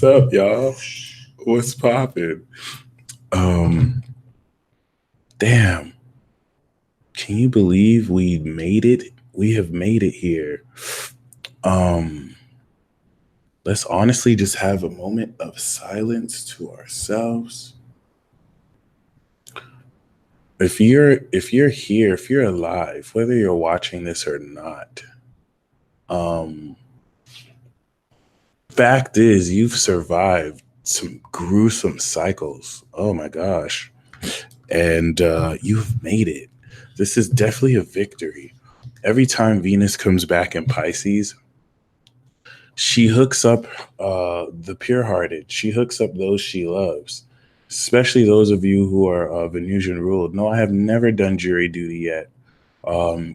up, y'all? What's poppin'? Um, Damn. Can you believe we made it? We have made it here. Um, let's honestly just have a moment of silence to ourselves. If you're here, if you're alive, whether you're watching this or not, um, fact is you've survived some gruesome cycles. Oh my gosh. And you've made it. This is definitely a victory. Every time Venus comes back in Pisces, she hooks up the pure-hearted. She hooks up those she loves, especially those of you who are Venusian ruled. No, I have never done jury duty yet.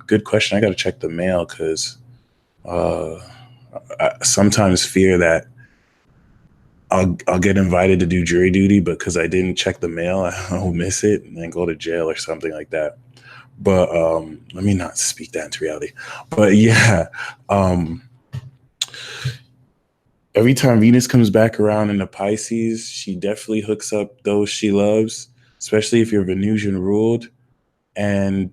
Good question. I got to check the mail because uh, I sometimes fear that I'll get invited to do jury duty, but because I didn't check the mail, I'll miss it and then go to jail or something like that. But let me not speak that into reality. But yeah, every time Venus comes back around into Pisces, she definitely hooks up those she loves, especially if you're Venusian ruled. And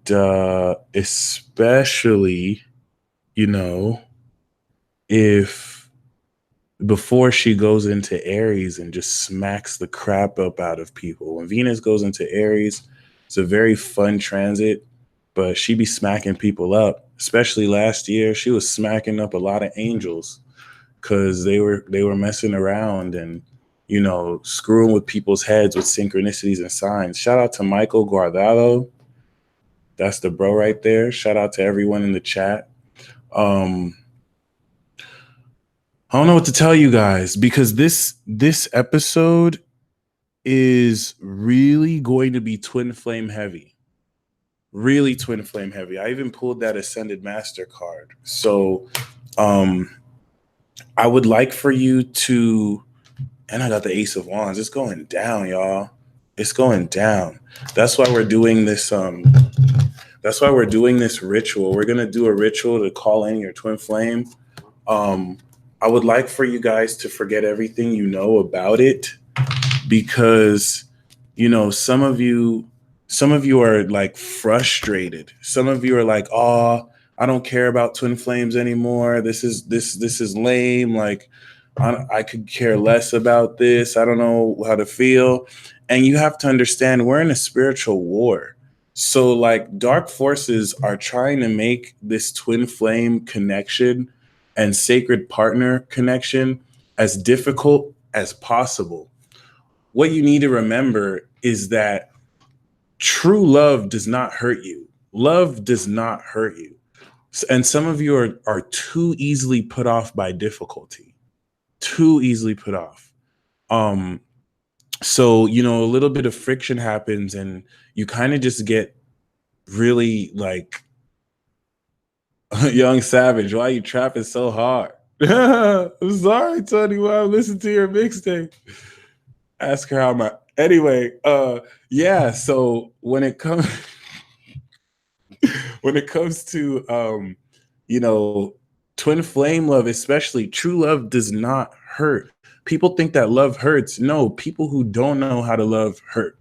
especially, you know, if before she goes into Aries and just smacks the crap up out of people. When Venus goes into Aries, it's a very fun transit, but she be smacking people up. Especially last year, she was smacking up a lot of angels because they were messing around and screwing with people's heads with synchronicities and signs. Shout out to Michael Guardado. That's the bro right there. Shout out to everyone in the chat. I don't know what to tell you guys because this episode is really going to be twin flame heavy. Really twin flame heavy. I even pulled that Ascended Master card. So I would like for you to, and I got the Ace of Wands. It's going down, y'all. It's going down. That's why we're doing this. That's why we're doing this ritual. We're gonna do a ritual to call in your twin flame. I would like for you guys to forget everything you know about it because, some of you are like frustrated. Some of you are like, oh, I don't care about twin flames anymore. This is lame. Like, I could care less about this. I don't know how to feel. And you have to understand we're in a spiritual war. So like dark forces are trying to make this twin flame connection and sacred partner connection as difficult as possible. What you need to remember is that true love does not hurt you. Love does not hurt you. And some of you are too easily put off by difficulty. Too easily put off. So, a little bit of friction happens and you kind of just get really like, Young Savage, why are you trapping so hard? I'm sorry, Tony. Why I'm listening to your mixtape. Ask her how my anyway. Yeah. So when it comes to twin flame love, especially true love, does not hurt. People think that love hurts. No, people who don't know how to love hurt.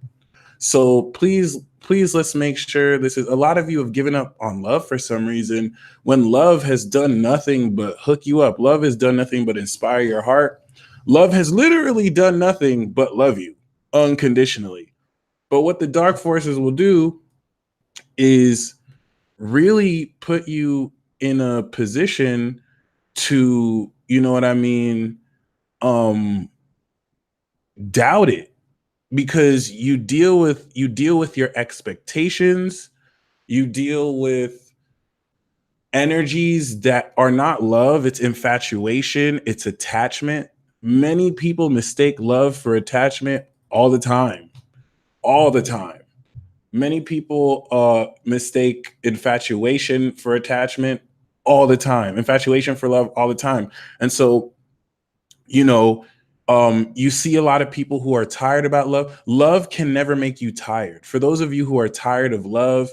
So please, let's make sure this is, a lot of you have given up on love for some reason when love has done nothing but hook you up. Love has done nothing but inspire your heart. Love has literally done nothing but love you unconditionally. But what the dark forces will do is really put you in a position to, doubt it. Because you deal with your expectations, you deal with energies that are not love, it's infatuation, it's attachment. Many people mistake love for attachment all the time. All the time. Many people mistake infatuation for attachment all the time. Infatuation for love all the time. And so, you see a lot of people who are tired about love. Love can never make you tired. For those of you who are tired of love,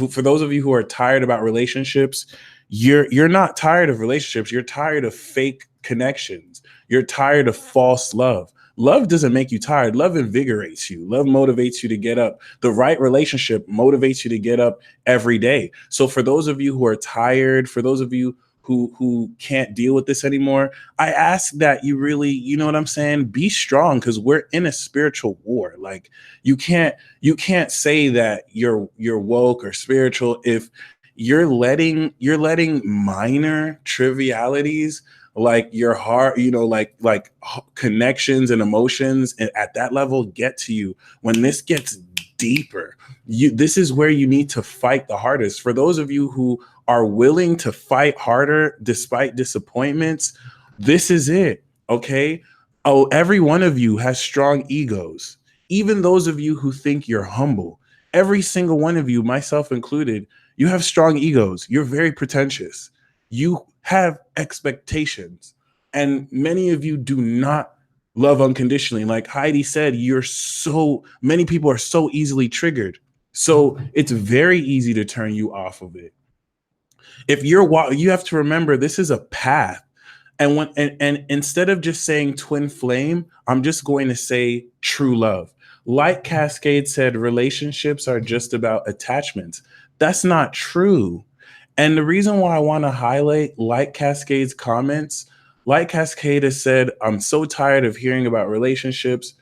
for those of you who are tired about relationships, you're not tired of relationships. You're tired of fake connections. You're tired of false love. Love doesn't make you tired. Love invigorates you. Love motivates you to get up. The right relationship motivates you to get up every day. So for those of you who are tired, for those of you who can't deal with this anymore, I ask that you really, you know what I'm saying, be strong, because we're in a spiritual war. Like you can't say that you're woke or spiritual if you're letting minor trivialities like your heart, connections and emotions at that level get to you. When this gets deeper, this is where you need to fight the hardest. For those of you who are willing to fight harder despite disappointments, this is it. Okay. Oh, every one of you has strong egos. Even those of you who think you're humble, every single one of you, myself included, you have strong egos. You're very pretentious. You have expectations. And many of you do not love unconditionally. Like Heidi said, many people are so easily triggered. So it's very easy to turn you off of it. If you have to remember, this is a path. And instead of just saying twin flame, I'm just going to say true love. Like Cascade said, relationships are just about attachments. That's not true. And the reason why I want to highlight Like Cascade's comments, Like Cascade has said, I'm so tired of hearing about relationships.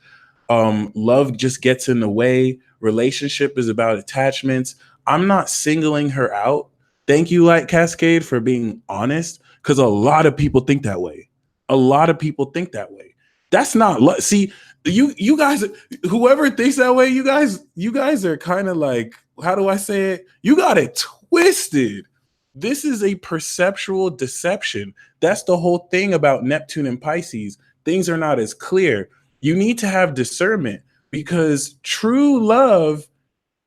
Love just gets in the way. Relationship is about attachments. I'm not singling her out. Thank you, Like Cascade, for being honest, because a lot of people think that way. A lot of people think that way. That's not see, you guys, whoever thinks that way, you guys are kind of like, how do I say it? You got it twisted. This is a perceptual deception. That's the whole thing about Neptune and Pisces. Things are not as clear. You need to have discernment, because true love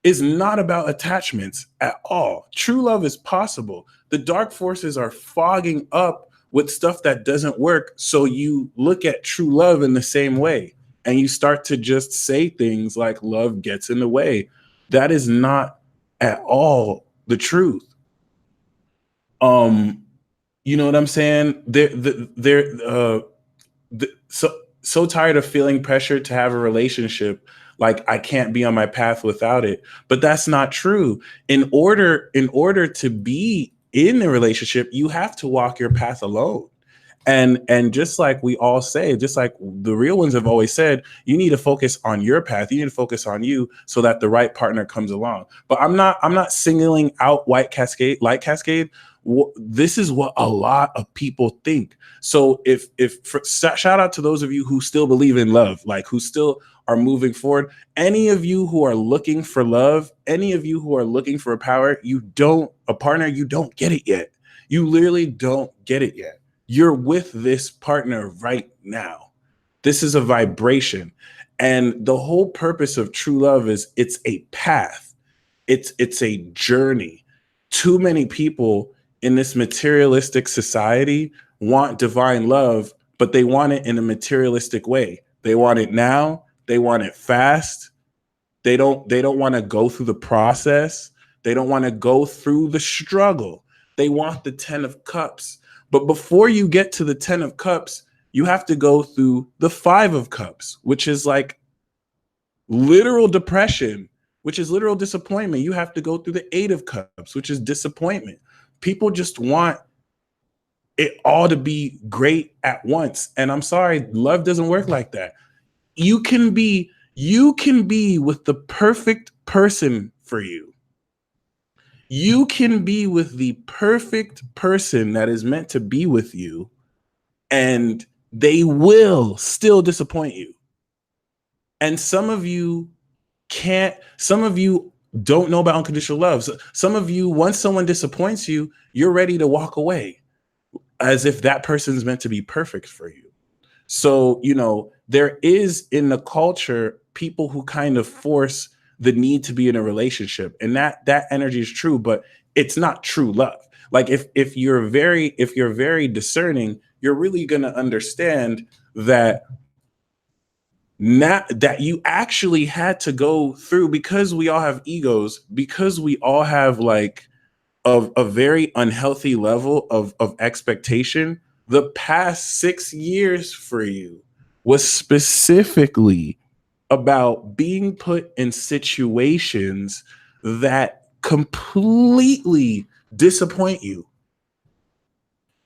is not about attachments at all. True love is possible. The dark forces are fogging up with stuff that doesn't work. So you look at true love in the same way, and you start to just say things like love gets in the way. That is not at all the truth. You know what I'm saying? So tired of feeling pressure to have a relationship, like I can't be on my path without it. But that's not true. In order to be in a relationship, you have to walk your path alone. And just like we all say, just like the real ones have always said, you need to focus on your path. You need to focus on you so that the right partner comes along. But I'm not singling out Like Cascade. This is what a lot of people think. So shout out to those of you who still believe in love, like who still are moving forward. Any of you who are looking for love, any of you who are looking for a partner, you don't get it yet. You literally don't get it yet. You're with this partner right now. This is a vibration. And the whole purpose of true love is it's a path. It's a journey. Too many people in this materialistic society want divine love, but they want it in a materialistic way. They want it now. They want it fast. They don't want to go through the process. They don't want to go through the struggle. They want the 10 of cups. But before you get to the 10 of cups, you have to go through the 5 of cups, which is like literal depression, which is literal disappointment. You have to go through the 8 of cups, which is disappointment. People just want it all to be great at once. And I'm sorry, love doesn't work like that. You can be with the perfect person for you. You can be with the perfect person that is meant to be with you, and they will still disappoint you. And some of you don't know about unconditional love. So some of you, once someone disappoints you, you're ready to walk away as if that person's meant to be perfect for you. So, there is in the culture people who kind of force the need to be in a relationship, and that energy is true, but it's not true love. Like if you're very discerning, you're really going to understand that you actually had to go through, because we all have egos, because we all have like a very unhealthy level of expectation. The past 6 years for you was specifically about being put in situations that completely disappoint you.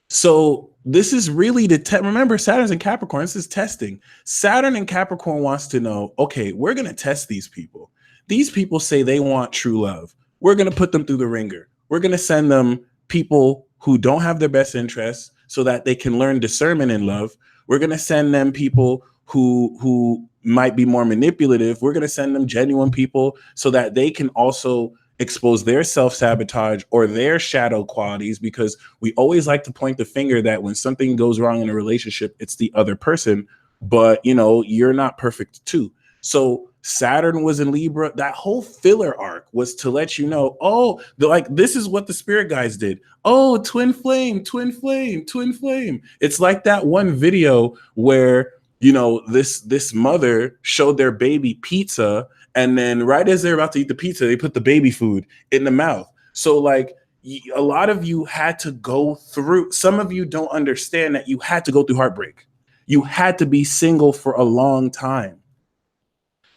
So this is really the remember, Saturn's in Capricorn. This is testing. Saturn in Capricorn wants to know, okay, we're going to test these people. These people say they want true love. We're going to put them through the ringer. We're going to send them people who don't have their best interests so that they can learn discernment in love. We're going to send them people who might be more manipulative. We're going to send them genuine people so that they can also expose their self-sabotage or their shadow qualities, because we always like to point the finger that when something goes wrong in a relationship, it's the other person. But, you know, you're not perfect too. So Saturn was in Libra. That whole filler arc was to let you know, oh, like, this is what the spirit guides did. Oh, twin flame, twin flame, twin flame. It's like that one video where, you know, this mother showed their baby pizza, and then right as they're about to eat the pizza, they put the baby food in the mouth. So like, a lot of you had to go through, some of you don't understand that you had to go through heartbreak. You had to be single for a long time,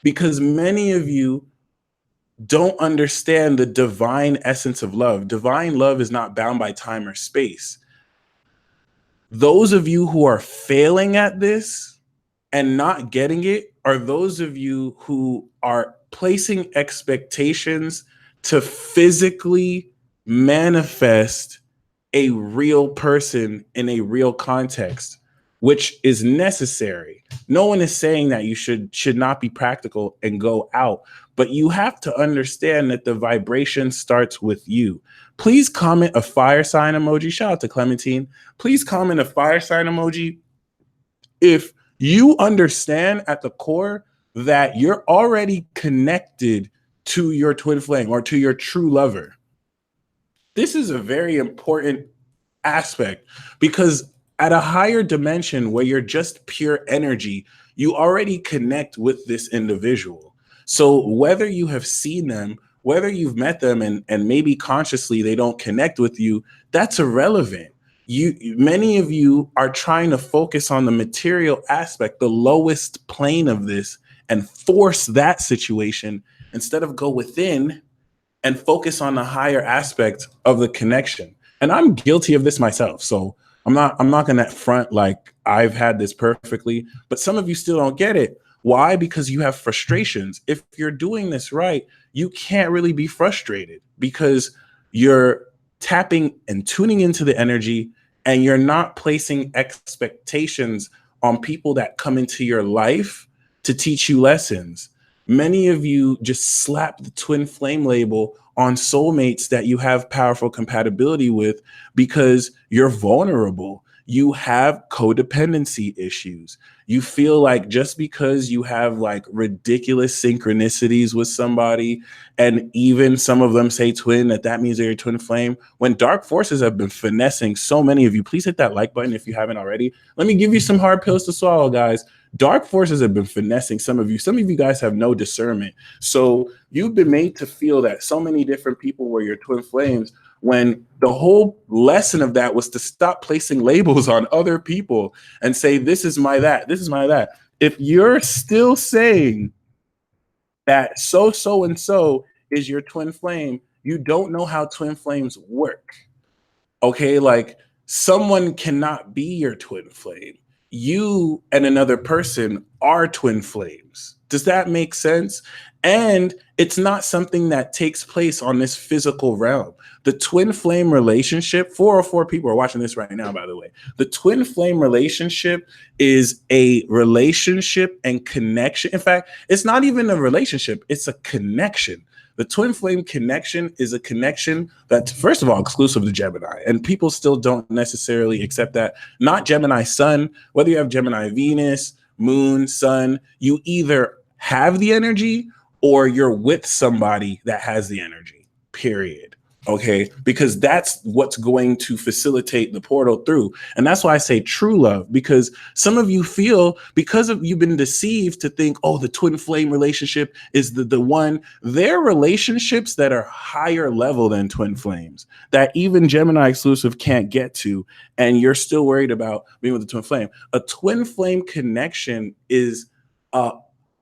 because many of you don't understand the divine essence of love. Divine love is not bound by time or space. Those of you who are failing at this and not getting it are those of you who are placing expectations to physically manifest a real person in a real context, which is necessary. No one is saying that you should not be practical and go out, but you have to understand that the vibration starts with you. Please comment a fire sign emoji. Shout out to Clementine. Please comment a fire sign emoji if you understand at the core that you're already connected to your twin flame or to your true lover. This is a very important aspect, because at a higher dimension where you're just pure energy, you already connect with this individual. So whether you have seen them, whether you've met them and maybe consciously they don't connect with you, that's irrelevant. Many of you are trying to focus on the material aspect, the lowest plane of this, and force that situation instead of go within and focus on the higher aspect of the connection. And I'm guilty of this myself. So I'm not going to front like I've had this perfectly, but some of you still don't get it. Why? Because you have frustrations. If you're doing this right, you can't really be frustrated because you're tapping and tuning into the energy, and you're not placing expectations on people that come into your life to teach you lessons. Many of you just slap the twin flame label on soulmates that you have powerful compatibility with because you're vulnerable. You have codependency issues. You feel like just because you have like ridiculous synchronicities with somebody, and even some of them say twin, that means they're your twin flame. When dark forces have been finessing so many of you, please hit that like button if you haven't already. Let me give you some hard pills to swallow, guys. Dark forces have been finessing some of you. Some of you guys have no discernment. So you've been made to feel that so many different people were your twin flames, when the whole lesson of that was to stop placing labels on other people and say, this is my that, this is my that. If you're still saying that so and so is your twin flame, you don't know how twin flames work. Okay, like, someone cannot be your twin flame. You and another person are twin flames. Does that make sense? And it's not something that takes place on this physical realm. The twin flame relationship, 404 people are watching this right now, by the way. The twin flame relationship is a relationship and connection. In fact, it's not even a relationship, it's a connection. The twin flame connection is a connection that's, first of all, exclusive to Gemini, and people still don't necessarily accept that. Not Gemini Sun, whether you have Gemini Venus, Moon, Sun, you either have the energy or you're with somebody that has the energy, period. Okay, because that's what's going to facilitate the portal through. And that's why I say true love, because some of you feel, because of you've been deceived to think, oh, the twin flame relationship is the one. There are relationships that are higher level than twin flames that even Gemini exclusive can't get to, and you're still worried about being with the twin flame. A twin flame connection is a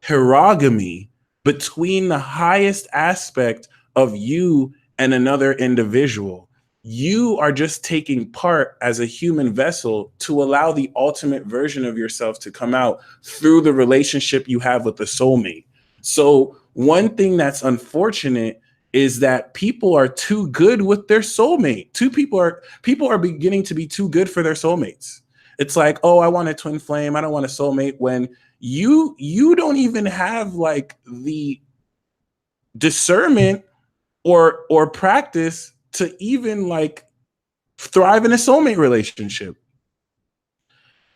herogamy between the highest aspect of you and another individual. You are just taking part as a human vessel to allow the ultimate version of yourself to come out through the relationship you have with the soulmate. So one thing that's unfortunate is that people are too good with their soulmate. People are beginning to be too good for their soulmates. It's like, oh, I want a twin flame, I don't want a soulmate, when you don't even have like the discernment or practice to even like thrive in a soulmate relationship.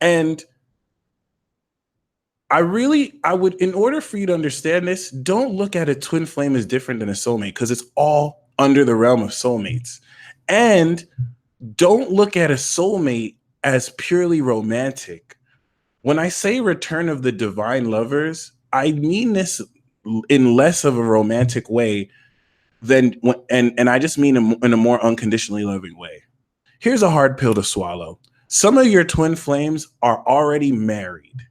And I would, in order for you to understand this, don't look at a twin flame as different than a soulmate, because it's all under the realm of soulmates. And don't look at a soulmate as purely romantic. When I say return of the divine lovers, I mean this in less of a romantic way than, and I just mean in a more unconditionally loving way. Here's a hard pill to swallow. Some of your twin flames are already married.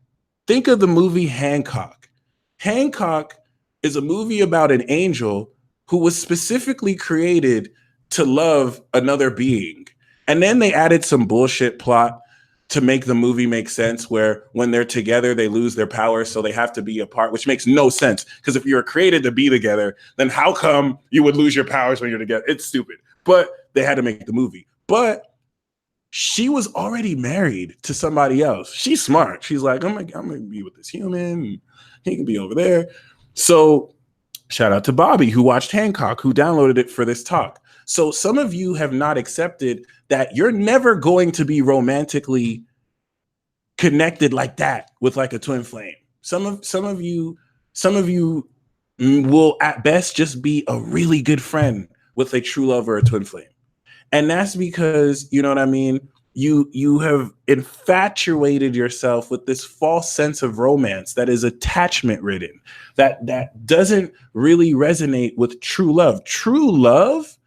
Think of the movie Hancock. Hancock is a movie about an angel who was specifically created to love another being. And then they added some bullshit plot to make the movie make sense, where when they're together, they lose their powers, so they have to be apart, which makes no sense. Because if you're created to be together, then how come you would lose your powers when you're together? It's stupid. But they had to make the movie. But she was already married to somebody else. She's smart. She's like, I'm gonna be with this human. He can be over there. So shout out to Bobby, who watched Hancock, who downloaded it for this talk. So some of you have not accepted that you're never going to be romantically connected like that with like a twin flame. Some of you will at best just be a really good friend with a true love or a twin flame. And that's because, you know what I mean? You have infatuated yourself with this false sense of romance that is attachment ridden, that doesn't really resonate with true love. True love,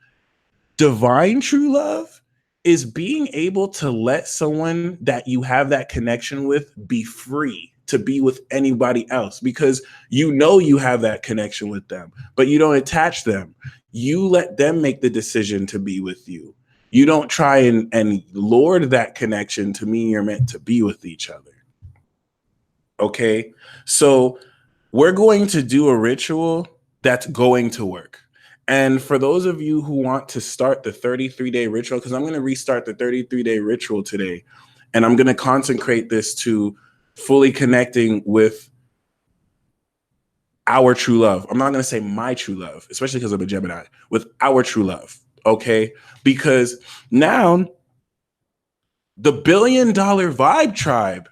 divine true love, is being able to let someone that you have that connection with be free to be with anybody else, because you know you have that connection with them, but you don't attach them. You let them make the decision to be with you. You don't try and lord that connection to mean you're meant to be with each other. Okay, so we're going to do a ritual that's going to work. And for those of you who want to start the 33-day ritual, because I'm going to restart the 33-day ritual today, and I'm going to consecrate this to fully connecting with our true love. I'm not going to say my true love, especially because I'm a Gemini, with our true love. Okay, because now the $1 billion vibe tribe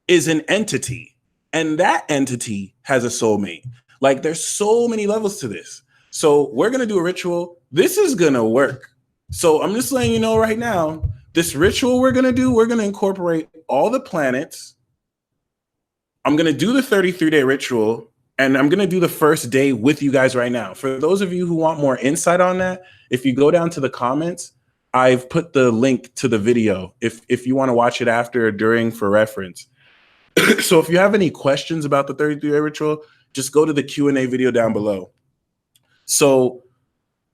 is an entity, and that entity has a soulmate. Like, there's so many levels to this. So we're going to do a ritual. This is going to work. So I'm just letting you know right now, this ritual we're going to do, we're going to incorporate all the planets. I'm going to do the 33-day ritual, and I'm going to do the first day with you guys right now. For those of you who want more insight on that, if you go down to the comments, I've put the link to the video if you want to watch it after or during for reference. So if you have any questions about the 33-day ritual, just go to the Q&A video down below. So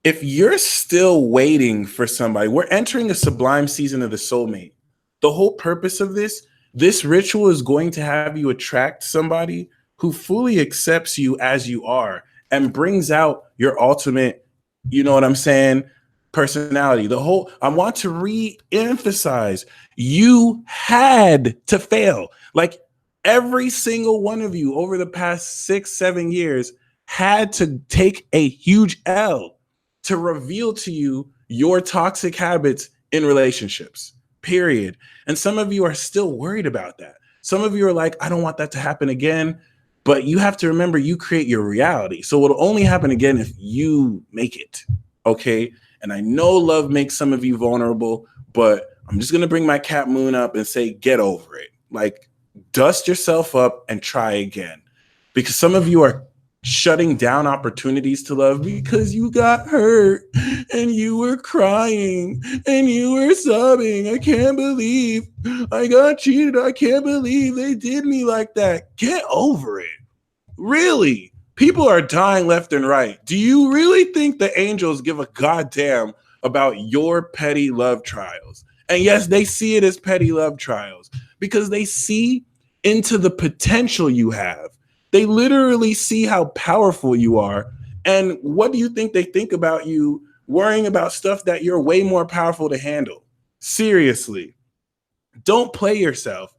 if you're still waiting for somebody, we're entering a sublime season of the soulmate. The whole purpose of this ritual is going to have you attract somebody who fully accepts you as you are and brings out your ultimate, you know what I'm saying, personality. I want to re-emphasize, you had to fail. Like, every single one of you over the past 6-7 years had to take a huge L to reveal to you your toxic habits in relationships, period. And some of you are still worried about that. Some of you are like, I don't want that to happen again. But you have to remember, you create your reality. So it'll only happen again if you make it. Okay. And I know love makes some of you vulnerable, but I'm just going to bring my cat moon up and say, get over it. Like, dust yourself up and try again. Because some of you are shutting down opportunities to love because you got hurt and you were crying and you were sobbing. I can't believe I got cheated. I can't believe they did me like that. Get over it. Really? People are dying left and right. Do you really think the angels give a goddamn about your petty love trials? And yes, they see it as petty love trials because they see into the potential you have. They literally see how powerful you are. And what do you think they think about you worrying about stuff that you're way more powerful to handle? Seriously, don't play yourself.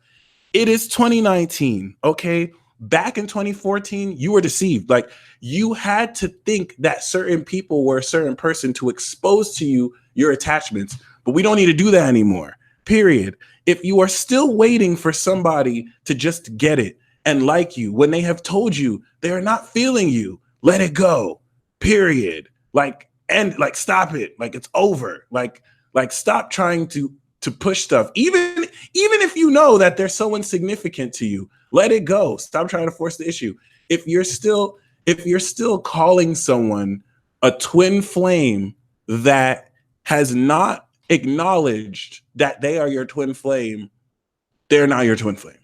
It is 2019, okay? Back in 2014, you were deceived. Like, you had to think that certain people were a certain person to expose to you your attachments, but we don't need to do that anymore, period. If you are still waiting for somebody to just get it and like you when they have told you they are not feeling you, let it go, period. Like, and like, stop it. Like, it's over. Like stop trying to push stuff. Even if you know that they're so insignificant to you, let it go. Stop trying to force the issue. If you're still calling someone a twin flame that has not acknowledged that they are your twin flame, they're not your twin flame.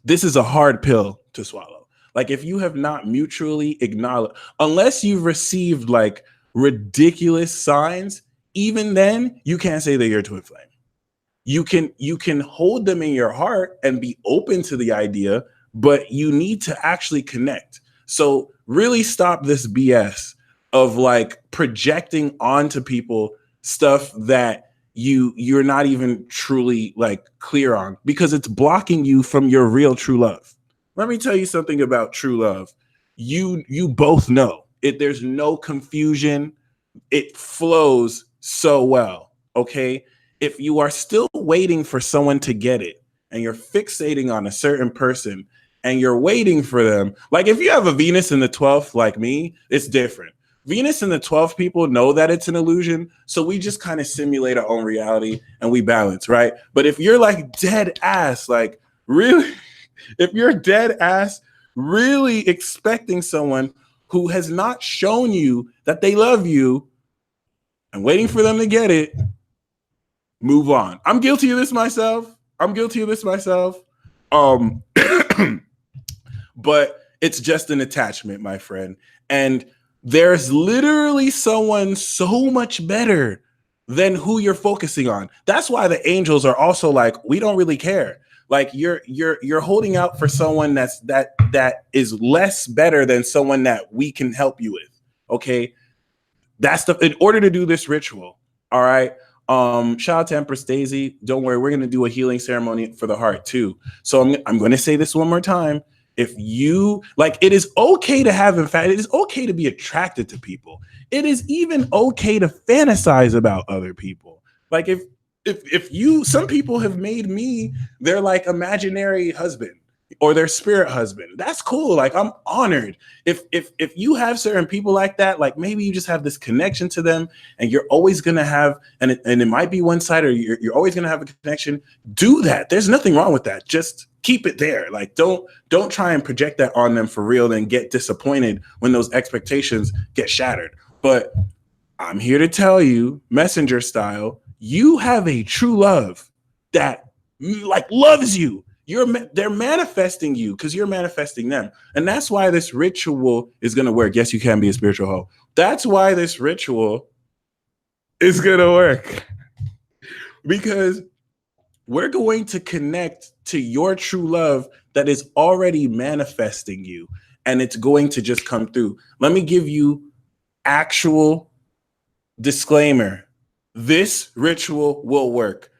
This is a hard pill to swallow. Like, if you have not mutually acknowledged, unless you've received like ridiculous signs, even then you can't say they're your twin flame. You can hold them in your heart and be open to the idea, but you need to actually connect. So really stop this BS of like projecting onto people stuff that you're not even truly like clear on, because it's blocking you from your real true love. Let me tell you something about true love. You both know it. There's no confusion. It flows so well. Okay. If you are still waiting for someone to get it and you're fixating on a certain person and you're waiting for them, like if you have a Venus in the 12th, like me, it's different. Venus in the 12th people know that it's an illusion. So we just kind of simulate our own reality and we balance, right? But if you're like dead ass, like really, if you're dead ass, really expecting someone who has not shown you that they love you and waiting for them to get it, move on. I'm guilty of this myself. But it's just an attachment, my friend. And there's literally someone so much better than who you're focusing on. That's why the angels are also like, we don't really care. Like you're holding out for someone that is less better than someone that we can help you with. Okay. That's in order to do this ritual. All right. Shout out to Empress Daisy. Don't worry, we're gonna do a healing ceremony for the heart too. So I'm gonna say this one more time. If you like, it is okay to have, in fact, it is okay to be attracted to people. It is even okay to fantasize about other people. Like if you, some people have made me their like imaginary husband or their spirit husband. That's cool. Like, I'm honored. If you have certain people like that, like maybe you just have this connection to them and you're always going to have, and it might be one side, or you're always going to have a connection. Do that. There's nothing wrong with that. Just keep it there. Like, don't try and project that on them for real and get disappointed when those expectations get shattered. But I'm here to tell you, messenger style, you have a true love that like loves you. They're manifesting you because you're manifesting them. And that's why this ritual is going to work. Yes, you can be a spiritual hoe. That's why this ritual is going to work. Because we're going to connect to your true love that is already manifesting you. And it's going to just come through. Let me give you actual disclaimer. This ritual will work.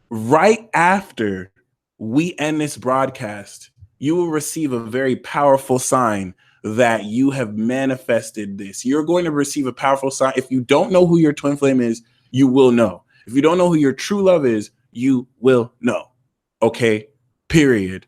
Right after we end this broadcast, you will receive a very powerful sign that you have manifested this. You're going to receive a powerful sign. If you don't know who your twin flame is, you will know. If you don't know who your true love is, you will know. Okay, period.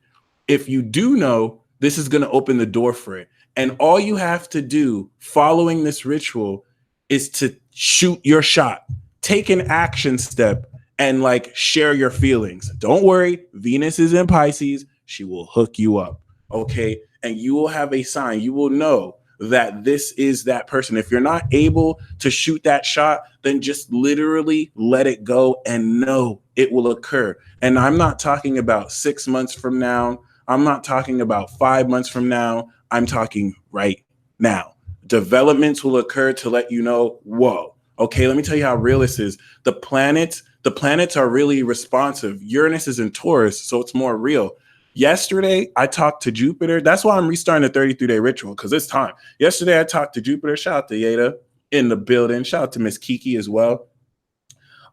If you do know, this is going to open the door for it. And all you have to do following this ritual is to shoot your shot, take an action step, and like share your feelings. Don't worry, Venus is in Pisces. She will hook you up. Okay. And you will have a sign. You will know that this is that person. If you're not able to shoot that shot, then just literally let it go and know it will occur. And I'm not talking about 6 months from now. I'm not talking about 5 months from now. I'm talking right now. Developments will occur to let you know, whoa, okay, let me tell you how real this is. The planets are really responsive. Uranus is in Taurus, so it's more real. Yesterday, I talked to Jupiter. That's why I'm restarting the 33-day ritual, because it's time. Yesterday, I talked to Jupiter. Shout out to Yeda in the building. Shout out to Miss Kiki as well.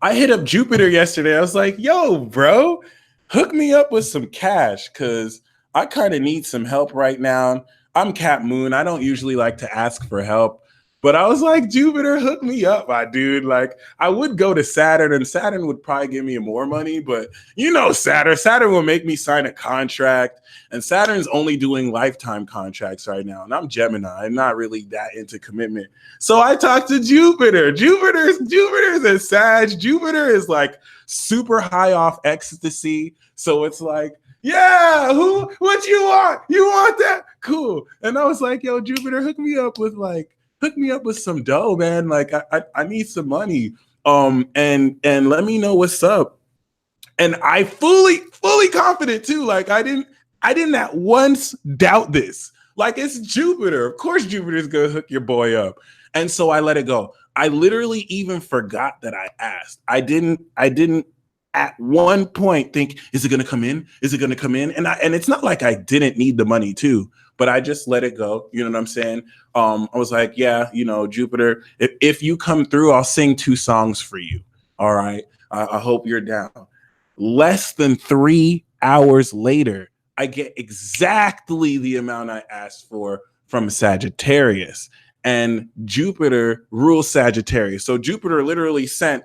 I hit up Jupiter yesterday. I was like, yo, bro, hook me up with some cash, because I kind of need some help right now. I'm Cap Moon. I don't usually like to ask for help. But I was like, Jupiter, hook me up, my dude. Like, I would go to Saturn, and Saturn would probably give me more money. But you know, Saturn will make me sign a contract. And Saturn's only doing lifetime contracts right now. And I'm Gemini. I'm not really that into commitment. So I talked to Jupiter. Jupiter's a Sag. Jupiter is like super high off ecstasy. So it's like, yeah, what you want? You want that? Cool. And I was like, yo, Jupiter, hook me up with some dough, man. Like I need some money. And let me know what's up. And I fully confident too. Like I didn't at once doubt this. Like, it's Jupiter. Of course Jupiter's gonna hook your boy up. And so I let it go. I literally even forgot that I asked. I didn't at one point think, is it gonna come in? Is it gonna come in? And it's not like I didn't need the money too, but I just let it go. You know what I'm saying? I was like, yeah, you know, Jupiter, if you come through, I'll sing 2 songs for you. All right. I hope you're down. Less than 3 hours later, I get exactly the amount I asked for from Sagittarius. And Jupiter rules Sagittarius. So Jupiter literally sent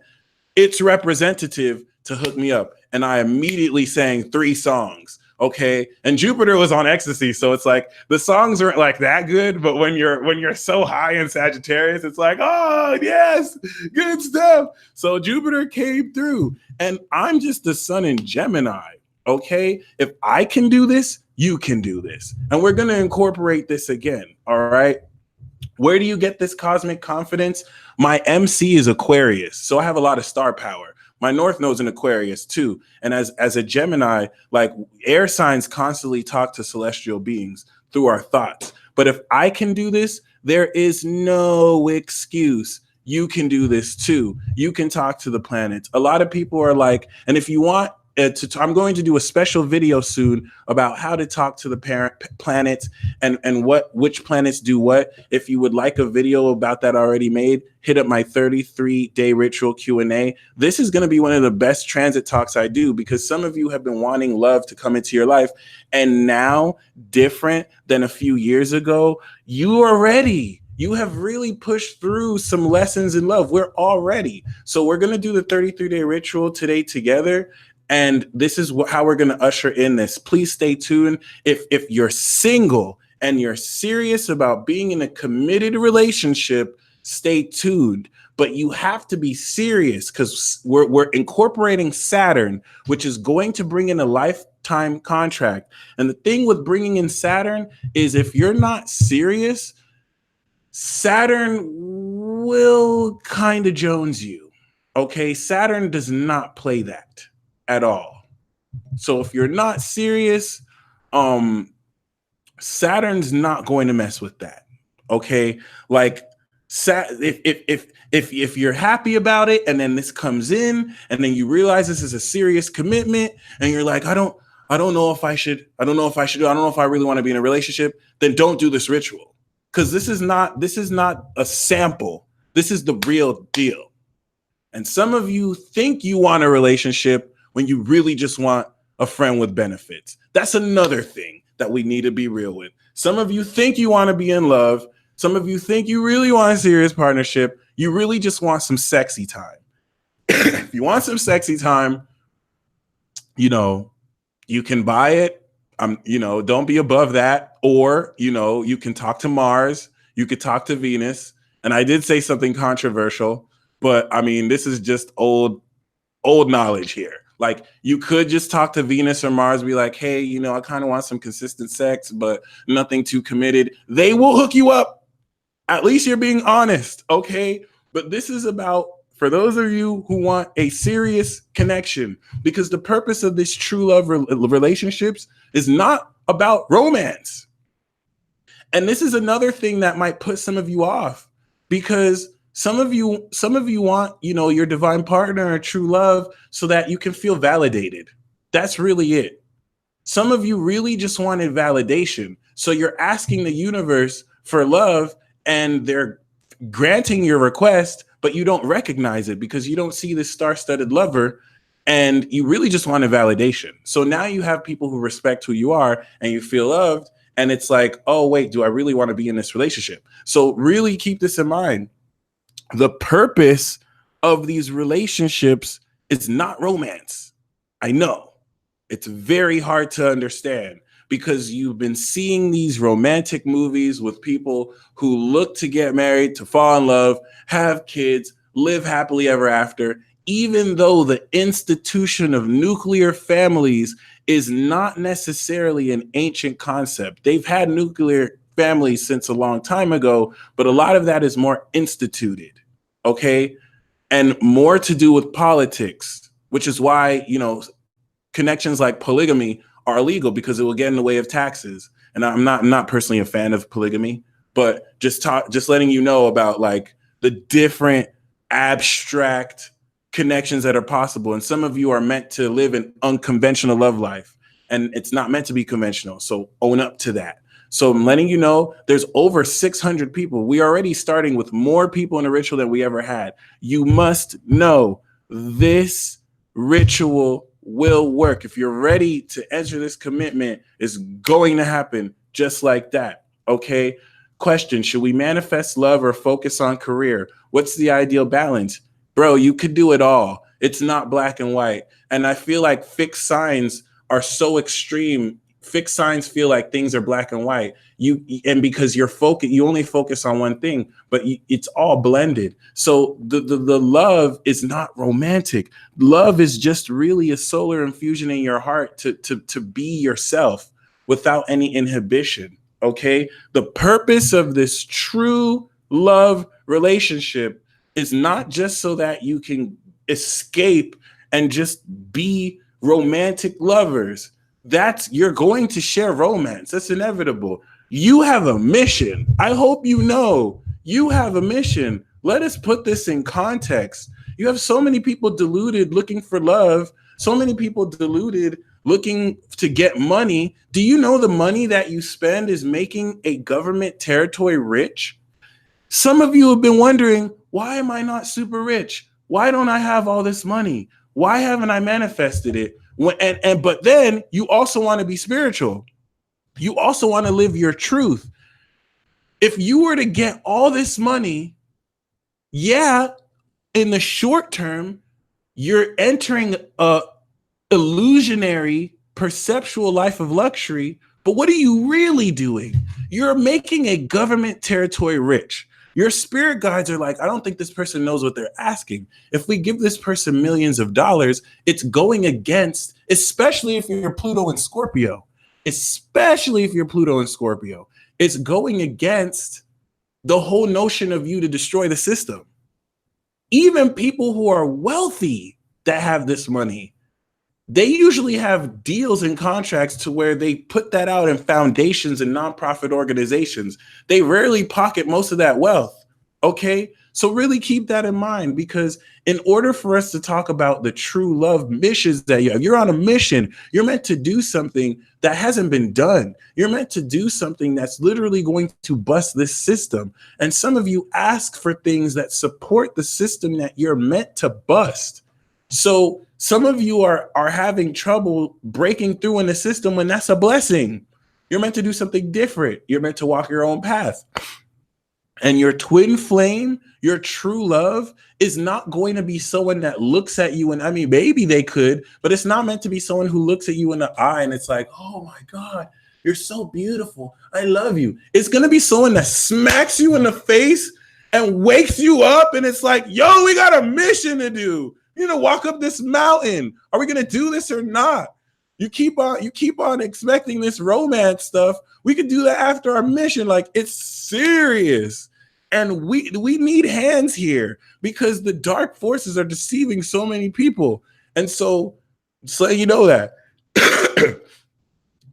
its representative to hook me up. And I immediately sang 3 songs. Okay. And Jupiter was on ecstasy. So it's like the songs aren't like that good, but when you're so high in Sagittarius, it's like, oh yes, good stuff. So Jupiter came through, and I'm just the sun in Gemini. Okay. If I can do this, you can do this. And we're going to incorporate this again. All right. Where do you get this cosmic confidence? My MC is Aquarius. So I have a lot of star power. My North Node's in Aquarius too. And as a Gemini, like, air signs constantly talk to celestial beings through our thoughts. But if I can do this, there is no excuse. You can do this too. You can talk to the planets. A lot of people are like, and if you want, I'm going to do a special video soon about how to talk to the parent planets and which planets do what. If you would like a video about that already made, hit up my 33-day ritual Q&A. This is going to be one of the best transit talks I do, because some of you have been wanting love to come into your life. And now, different than a few years ago, you are ready. You have really pushed through some lessons in love. We're all ready. So we're going to do the 33-day ritual today together. And this is how we're going to usher in this. Please stay tuned. If you're single and you're serious about being in a committed relationship, stay tuned. But you have to be serious, because we're incorporating Saturn, which is going to bring in a lifetime contract. And the thing with bringing in Saturn is, if you're not serious, Saturn will kind of Jones you. Okay, Saturn does not play that at all. So if you're not serious, Saturn's not going to mess with that. Okay, like if you're happy about it, and then this comes in, and then you realize this is a serious commitment, and you're like, I don't know if I should. I don't know if I really want to be in a relationship. Then don't do this ritual, because this is not a sample. This is the real deal. And some of you think you want a relationship when you really just want a friend with benefits. That's another thing that we need to be real with. Some of you think you want to be in love. Some of you think you really want a serious partnership. You really just want some sexy time. If you want some sexy time, you know, you can buy it. Don't be above that. Or, you can talk to Mars. You could talk to Venus. And I did say something controversial. But I mean, this is just old knowledge here. Like, you could just talk to Venus or Mars, be like, hey, you know, I kind of want some consistent sex, but nothing too committed. They will hook you up. At least you're being honest, okay? But this is about, for those of you who want a serious connection, because the purpose of this true love relationships is not about romance. And this is another thing that might put some of you off, because some of you want, you know, your divine partner or true love so that you can feel validated. That's really it. Some of you really just wanted validation. So you're asking the universe for love and they're granting your request, but you don't recognize it because you don't see this star-studded lover and you really just wanted validation. So now you have people who respect who you are and you feel loved. And it's like, oh, wait, do I really want to be in this relationship? So really keep this in mind. The purpose of these relationships is not romance. I know it's very hard to understand because you've been seeing these romantic movies with people who look to get married, to fall in love, have kids, live happily ever after, even though the institution of nuclear families is not necessarily an ancient concept. They've had nuclear families since a long time ago, but a lot of that is more instituted. Okay. And more to do with politics, which is why, you know, connections like polygamy are illegal because it will get in the way of taxes. And I'm not personally a fan of polygamy, but just letting you know about like the different abstract connections that are possible. And some of you are meant to live an unconventional love life and it's not meant to be conventional. So own up to that. So I'm letting you know there's over 600 people. We are already starting with more people in the ritual than we ever had. You must know this ritual will work. If you're ready to enter this commitment, it's going to happen just like that. Okay. Question: should we manifest love or focus on career? What's the ideal balance? Bro, you could do it all. It's not black and white. And I feel like fixed signs are so extreme. Fixed signs feel like things are black and white. And because you only focus on one thing, but it's all blended. So the love is not romantic. Love is just really a solar infusion in your heart to be yourself without any inhibition. Okay. The purpose of this true love relationship is not just so that you can escape and just be romantic lovers. You're going to share romance. That's inevitable. You have a mission. I hope you know you have a mission. Let us put this in context. You have so many people deluded looking for love, so many people deluded looking to get money. Do you know the money that you spend is making a government territory rich? Some of you have been wondering, why am I not super rich? Why don't I have all this money? Why haven't I manifested it? But then you also want to be spiritual. You also want to live your truth. If you were to get all this money, yeah, in the short term, you're entering a illusionary perceptual life of luxury. But what are you really doing? You're making a government territory rich. Your spirit guides are like, I don't think this person knows what they're asking. If we give this person millions of dollars, it's going against, especially if you're Pluto and Scorpio, it's going against the whole notion of you to destroy the system. Even people who are wealthy that have this money, they usually have deals and contracts to where they put that out in foundations and nonprofit organizations. They rarely pocket most of that wealth. Okay. So really keep that in mind, because in order for us to talk about the true love missions that you have, you're on a mission. You're meant to do something that hasn't been done. You're meant to do something that's literally going to bust this system. And some of you ask for things that support the system that you're meant to bust. So some of you are having trouble breaking through in the system when that's a blessing. You're meant to do something different. You're meant to walk your own path. And your twin flame, your true love, is not going to be someone that looks at you. And I mean, maybe they could, but it's not meant to be someone who looks at you in the eye and it's like, oh my God, you're so beautiful. I love you. It's going to be someone that smacks you in the face and wakes you up, and it's like, yo, we got a mission to do. You know, walk up this mountain. Are we gonna do this or not? You keep on expecting this romance stuff. We could do that after our mission. Like, it's serious. And we need hands here because the dark forces are deceiving so many people. And so you know that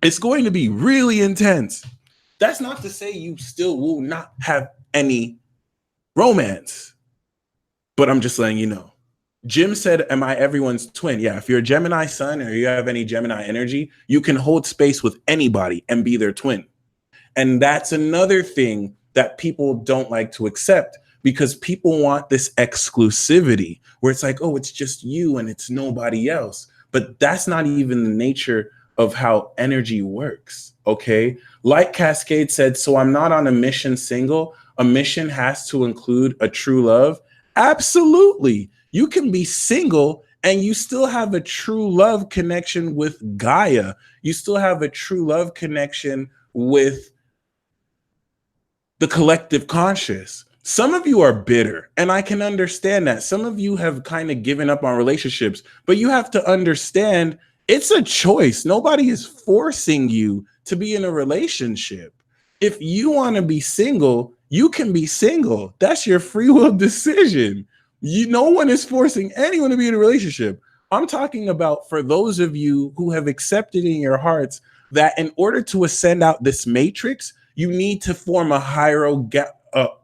it's going to be really intense. That's not to say you still will not have any romance, but I'm just letting you know. Jim said, am I everyone's twin? Yeah, if you're a Gemini sun or you have any Gemini energy, you can hold space with anybody and be their twin. And that's another thing that people don't like to accept, because people want this exclusivity where it's like, oh, it's just you and it's nobody else. But that's not even the nature of how energy works, okay? Like Cascade said, so I'm not on a mission single. A mission has to include a true love. Absolutely. You can be single and you still have a true love connection with Gaia. You still have a true love connection with the collective conscious. Some of you are bitter, and I can understand that. Some of you have kind of given up on relationships, but you have to understand it's a choice. Nobody is forcing you to be in a relationship. If you want to be single, you can be single. That's your free will decision. No one is forcing anyone to be in a relationship. I'm talking about for those of you who have accepted in your hearts that in order to ascend out this matrix, you need to form a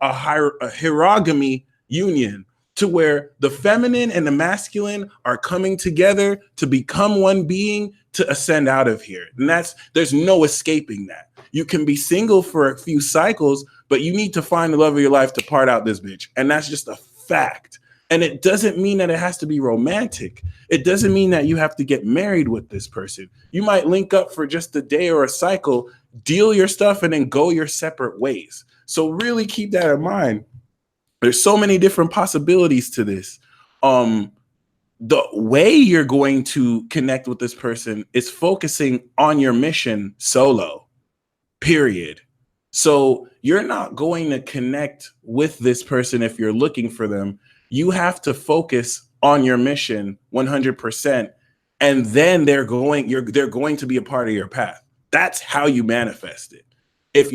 hierogamy union to where the feminine and the masculine are coming together to become one being to ascend out of here. And there's no escaping that. You can be single for a few cycles, but you need to find the love of your life to part out this bitch. And that's just a fact. And it doesn't mean that it has to be romantic. It doesn't mean that you have to get married with this person. You might link up for just a day or a cycle, deal your stuff, and then go your separate ways. So really keep that in mind. There's so many different possibilities to this. The way you're going to connect with this person is focusing on your mission solo, period. So you're not going to connect with this person if you're looking for them. You have to focus on your mission 100%, and then they're going to be a part of your path. That's how you manifest it. If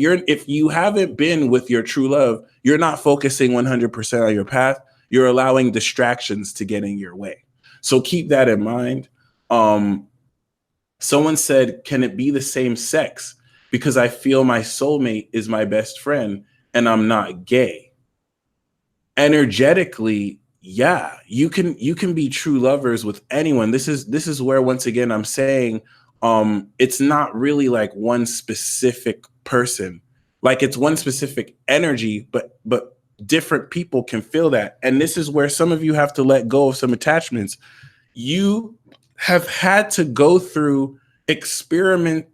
you haven't been with your true love, you're not focusing 100% on your path. You're allowing distractions to get in your way. So keep that in mind. Someone said, can it be the same sex? Because I feel my soulmate is my best friend and I'm not gay. Energetically, yeah, you can be true lovers with anyone. This is where, once again, I'm saying it's not really like one specific person. Like, it's one specific energy, but different people can feel that. And this is where some of you have to let go of some attachments. You have had to go through experiences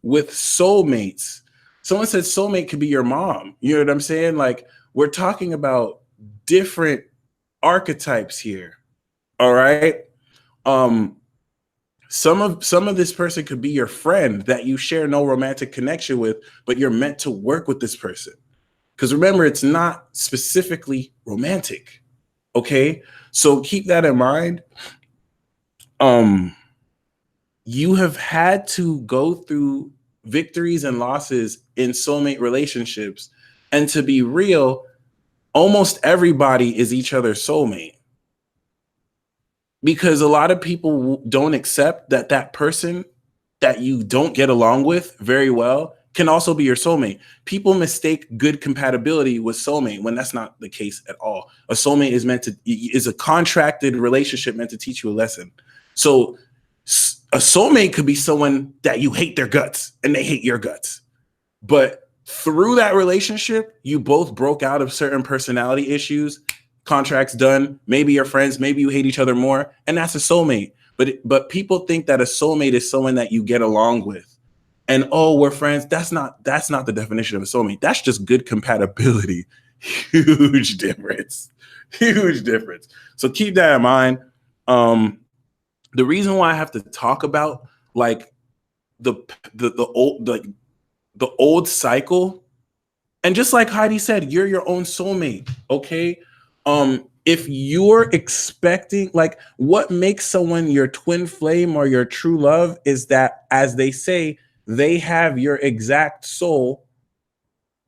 with soulmates. Someone said soulmate could be your mom. You know what I'm saying? Like, we're talking about different archetypes here. All right. Some of this person could be your friend that you share no romantic connection with, but you're meant to work with this person. Because remember, it's not specifically romantic. Okay. So keep that in mind. You have had to go through victories and losses in soulmate relationships. And to be real, almost everybody is each other's soulmate. Because a lot of people don't accept that person that you don't get along with very well can also be your soulmate. People mistake good compatibility with soulmate when that's not the case at all. A soulmate is a contracted relationship meant to teach you a lesson. So a soulmate could be someone that you hate their guts and they hate your guts. But through that relationship, you both broke out of certain personality issues, contracts done, maybe you're friends, maybe you hate each other more, and that's a soulmate. But people think that a soulmate is someone that you get along with. And oh, we're friends. That's not the definition of a soulmate. That's just good compatibility. Huge difference. Huge difference. So keep that in mind. The reason why I have to talk about like the old cycle And just like Heidi said, you're your own soulmate. Okay. If you're expecting, like, what makes someone your twin flame or your true love is that, as they say, they have your exact soul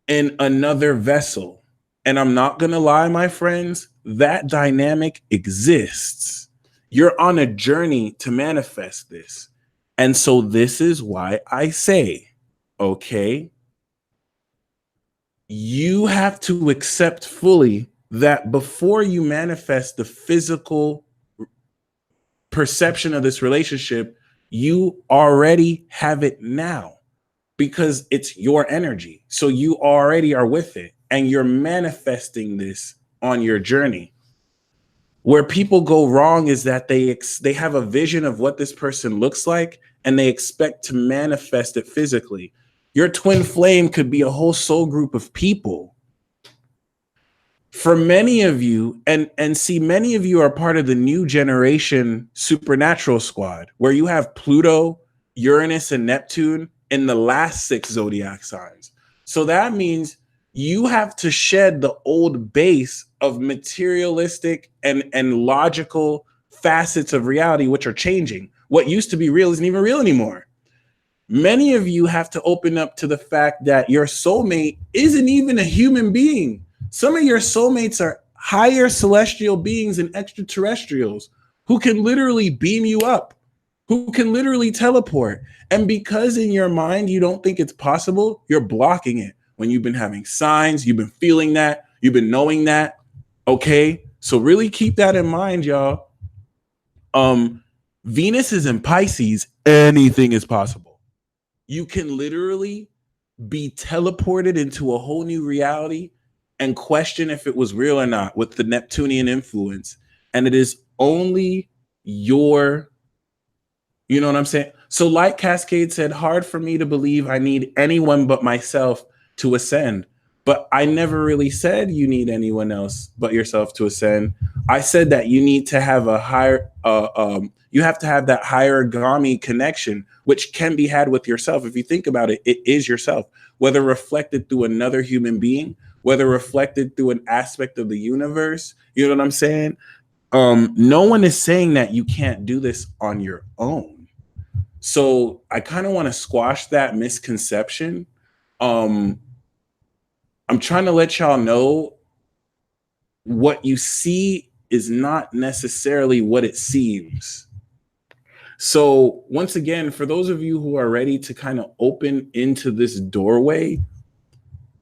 in another vessel. And I'm not going to lie, my friends, that dynamic exists. You're on a journey to manifest this. And so this is why I say, okay, you have to accept fully that before you manifest the physical perception of this relationship, you already have it now because it's your energy. So you already are with it and you're manifesting this on your journey. Where people go wrong is that they have a vision of what this person looks like and they expect to manifest it physically. Your twin flame could be a whole soul group of people. For many of you, and see, many of you are part of the new generation supernatural squad, where you have Pluto, Uranus, and Neptune in the last 6 zodiac signs. So that means you have to shed the old base of materialistic and logical facets of reality, which are changing. What used to be real isn't even real anymore. Many of you have to open up to the fact that your soulmate isn't even a human being. Some of your soulmates are higher celestial beings and extraterrestrials who can literally beam you up, who can literally teleport. And because in your mind you don't think it's possible, you're blocking it. When you've been having signs, you've been feeling that, you've been knowing that. Okay, so really keep that in mind, y'all. Venus is in Pisces. Anything is possible. You can literally be teleported into a whole new reality and question if it was real or not with the Neptunian influence. And it is only your, you know what I'm saying? So like Cascade said, hard for me to believe I need anyone but myself to ascend. But I never really said you need anyone else but yourself to ascend. I said that you need to have a higher, you have to have that hierogamy connection, which can be had with yourself. If you think about it, it is yourself, whether reflected through another human being, whether reflected through an aspect of the universe. You know what I'm saying? No one is saying that you can't do this on your own. So I kind of want to squash that misconception. I'm trying to let y'all know what you see is not necessarily what it seems. So once again, for those of you who are ready to kind of open into this doorway,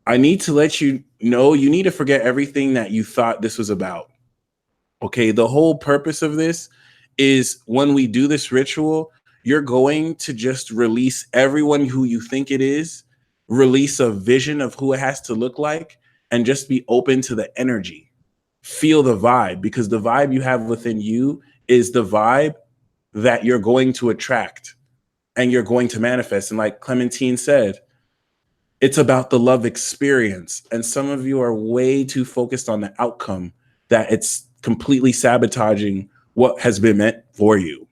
I need to let you know you need to forget everything that you thought this was about. Okay, the whole purpose of this is when we do this ritual, you're going to just release everyone who you think it is, release a vision of who it has to look like, and just be open to the energy. Feel the vibe, because the vibe you have within you is the vibe that you're going to attract and you're going to manifest. And like Clementine said, it's about the love experience. And some of you are way too focused on the outcome that it's completely sabotaging what has been meant for you.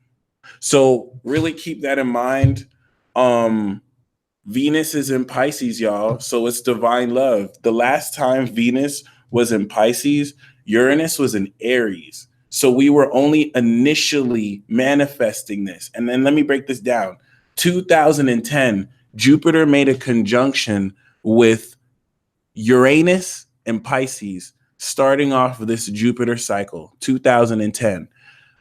So really keep that in mind. Venus is in Pisces, y'all. So it's divine love. The last time Venus was in Pisces, Uranus was in Aries. So we were only initially manifesting this. And then let me break this down. 2010, Jupiter made a conjunction with Uranus and Pisces, starting off this Jupiter cycle, 2010.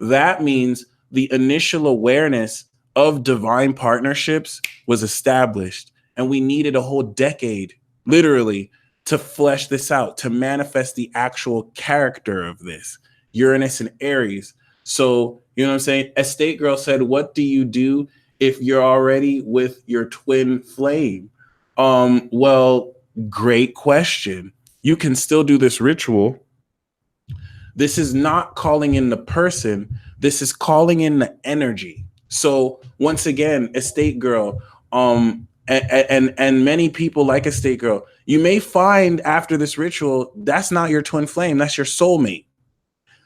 That means the initial awareness of divine partnerships was established, and we needed a whole decade, literally, to flesh this out, to manifest the actual character of this, Uranus and Aries. So, you know what I'm saying? Estate Girl said, what do you do if you're already with your twin flame? Well, great question. You can still do this ritual. This is not calling in the person. This is calling in the energy. So once again, Estate Girl, and many people like Estate Girl, you may find after this ritual, that's not your twin flame, that's your soulmate.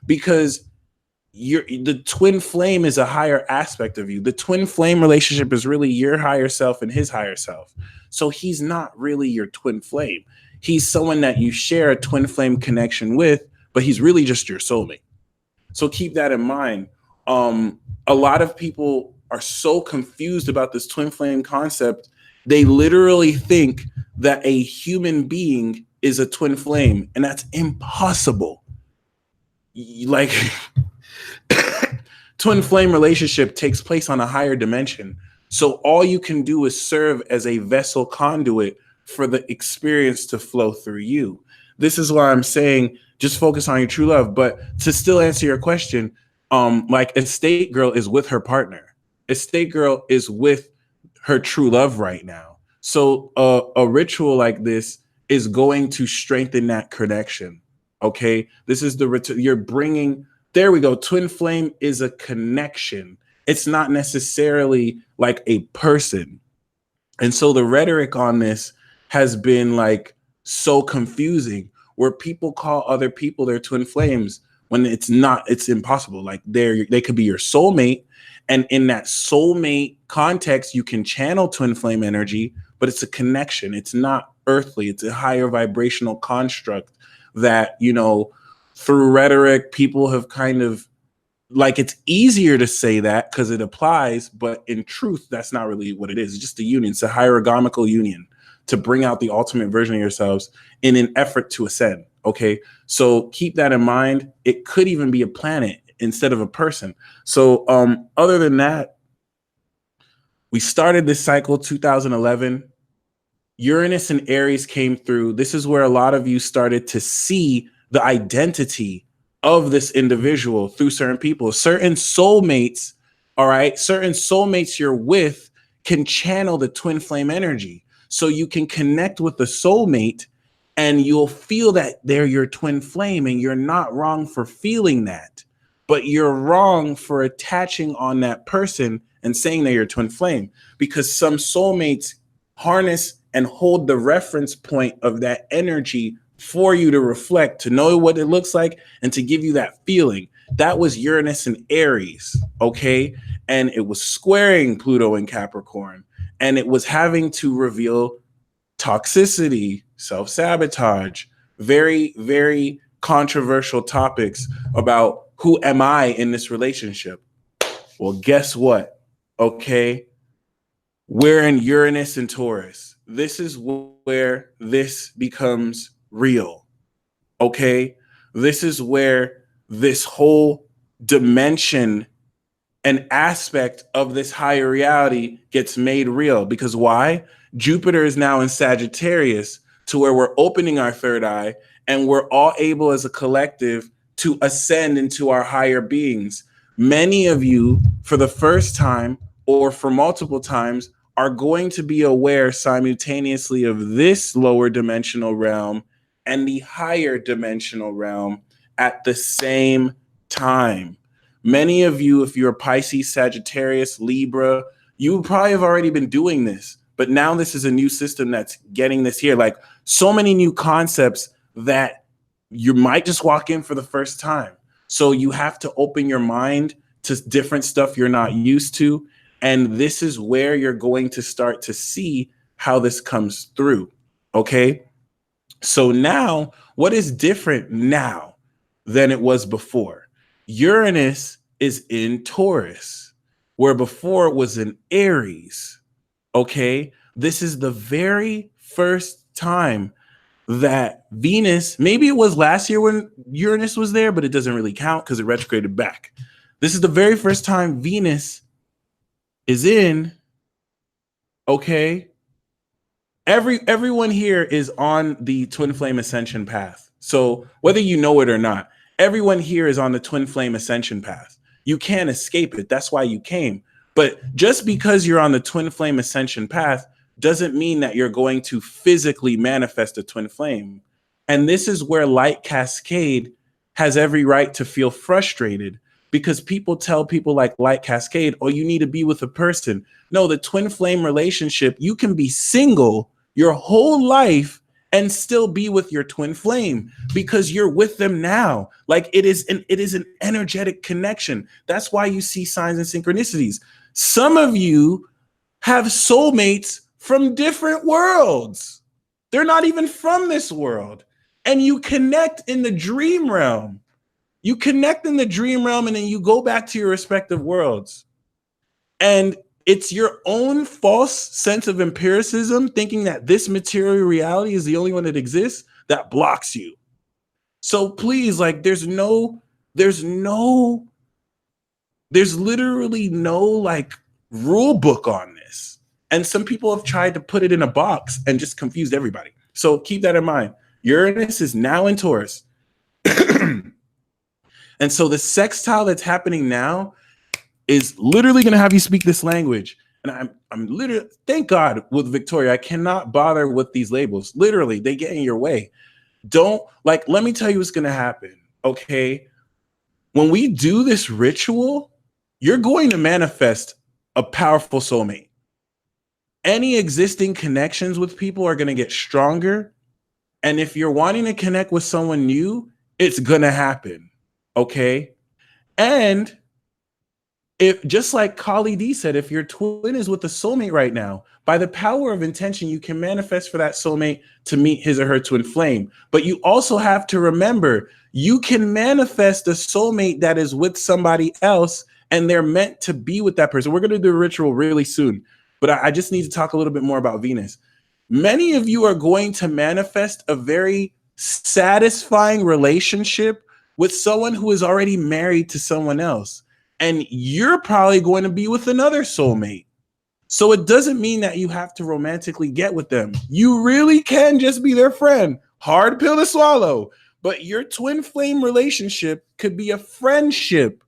Because the twin flame is a higher aspect of you. The twin flame relationship is really your higher self and his higher self. So he's not really your twin flame. he's someone that you share a twin flame connection with, but he's really just your soulmate. So keep that in mind. A lot of people are so confused about this twin flame concept. They literally think that a human being is a twin flame, and that's impossible. Like, twin flame relationship takes place on a higher dimension. So all you can do is serve as a vessel conduit for the experience to flow through you. This is why I'm saying just focus on your true love. But to still answer your question, like Estate Girl is with her partner. Estate Girl is with her true love right now. So a ritual like this is going to strengthen that connection. Okay, this is the you're bringing. There we go. Twin flame is a connection. It's not necessarily like a person. And so the rhetoric on this has been like so confusing, where people call other people their twin flames when it's not, it's impossible. Like they could be your soulmate. And in that soulmate context, you can channel twin flame energy, but it's a connection. It's not earthly. It's a higher vibrational construct that, you know, through rhetoric, people have kind of like, it's easier to say that because it applies, but in truth, that's not really what it is. It's just a union. It's a hierogamical union to bring out the ultimate version of yourselves in an effort to ascend. Okay. So keep that in mind. It could even be a planet instead of a person. So other than that, we started this cycle 2011. Uranus and Aries came through. This is where a lot of you started to see the identity of this individual through certain people, certain soulmates. All right. Certain soulmates you're with can channel the twin flame energy. So you can connect with the soulmate and you'll feel that they're your twin flame, and you're not wrong for feeling that, but you're wrong for attaching on that person and saying they're your twin flame, because some soulmates harness and hold the reference point of that energy for you to reflect, to know what it looks like, and to give you that feeling. That was Uranus and Aries, okay? And it was squaring Pluto and Capricorn, and it was having to reveal toxicity, self-sabotage, very, very controversial topics about who am I in this relationship. Well, guess what? Okay, we're in Uranus and Taurus. This is where this becomes real. Okay, this is where this whole dimension and aspect of this higher reality gets made real. Because why? Jupiter is now in Sagittarius, to where we're opening our third eye, and we're all able as a collective to ascend into our higher beings. Many of you, for the first time or for multiple times, are going to be aware simultaneously of this lower dimensional realm and the higher dimensional realm at the same time. Many of you, if you're Pisces, Sagittarius, Libra, you probably have already been doing this, but now this is a new system that's getting this here. Like, so many new concepts that you might just walk in for the first time. So you have to open your mind to different stuff you're not used to. And this is where you're going to start to see how this comes through. Okay. So now, what is different now than it was before? Uranus is in Taurus, where before it was in Aries. Okay. This is the very first time that Venus, maybe it was last year when Uranus was there, but it doesn't really count because it retrograded back. This is the very first time Venus is in, okay? Everyone here is on the twin flame ascension path. So whether you know it or not, everyone here is on the twin flame ascension path. You can't escape it. That's why you came. But just because you're on the twin flame ascension path doesn't mean that you're going to physically manifest a twin flame. And this is where Light Cascade has every right to feel frustrated, because people tell people like Light Cascade, oh, you need to be with a person. No, the twin flame relationship, you can be single your whole life and still be with your twin flame because you're with them now. Like, it is an energetic connection. That's why you see signs and synchronicities. Some of you have soulmates from different worlds. They're not even from this world. And you connect in the dream realm. You connect in the dream realm, and then you go back to your respective worlds. And it's your own false sense of empiricism, thinking that this material reality is the only one that exists, that blocks you. So please, like, there's literally no like rule book on this. And some people have tried to put it in a box and just confused everybody. So keep that in mind. Uranus is now in Taurus. And so the sextile that's happening now is literally going to have you speak this language. And I'm literally, thank God with Victoria, I cannot bother with these labels. Literally, they get in your way. Don't, like, let me tell you what's going to happen. Okay. When we do this ritual, you're going to manifest a powerful soulmate. Any existing connections with people are going to get stronger. And if you're wanting to connect with someone new, it's going to happen. Okay. And if, just like Kali D said, if your twin is with a soulmate right now, by the power of intention, you can manifest for that soulmate to meet his or her twin flame. But you also have to remember, you can manifest a soulmate that is with somebody else and they're meant to be with that person. We're going to do a ritual really soon, but I just need to talk a little bit more about Venus. Many of you are going to manifest a very satisfying relationship with someone who is already married to someone else. And you're probably going to be with another soulmate. So it doesn't mean that you have to romantically get with them. You really can just be their friend. Hard pill to swallow. But your twin flame relationship could be a friendship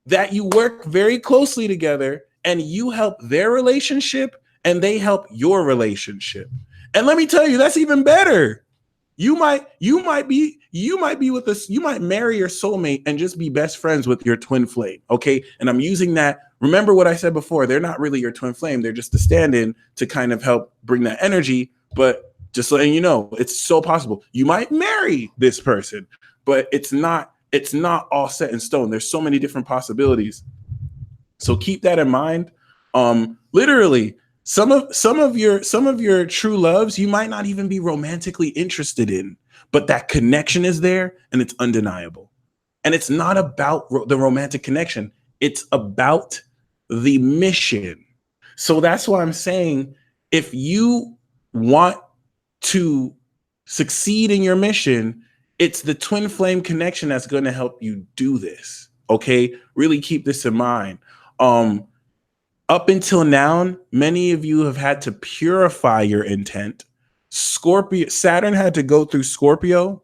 that you work very closely together, and you help their relationship and they help your relationship. And let me tell you, that's even better. You might with us, you might marry your soulmate and just be best friends with your twin flame. Okay. And I'm using that. Remember what I said before, they're not really your twin flame. They're just a stand-in to kind of help bring that energy. But just letting you know, it's so possible. You might marry this person, but it's not all set in stone. There's so many different possibilities. So keep that in mind. Literally, some of your true loves you might not even be romantically interested in, but that connection is there and it's undeniable. And it's not about the romantic connection. It's about the mission. So that's why I'm saying, if you want to succeed in your mission, it's the twin flame connection that's going to help you do this. Okay. Really keep this in mind. Up until now, many of you have had to purify your intent. Saturn had to go through Scorpio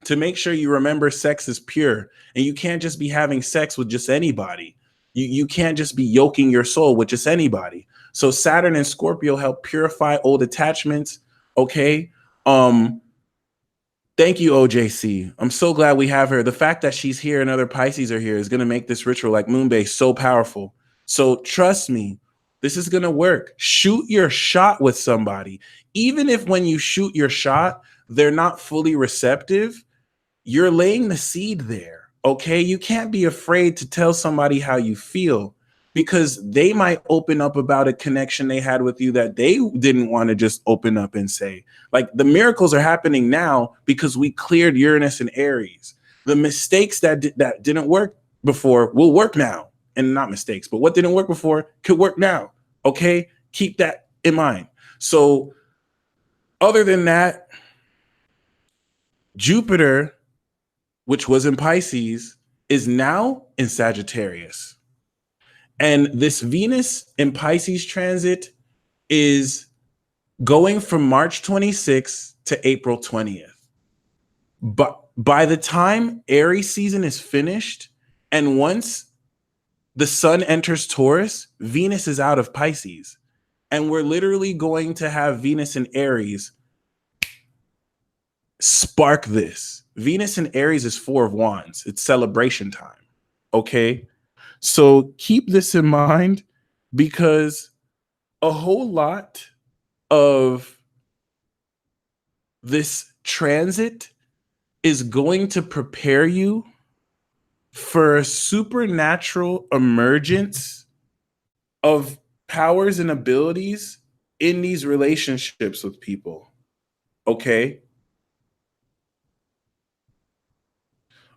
to make sure you remember sex is pure, and you can't just be having sex with just anybody. You can't just be yoking your soul with just anybody. So Saturn and Scorpio help purify old attachments. Okay. Thank you, OJC. I'm so glad we have her. The fact that she's here and other Pisces are here is going to make this ritual like Moonbase so powerful. So trust me, this is going to work. Shoot your shot with somebody. Even if when you shoot your shot, they're not fully receptive, you're laying the seed there. Okay. You can't be afraid to tell somebody how you feel, because they might open up about a connection they had with you that they didn't want to just open up and say. Like, the miracles are happening now because we cleared Uranus and Aries. The mistakes that didn't work before will work now. And not mistakes, but what didn't work before could work now. Okay. Keep that in mind. So other than that, Jupiter, which was in Pisces, is now in Sagittarius. And this Venus in Pisces transit is going from March 26th to April 20th. But by the time Aries season is finished, and once the sun enters Taurus, Venus is out of Pisces. And we're literally going to have Venus in Aries spark this. Venus in Aries is 4 of Wands. It's celebration time. Okay. So keep this in mind, because a whole lot of this transit is going to prepare you for a supernatural emergence of powers and abilities in these relationships with people. Okay.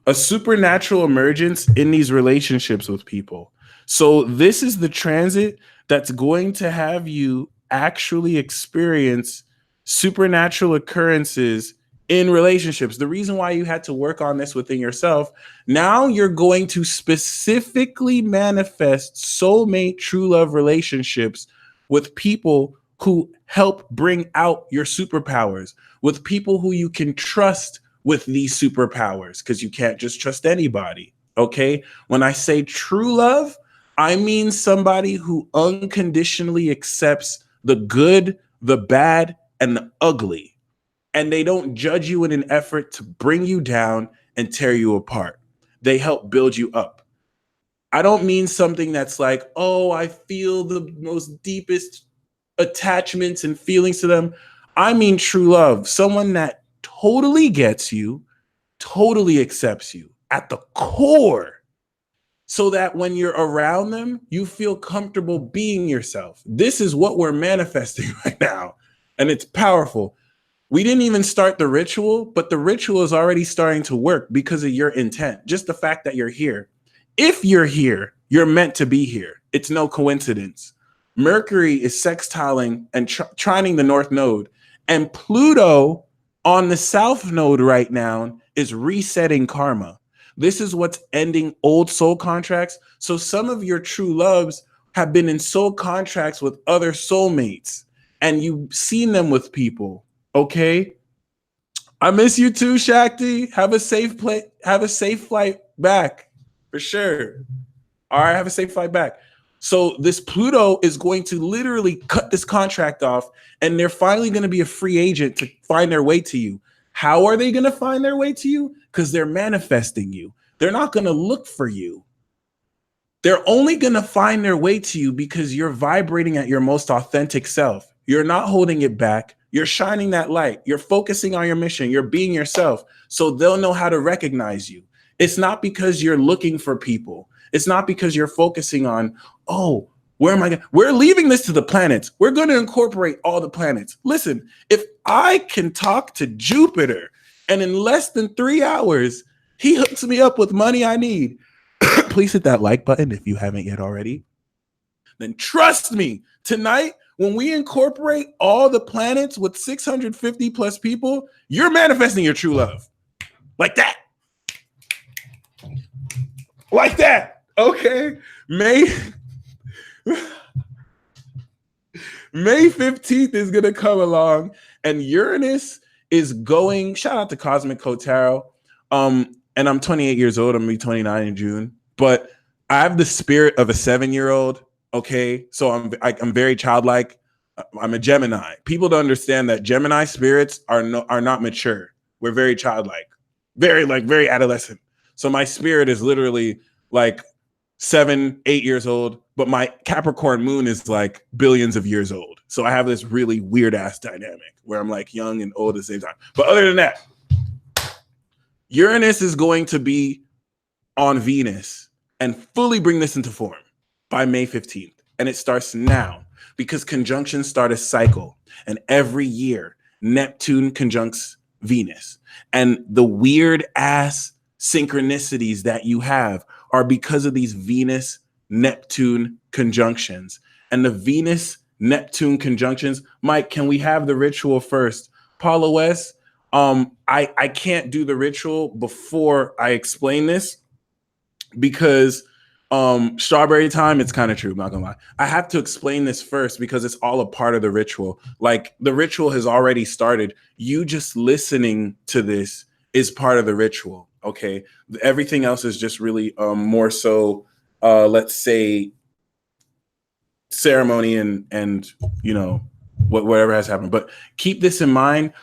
A supernatural emergence in these relationships with people. So this is the transit that's going to have you actually experience supernatural occurrences in relationships. The reason why you had to work on this within yourself, now you're going to specifically manifest soulmate true love relationships with people who help bring out your superpowers, with people who you can trust with these superpowers, because you can't just trust anybody. Okay. When I say true love, I mean somebody who unconditionally accepts the good, the bad, and the ugly. And they don't judge you in an effort to bring you down and tear you apart. They help build you up. I don't mean something that's like, oh, I feel the most deepest attachments and feelings to them. I mean true love, someone that totally gets you, totally accepts you at the core, so that when you're around them, you feel comfortable being yourself. This is what we're manifesting right now. And it's powerful. We didn't even start the ritual, but the ritual is already starting to work because of your intent. Just the fact that you're here. If you're here, you're meant to be here. It's no coincidence. Mercury is sextiling and trining the North Node, and Pluto on the South Node right now is resetting karma. This is what's ending old soul contracts. So some of your true loves have been in soul contracts with other soulmates, and you've seen them with people. Okay. I miss you too, Shakti. Have a safe flight back for sure. All right, have a safe flight back. So this Pluto is going to literally cut this contract off, and they're finally going to be a free agent to find their way to you. How are they going to find their way to you? Because they're manifesting you. They're not going to look for you. They're only going to find their way to you because you're vibrating at your most authentic self. You're not holding it back. You're shining that light. You're focusing on your mission. You're being yourself. So they'll know how to recognize you. It's not because you're looking for people. It's not because you're focusing on, oh, where am I going? We're leaving this to the planets. We're going to incorporate all the planets. Listen, if I can talk to Jupiter and in less than 3 hours, he hooks me up with money I need, please hit that like button if you haven't yet already. Then trust me, tonight, when we incorporate all the planets with 650 plus people, you're manifesting your true love. Like that. Like that. Okay. May 15th is going to come along, and Uranus is going, shout out to Cosmic Kotaro. And I'm 28 years old. I'm going to be 29 in June. But I have the spirit of a 7-year-old. Okay. So I'm very childlike. I'm a Gemini. People don't understand that Gemini spirits are not mature. We're very childlike, very adolescent. So my spirit is literally like 7, 8 years old, but my Capricorn moon is like billions of years old. So I have this really weird ass dynamic where I'm like young and old at the same time. But other than that, Uranus is going to be on Venus and fully bring this into form by May 15th. And it starts now because conjunctions start a cycle. And every year, Neptune conjuncts Venus. And the weird ass synchronicities that you have are because of these Venus-Neptune conjunctions. And the Venus-Neptune conjunctions, Mike, can we have the ritual first? Paula West, I can't do the ritual before I explain this because strawberry time, it's kind of true, I'm not gonna lie. I have to explain this first because it's all a part of the ritual. Like the ritual has already started. You just listening to this is part of the ritual. Okay. Everything else is just really more so let's say ceremony and you know whatever has happened. But keep this in mind.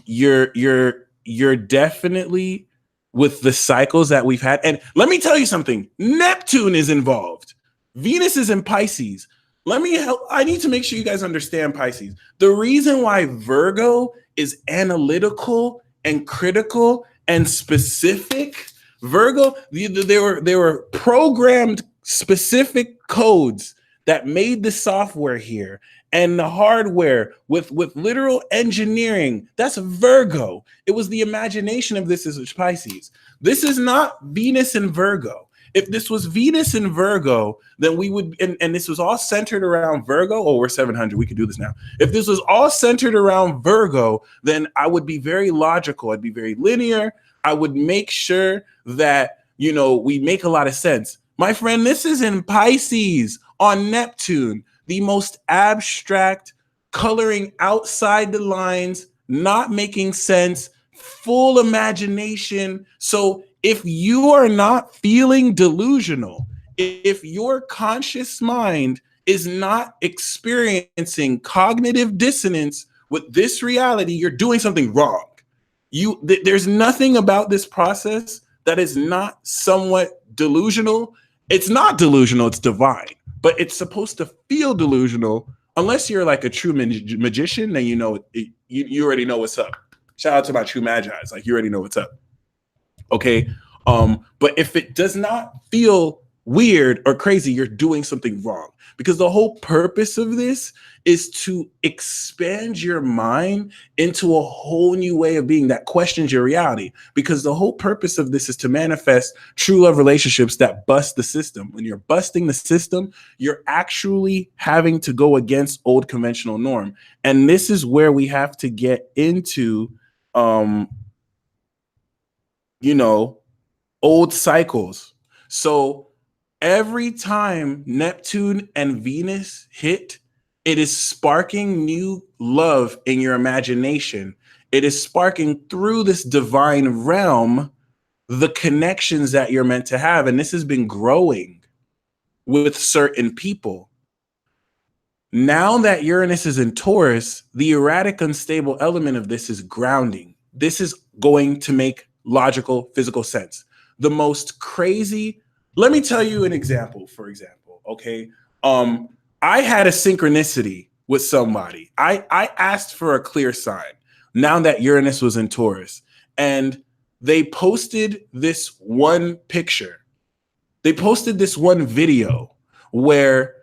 You're definitely with the cycles that we've had. And let me tell you something. Neptune is involved. Venus is in Pisces. I need to make sure you guys understand Pisces. The reason why Virgo is analytical and critical and specific, Virgo, there were programmed specific codes that made the software here and the hardware with literal engineering, that's Virgo. It was the imagination of this is Pisces. This is not Venus and Virgo. If this was Venus and Virgo, then we would, and this was all centered around Virgo. Oh, we're 700. We could do this now. If this was all centered around Virgo, then I would be very logical. I'd be very linear. I would make sure that, you know, we make a lot of sense. My friend, this is in Pisces on Neptune, the most abstract, coloring outside the lines, not making sense, full imagination. So if you are not feeling delusional, if your conscious mind is not experiencing cognitive dissonance with this reality, you're doing something wrong. There's nothing about this process that is not somewhat delusional. It's not delusional, it's divine, but it's supposed to feel delusional unless you're like a true magician, then you know you already know what's up. Shout out to my true magi's, like you already know what's up. Okay. But if it does not feel weird or crazy, you're doing something wrong, because the whole purpose of this is to expand your mind into a whole new way of being that questions your reality, because the whole purpose of this is to manifest true love relationships that bust the system. When you're busting the system, you're actually having to go against old conventional norm. And this is where we have to get into, you know, old cycles. So every time Neptune and Venus hit, it is sparking new love in your imagination. It is sparking through this divine realm the connections that you're meant to have. And this has been growing with certain people. Now that Uranus is in Taurus, the erratic, unstable element of this is grounding. This is going to make logical, physical sense. The most crazy, let me tell you an example, for example, okay? I had a synchronicity with somebody. I asked for a clear sign now that Uranus was in Taurus, and they posted this one picture. They posted this one video where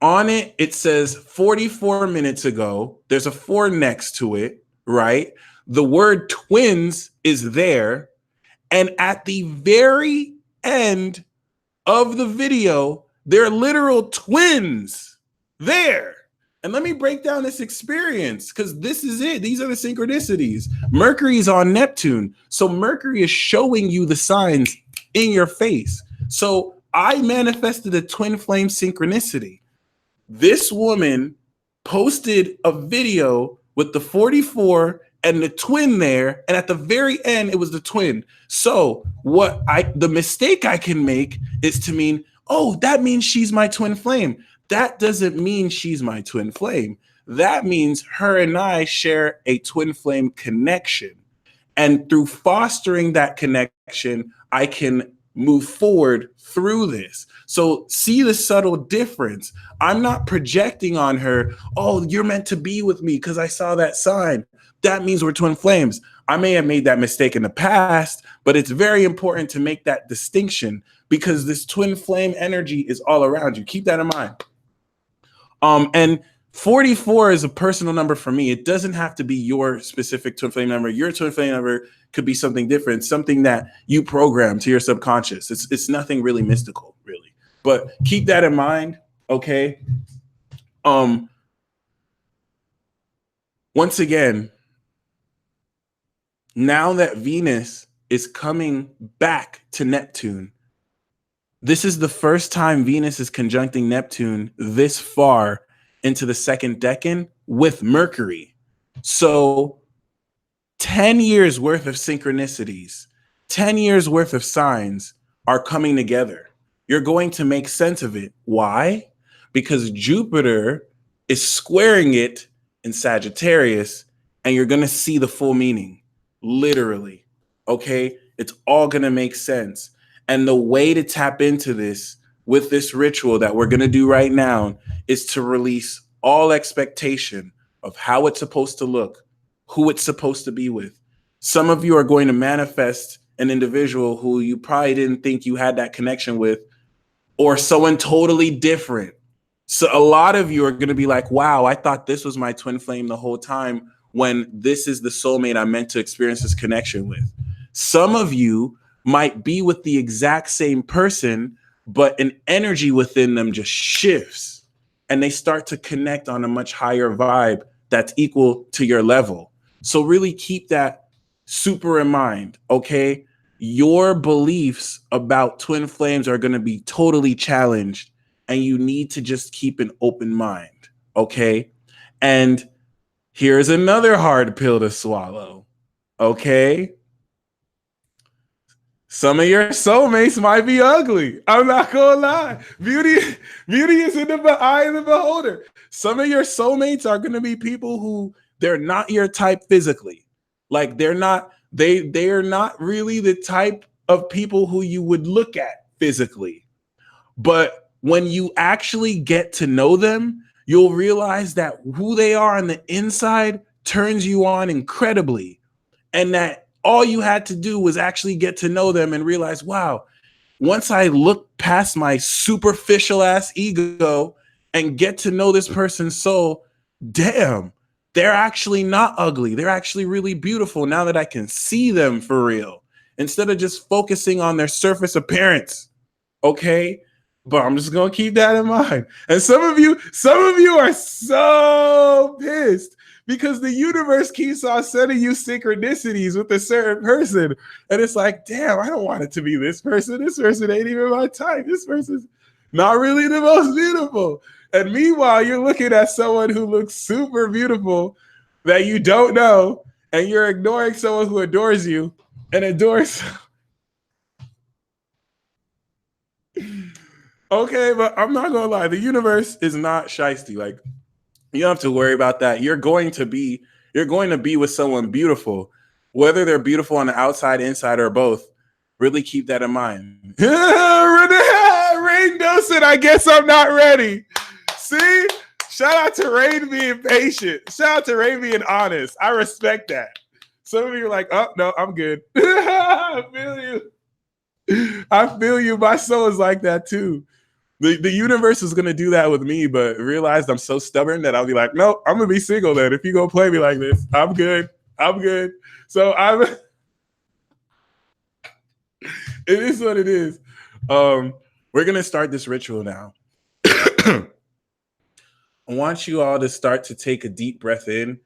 on it, it says 44 minutes ago, there's a 4 next to it, right? The word twins is there. And at the very end of the video, they're literal twins there. And let me break down this experience, because this is it. These are the synchronicities. Mercury's on Neptune. So Mercury is showing you the signs in your face. So I manifested a twin flame synchronicity. This woman posted a video with the 44 and the twin there, and at the very end, it was the twin. So the mistake I can make is to mean, oh, that means she's my twin flame. That doesn't mean she's my twin flame. That means her and I share a twin flame connection. And through fostering that connection, I can move forward through this. So see the subtle difference. I'm not projecting on her, oh, you're meant to be with me because I saw that sign. That means we're twin flames. I may have made that mistake in the past, but it's very important to make that distinction, because this twin flame energy is all around you. Keep that in mind. And 44 is a personal number for me. It doesn't have to be your specific twin flame number. Your twin flame number could be something different, something that you program to your subconscious. It's nothing really mystical, really. But keep that in mind, okay? Once again, now that Venus is coming back to Neptune, this is the first time Venus is conjuncting Neptune this far into the second decan with Mercury. So 10 years worth of synchronicities, 10 years worth of signs are coming together. You're going to make sense of it. Why? Because Jupiter is squaring it in Sagittarius, and you're going to see the full meaning, literally. Okay? It's all going to make sense. And the way to tap into this with this ritual that we're going to do right now is to release all expectation of how it's supposed to look, who it's supposed to be with. Some of you are going to manifest an individual who you probably didn't think you had that connection with, or someone totally different. So a lot of you are going to be like, wow, I thought this was my twin flame the whole time, when this is the soulmate I'm meant to experience this connection with. Some of you might be with the exact same person, but an energy within them just shifts and they start to connect on a much higher vibe that's equal to your level. So really keep that super in mind, okay? Your beliefs about twin flames are going to be totally challenged, and you need to just keep an open mind, okay? And here's another hard pill to swallow, okay? Some of your soulmates might be ugly. I'm not gonna lie. Beauty is in the eye of the beholder. Some of your soulmates are gonna be people who they're not your type physically. Like they're not really the type of people who you would look at physically. But when you actually get to know them, you'll realize that who they are on the inside turns you on incredibly. And that all you had to do was actually get to know them and realize, wow, once I look past my superficial ass ego and get to know this person's soul, damn, they're actually not ugly. They're actually really beautiful now that I can see them for real, instead of just focusing on their surface appearance. Okay. But I'm just gonna keep that in mind. And some of you are so pissed because the universe keeps on sending you synchronicities with a certain person. And it's like, damn, I don't want it to be this person. This person ain't even my type. This person's not really the most beautiful. And meanwhile, you're looking at someone who looks super beautiful that you don't know, and you're ignoring someone who adores you and adores. Okay, but I'm not gonna lie. The universe is not shiesty. Like, you don't have to worry about that. You're going to be with someone beautiful, whether they're beautiful on the outside, inside, or both. Really keep that in mind. Rain Dawson, I guess I'm not ready. See? Shout out to Rain being patient. Shout out to Rain being honest. I respect that. Some of you are like, oh no, I'm good. I feel you. I feel you. My soul is like that too. The universe is gonna do that with me, but realized I'm so stubborn that I'll be like, no, I'm gonna be single then. If you gonna play me like this, I'm good. I'm good. So it is what it is. We're gonna start this ritual now. I want you all to start to take a deep breath in.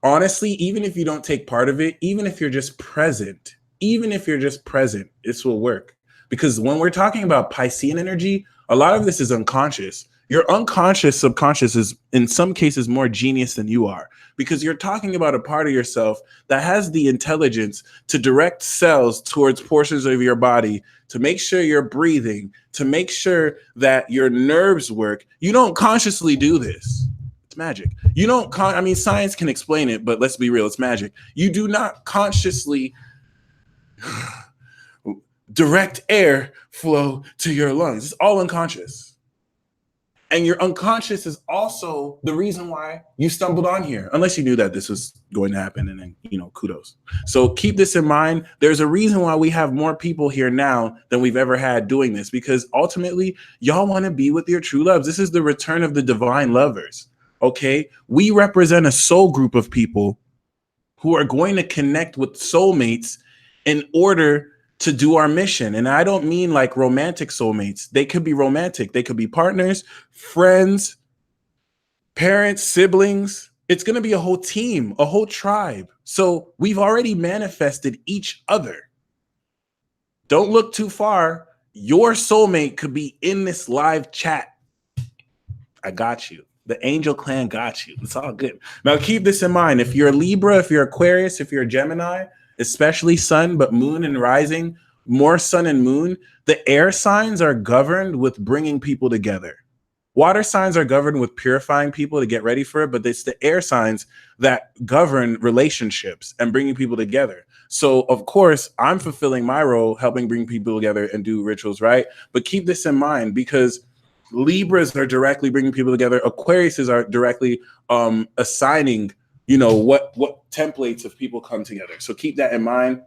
Honestly, even if you don't take part of it, even if you're just present, this will work. Because when we're talking about Piscean energy, a lot of this is unconscious. Your unconscious subconscious is in some cases more genius than you are, because you're talking about a part of yourself that has the intelligence to direct cells towards portions of your body, to make sure you're breathing, to make sure that your nerves work. You don't consciously do this. It's magic. You don't, science can explain it, but let's be real, it's magic. You do not consciously direct air flow to your lungs. It's all unconscious. And your unconscious is also the reason why you stumbled on here, unless you knew that this was going to happen, and then, kudos. So keep this in mind. There's a reason why we have more people here now than we've ever had doing this, because ultimately y'all want to be with your true loves. This is the return of the divine lovers. Okay. We represent a soul group of people who are going to connect with soulmates in order to do our mission. And I don't mean like romantic soulmates. They could be romantic. They could be partners, friends, parents, siblings. It's going to be a whole team, a whole tribe. So we've already manifested each other. Don't look too far. Your soulmate could be in this live chat. I got you. The angel clan got you. It's all good. Now keep this in mind. If you're a Libra, if you're Aquarius, if you're a Gemini, especially sun, but moon and rising, more sun and moon, the air signs are governed with bringing people together. Water signs are governed with purifying people to get ready for it, but it's the air signs that govern relationships and bringing people together. So, of course, I'm fulfilling my role, helping bring people together and do rituals, right? But keep this in mind, because Libras are directly bringing people together. Aquariuses are directly assigning what templates of people come together. So keep that in mind.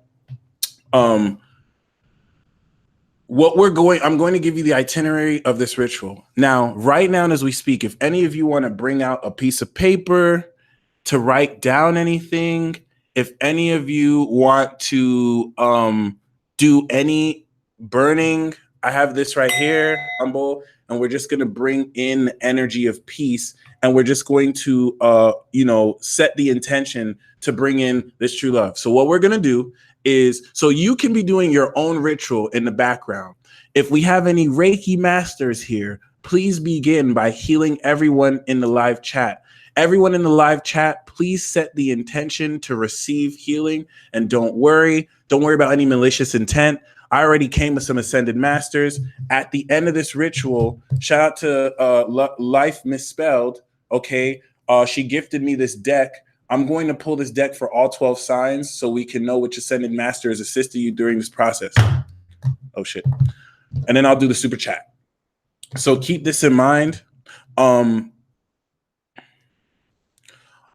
I'm going to give you the itinerary of this ritual. Now, right now, as we speak, if any of you want to bring out a piece of paper to write down anything, if any of you want to do any burning, I have this right here, humble, and we're just going to bring in the energy of peace, and we're just going to set the intention to bring in this true love. So what we're going to do is, so you can be doing your own ritual in the background. If we have any Reiki masters here, please begin by healing everyone in the live chat. Everyone in the live chat, please set the intention to receive healing, and don't worry about any malicious intent. I already came with some ascended masters. At the end of this ritual, shout out to Life Misspelled. Okay, she gifted me this deck. I'm going to pull this deck for all 12 signs so we can know which ascended master is assisting you during this process. Oh shit. And then I'll do the super chat. So keep this in mind. I'm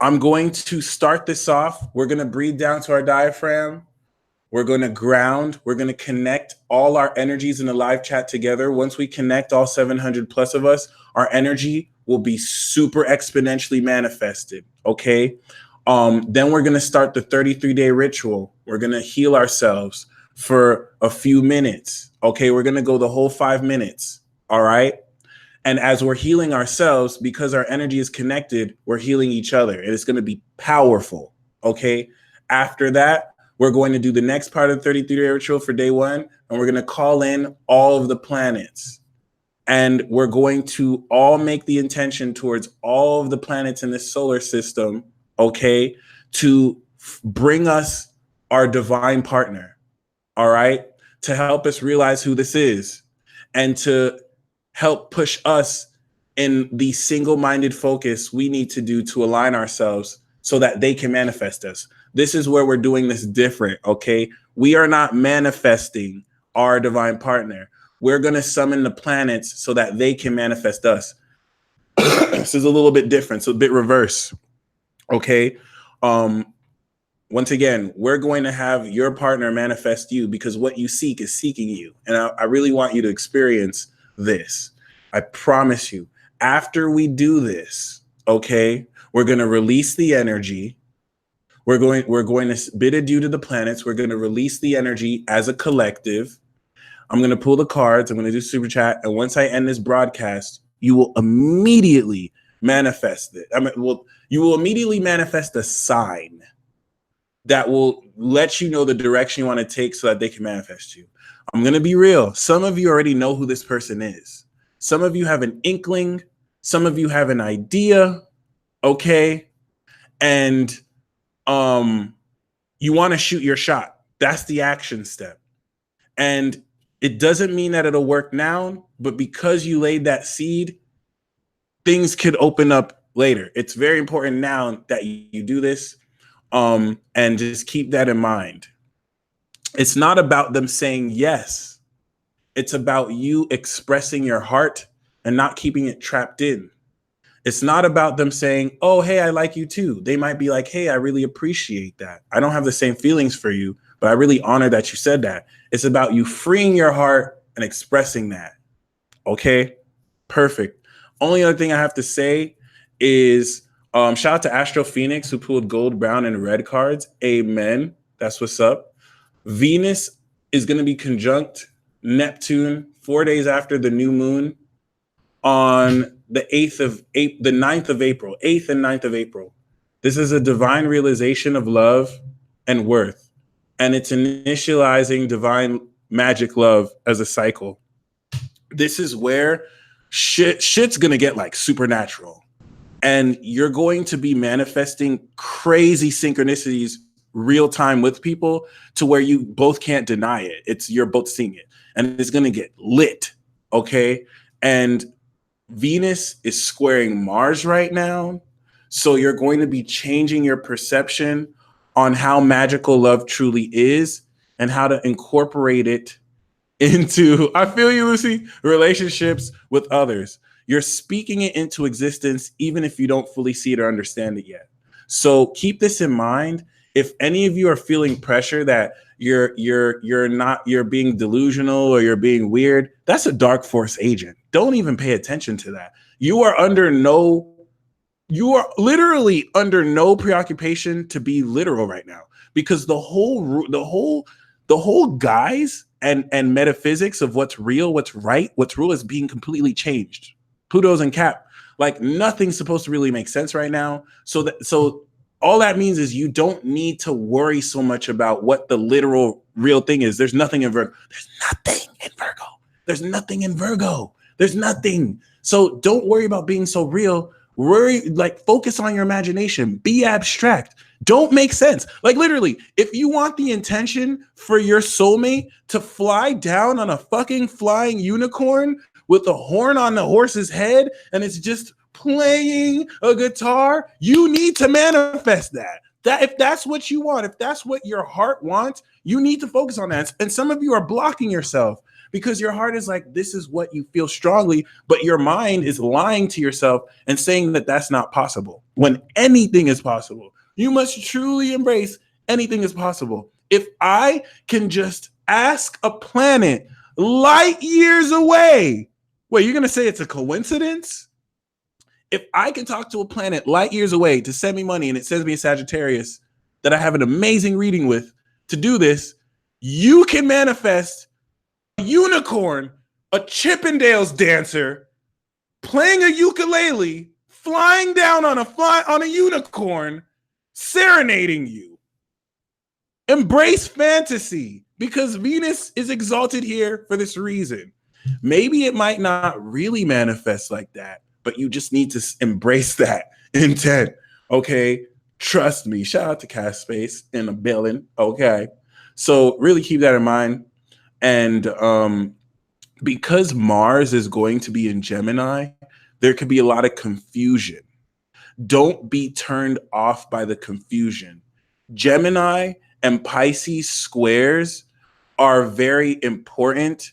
going to start this off. We're going to breathe down to our diaphragm. We're going to ground. We're going to connect all our energies in the live chat together. Once we connect all 700 plus of us, our energy will be super exponentially manifested. Okay. Then we're going to start the 33-day ritual. We're going to heal ourselves for a few minutes. Okay. We're going to go the whole 5 minutes. All right. And as we're healing ourselves, because our energy is connected, we're healing each other. And it's going to be powerful. Okay. After that, we're going to do the next part of the 33-day ritual for day 1. And we're going to call in all of the planets. And we're going to all make the intention towards all of the planets in this solar system, okay, to bring us our divine partner, all right, to help us realize who this is and to help push us in the single-minded focus we need to do to align ourselves so that they can manifest us. This is where we're doing this different, okay? We are not manifesting our divine partner. We're going to summon the planets so that they can manifest us. This is a little bit different, so a bit reverse, okay? Once again, we're going to have your partner manifest you because what you seek is seeking you. And I really want you to experience this. I promise you, after we do this, okay, we're going to release the energy. We're going to bid adieu to the planets. We're going to release the energy as a collective. I'm going to pull the cards. I'm going to do super chat. And once I end this broadcast, you will immediately manifest it. You will immediately manifest a sign that will let you know the direction you want to take so that they can manifest you. I'm going to be real. Some of you already know who this person is. Some of you have an inkling. Some of you have an idea. Okay. And you want to shoot your shot. That's the action step. And it doesn't mean that it'll work now, but because you laid that seed, things could open up later. It's very important now that you do this. And just keep that in mind. It's not about them saying yes. It's about you expressing your heart and not keeping it trapped in. It's not about them saying, oh, hey, I like you too. They might be like, hey, I really appreciate that. I don't have the same feelings for you, but I really honor that you said that. It's about you freeing your heart and expressing that. Okay, perfect. Only other thing I have to say is shout out to Astro Phoenix who pulled gold, brown, and red cards. Amen. That's what's up. Venus is going to be conjunct Neptune 4 days after the new moon on the 9th of April, 8th and 9th of April. This is a divine realization of love and worth. And it's initializing divine magic love as a cycle. This is where shit's going to get like supernatural. And you're going to be manifesting crazy synchronicities real time with people to where you both can't deny it. You're both seeing it. And it's going to get lit. Okay. And Venus is squaring Mars right now. So you're going to be changing your perception on how magical love truly is and how to incorporate it into, I feel you, Lucy, relationships with others. You're speaking it into existence, even if you don't fully see it or understand it yet. So keep this in mind. If any of you are feeling pressure that you're being delusional or you're being weird, that's a dark force agent. Don't even pay attention to that. You are literally under no preoccupation to be literal right now, because the whole guise and metaphysics of what's real, what's right, what's real is being completely changed. Pluto's in Cap. Like, nothing's supposed to really make sense right now. So all that means is you don't need to worry so much about what the literal real thing is. There's nothing in Virgo. There's nothing in Virgo. There's nothing in Virgo. There's nothing. So don't worry about being so real. Focus on your imagination. Be abstract. Don't make sense. Like, literally, if you want the intention for your soulmate to fly down on a fucking flying unicorn with a horn on the horse's head and it's just playing a guitar, you need to manifest that. If that's what you want, if that's what your heart wants, you need to focus on that. And some of you are blocking yourself because your heart is like, this is what you feel strongly, but your mind is lying to yourself and saying that that's not possible, when anything is possible. You must truly embrace anything is possible. If I can just ask a planet light years away, wait, you're going to say it's a coincidence? If I can talk to a planet light years away to send me money and it sends me a Sagittarius that I have an amazing reading with to do this, you can manifest a unicorn, a Chippendales dancer, playing a ukulele, flying down on a unicorn, serenading you. Embrace fantasy, because Venus is exalted here for this reason. Maybe it might not really manifest like that, but you just need to embrace that intent. Okay, trust me. Shout out to Cast Space in the building. Okay, so really keep that in mind. And because Mars is going to be in Gemini, there could be a lot of confusion. Don't be turned off by the confusion. Gemini and Pisces squares are very important,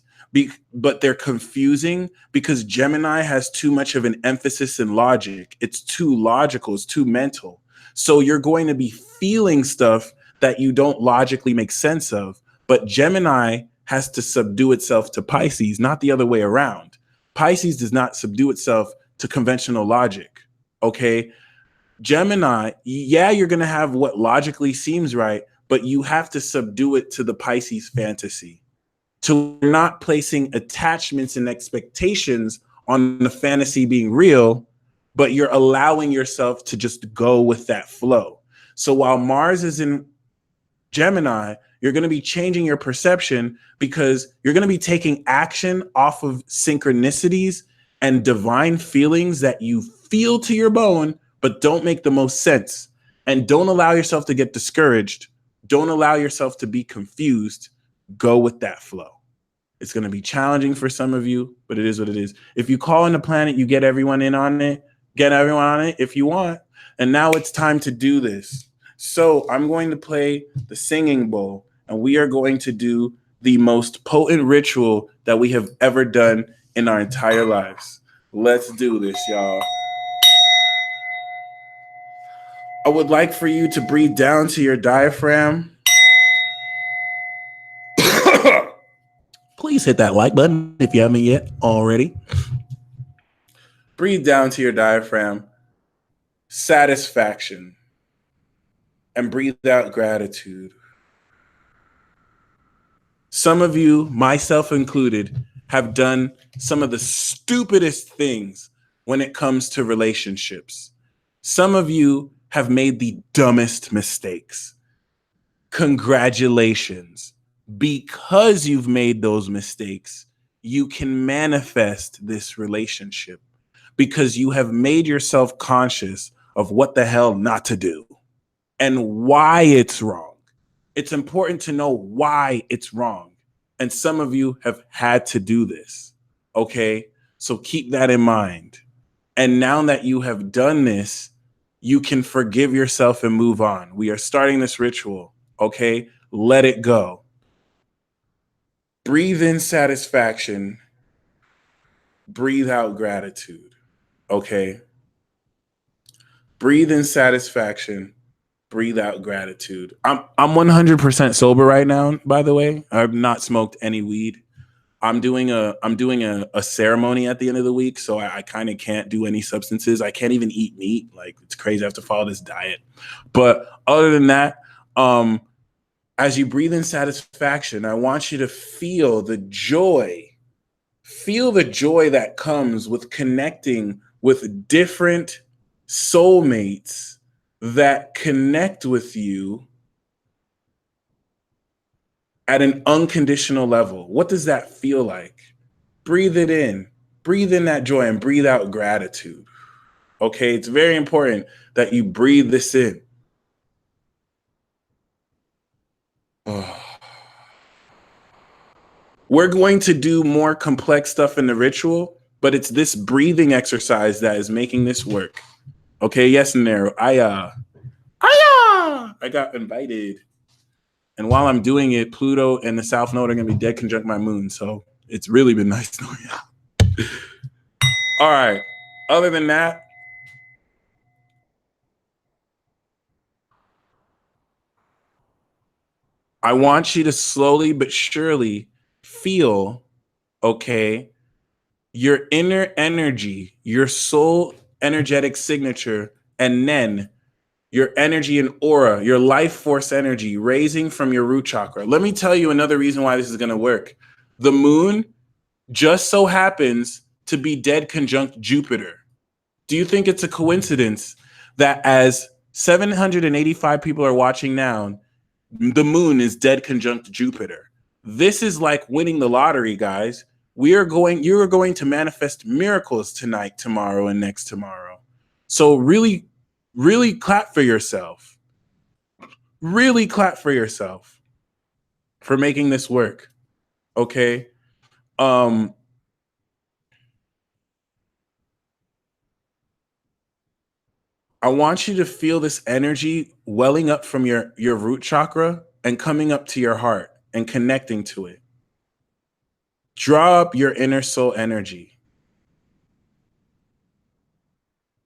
but they're confusing because Gemini has too much of an emphasis in logic. It's too logical. It's too mental. So you're going to be feeling stuff that you don't logically make sense of. But Gemini has to subdue itself to Pisces, not the other way around. Pisces does not subdue itself to conventional logic. Okay? Gemini, yeah, you're going to have what logically seems right, but you have to subdue it to the Pisces fantasy, to not placing attachments and expectations on the fantasy being real, but you're allowing yourself to just go with that flow. So while Mars is in Gemini, you're going to be changing your perception because you're going to be taking action off of synchronicities and divine feelings that you feel to your bone, but don't make the most sense. And don't allow yourself to get discouraged. Don't allow yourself to be confused. Go with that flow. It's going to be challenging for some of you, but it is what it is. If you call in the planet, you get everyone in on it. Get everyone on it if you want. And now it's time to do this. So I'm going to play the singing bowl, and we are going to do the most potent ritual that we have ever done in our entire lives. Let's do this, y'all. I would like for you to breathe down to your diaphragm. Please hit that like button if you haven't yet already. Breathe down to your diaphragm. Satisfaction. And breathe out gratitude. Some of you, myself included, have done some of the stupidest things when it comes to relationships. Some of you have made the dumbest mistakes. Congratulations. Because you've made those mistakes, you can manifest this relationship because you have made yourself conscious of what the hell not to do and why it's wrong. It's important to know why it's wrong. And some of you have had to do this. Okay? So keep that in mind. And now that you have done this, you can forgive yourself and move on. We are starting this ritual. Okay? Let it go. Breathe in satisfaction. Breathe out gratitude. Okay? Breathe in satisfaction. Breathe out gratitude. I'm 100% sober right now, by the way. I've not smoked any weed. I'm doing a ceremony at the end of the week, so I kind of can't do any substances. I can't even eat meat. Like, it's crazy. I have to follow this diet. But other than that, as you breathe in satisfaction, I want you to feel the joy. Feel the joy that comes with connecting with different soulmates that connect with you at an unconditional level. What does that feel like? Breathe it in. Breathe in that joy and breathe out gratitude. Okay, it's very important that you breathe this in. We're going to do more complex stuff in the ritual, but it's this breathing exercise that is making this work. Okay, yes, Nero. I got invited. And while I'm doing it, Pluto and the South Node are going to be dead conjunct my moon. So it's really been nice knowing you. All right. Other than that, I want you to slowly but surely feel, okay, your inner energy, your soul energetic signature, and then your energy and aura, your life force energy raising from your root chakra. Let me tell you another reason why this is going to work. The moon just so happens to be dead conjunct Jupiter. Do you think it's a coincidence that as 785 people are watching now, the moon is dead conjunct Jupiter? This is like winning the lottery, guys. You are going to manifest miracles tonight, tomorrow, and next tomorrow. So really, really clap for yourself. Really clap for yourself for making this work. Okay. I want you to feel this energy welling up from your root chakra and coming up to your heart and connecting to it. Draw up your inner soul energy.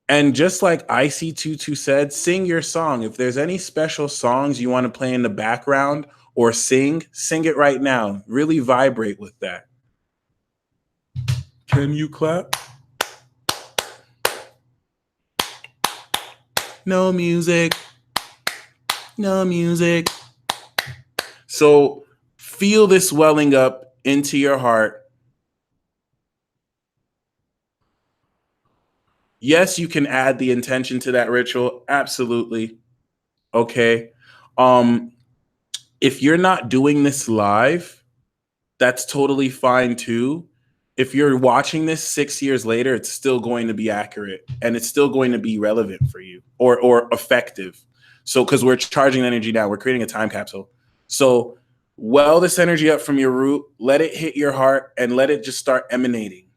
And just like IC22 said, sing your song. If there's any special songs you want to play in the background or sing it right now. Really vibrate with that. Can you clap? No music. No music. So feel this welling up into your heart. Yes, you can add the intention to that ritual. Absolutely. Okay. If you're not doing this live, that's totally fine too. If you're watching this 6 years later, it's still going to be accurate and it's still going to be relevant for you or effective. So, because we're charging energy now, we're creating a time capsule. So, well this energy up from your root, let it hit your heart and let it just start emanating.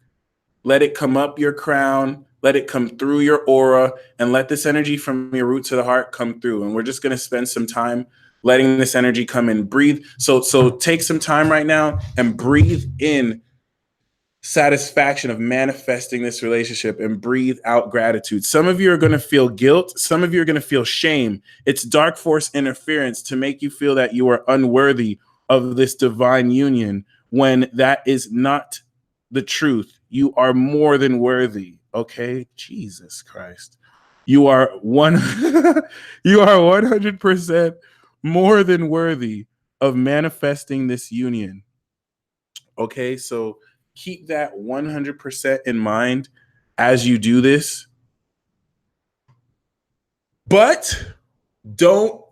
Let it come up your crown, let it come through your aura, and let this energy from your root to the heart come through. And we're just going to spend some time letting this energy come in. Breathe. So take some time right now and breathe in satisfaction of manifesting this relationship and breathe out gratitude. Some of you are going to feel guilt. Some of you are going to feel shame. It's dark force interference to make you feel that you are unworthy of this divine union when that is not the truth. You are more than worthy. Okay? Jesus Christ. You are 100% more than worthy of manifesting this union. Okay? So keep that 100% in mind as you do this. But don't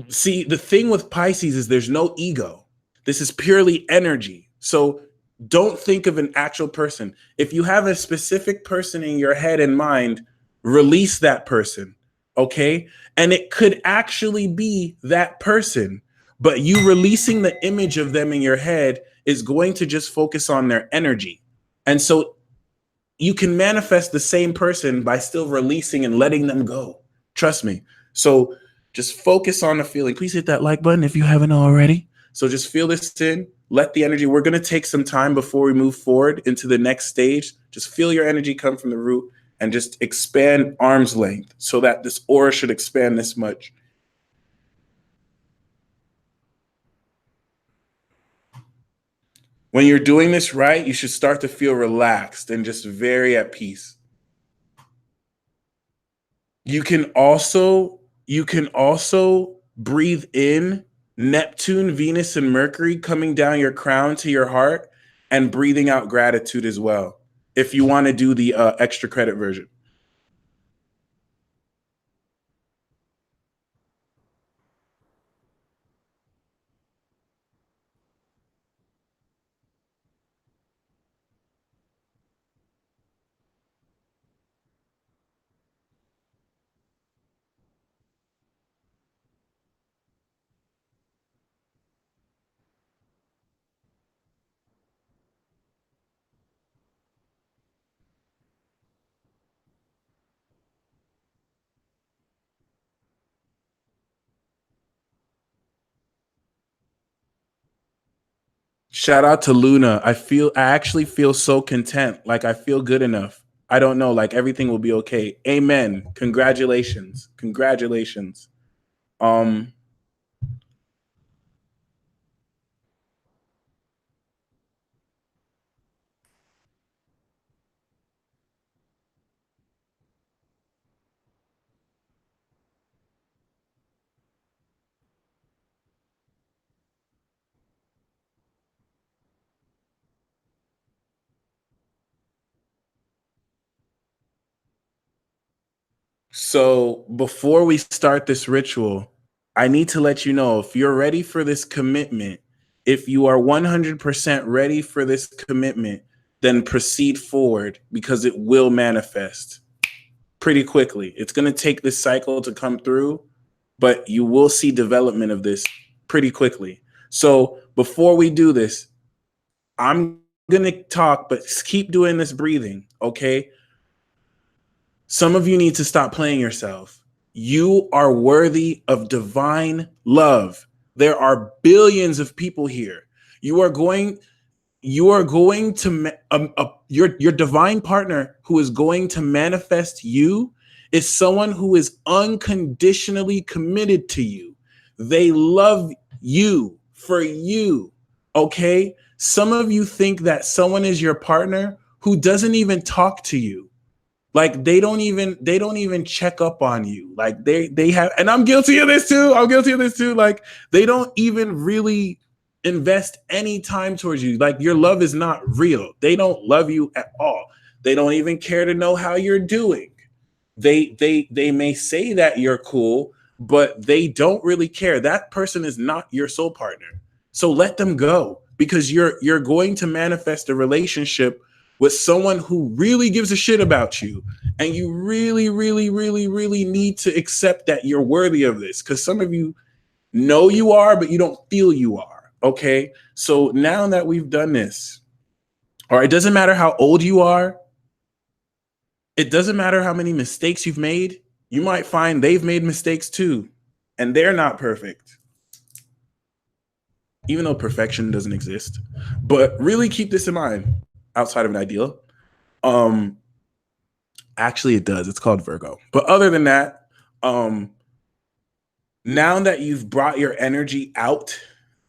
see, the thing with Pisces is there's no ego. This is purely energy. So don't think of an actual person. If you have a specific person in your head and mind, release that person. Okay? And it could actually be that person, but you releasing the image of them in your head is going to just focus on their energy. And so you can manifest the same person by still releasing and letting them go. Trust me. So just focus on the feeling. Please hit that like button if you haven't already. So just feel this in, let the energy. We're going to take some time before we move forward into the next stage. Just feel your energy come from the root and just expand arm's length so that this aura should expand this much. When you're doing this right, you should start to feel relaxed and just very at peace. You can also breathe in Neptune, Venus, and Mercury coming down your crown to your heart and breathing out gratitude as well. If you want to do the extra credit version. Shout out to Luna. I actually feel so content. Like I feel good enough. I don't know. Like everything will be okay. Amen. Congratulations. Congratulations. Um, so before we start this ritual, I need to let you know if you're ready for this commitment, if you are 100% ready for this commitment, then proceed forward because it will manifest pretty quickly. It's going to take this cycle to come through, but you will see development of this pretty quickly. So before we do this, I'm going to talk, but keep doing this breathing, okay? Some of you need to stop playing yourself. You are worthy of divine love. There are billions of people here. You are going to your divine partner who is going to manifest you is someone who is unconditionally committed to you. They love you for you. Okay? Some of you think that someone is your partner who doesn't even talk to you. Like they don't even check up on you. Like they have, and I'm guilty of this too. I'm guilty of this too. Like they don't even really invest any time towards you. Like your love is not real. They don't love you at all. They don't even care to know how you're doing. They may say that you're cool, but they don't really care. That person is not your soul partner. So let them go because you're going to manifest a relationship with someone who really gives a shit about you. And you really, really, really, really need to accept that you're worthy of this because some of you know you are, but you don't feel you are. Okay. So now that we've done this, all right, it doesn't matter how old you are. It doesn't matter how many mistakes you've made. You might find they've made mistakes too, and they're not perfect, even though perfection doesn't exist. But really keep this in mind outside of an ideal. Actually, it does. It's called Virgo. But other than that, now that you've brought your energy out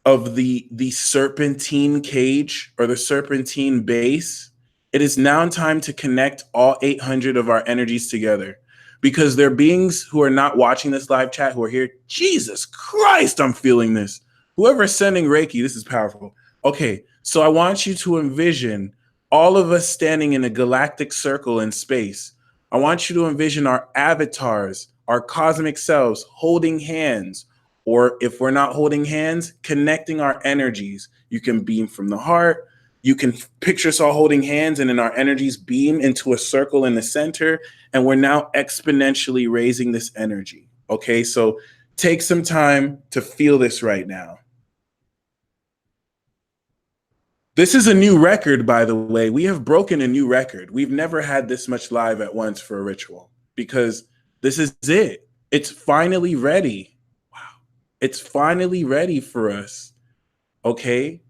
of the serpentine cage or the serpentine base, it is now time to connect all 800 of our energies together because there are beings who are not watching this live chat who are here. Jesus Christ, I'm feeling this. Whoever's sending Reiki, this is powerful. Okay, so I want you to envision all of us standing in a galactic circle in space. I want you to envision our avatars, our cosmic selves holding hands, or if we're not holding hands, connecting our energies. You can beam from the heart. You can picture us all holding hands and then our energies beam into a circle in the center. And we're now exponentially raising this energy. Okay, so take some time to feel this right now. This is a new record, by the way. We have broken a new record. We've never had this much live at once for a ritual because this is it. It's finally ready. Wow. It's finally ready for us. Okay.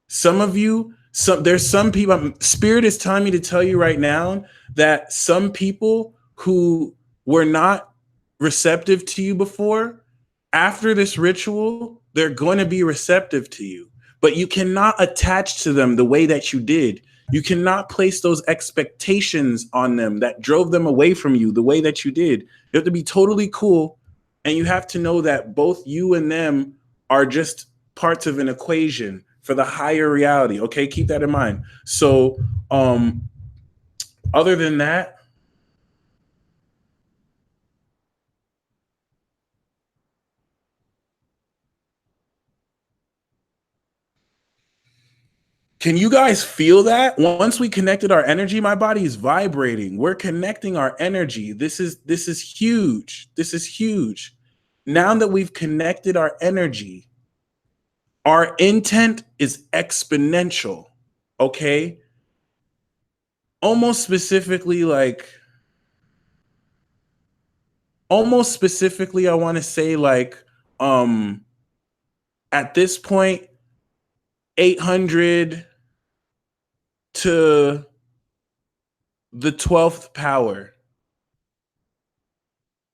Some of you, there's some people, Spirit is telling me to tell you right now that some people who were not receptive to you before, after this ritual, they're going to be receptive to you but you cannot attach to them the way that you did. You cannot place those expectations on them that drove them away from you the way that you did. You have to be totally cool, and you have to know that both you and them are just parts of an equation for the higher reality. Okay, keep that in mind. So, other than that, can you guys feel that? Once we connected our energy, my body is vibrating. We're connecting our energy. This is huge. This is huge. Now that we've connected our energy, our intent is exponential. Okay? Almost specifically, I want to say at this point, 800 to the 12th power.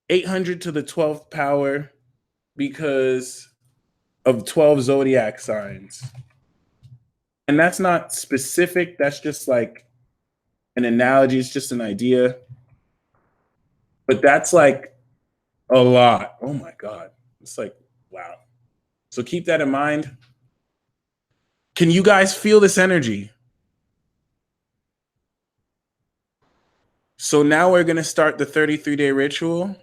800 to the 12th power because of 12 zodiac signs. And that's not specific. That's just like an analogy. It's just an idea. But that's like a lot. Oh my God. It's like, wow. So keep that in mind. Can you guys feel this energy? So now we're going to start the 33-day ritual.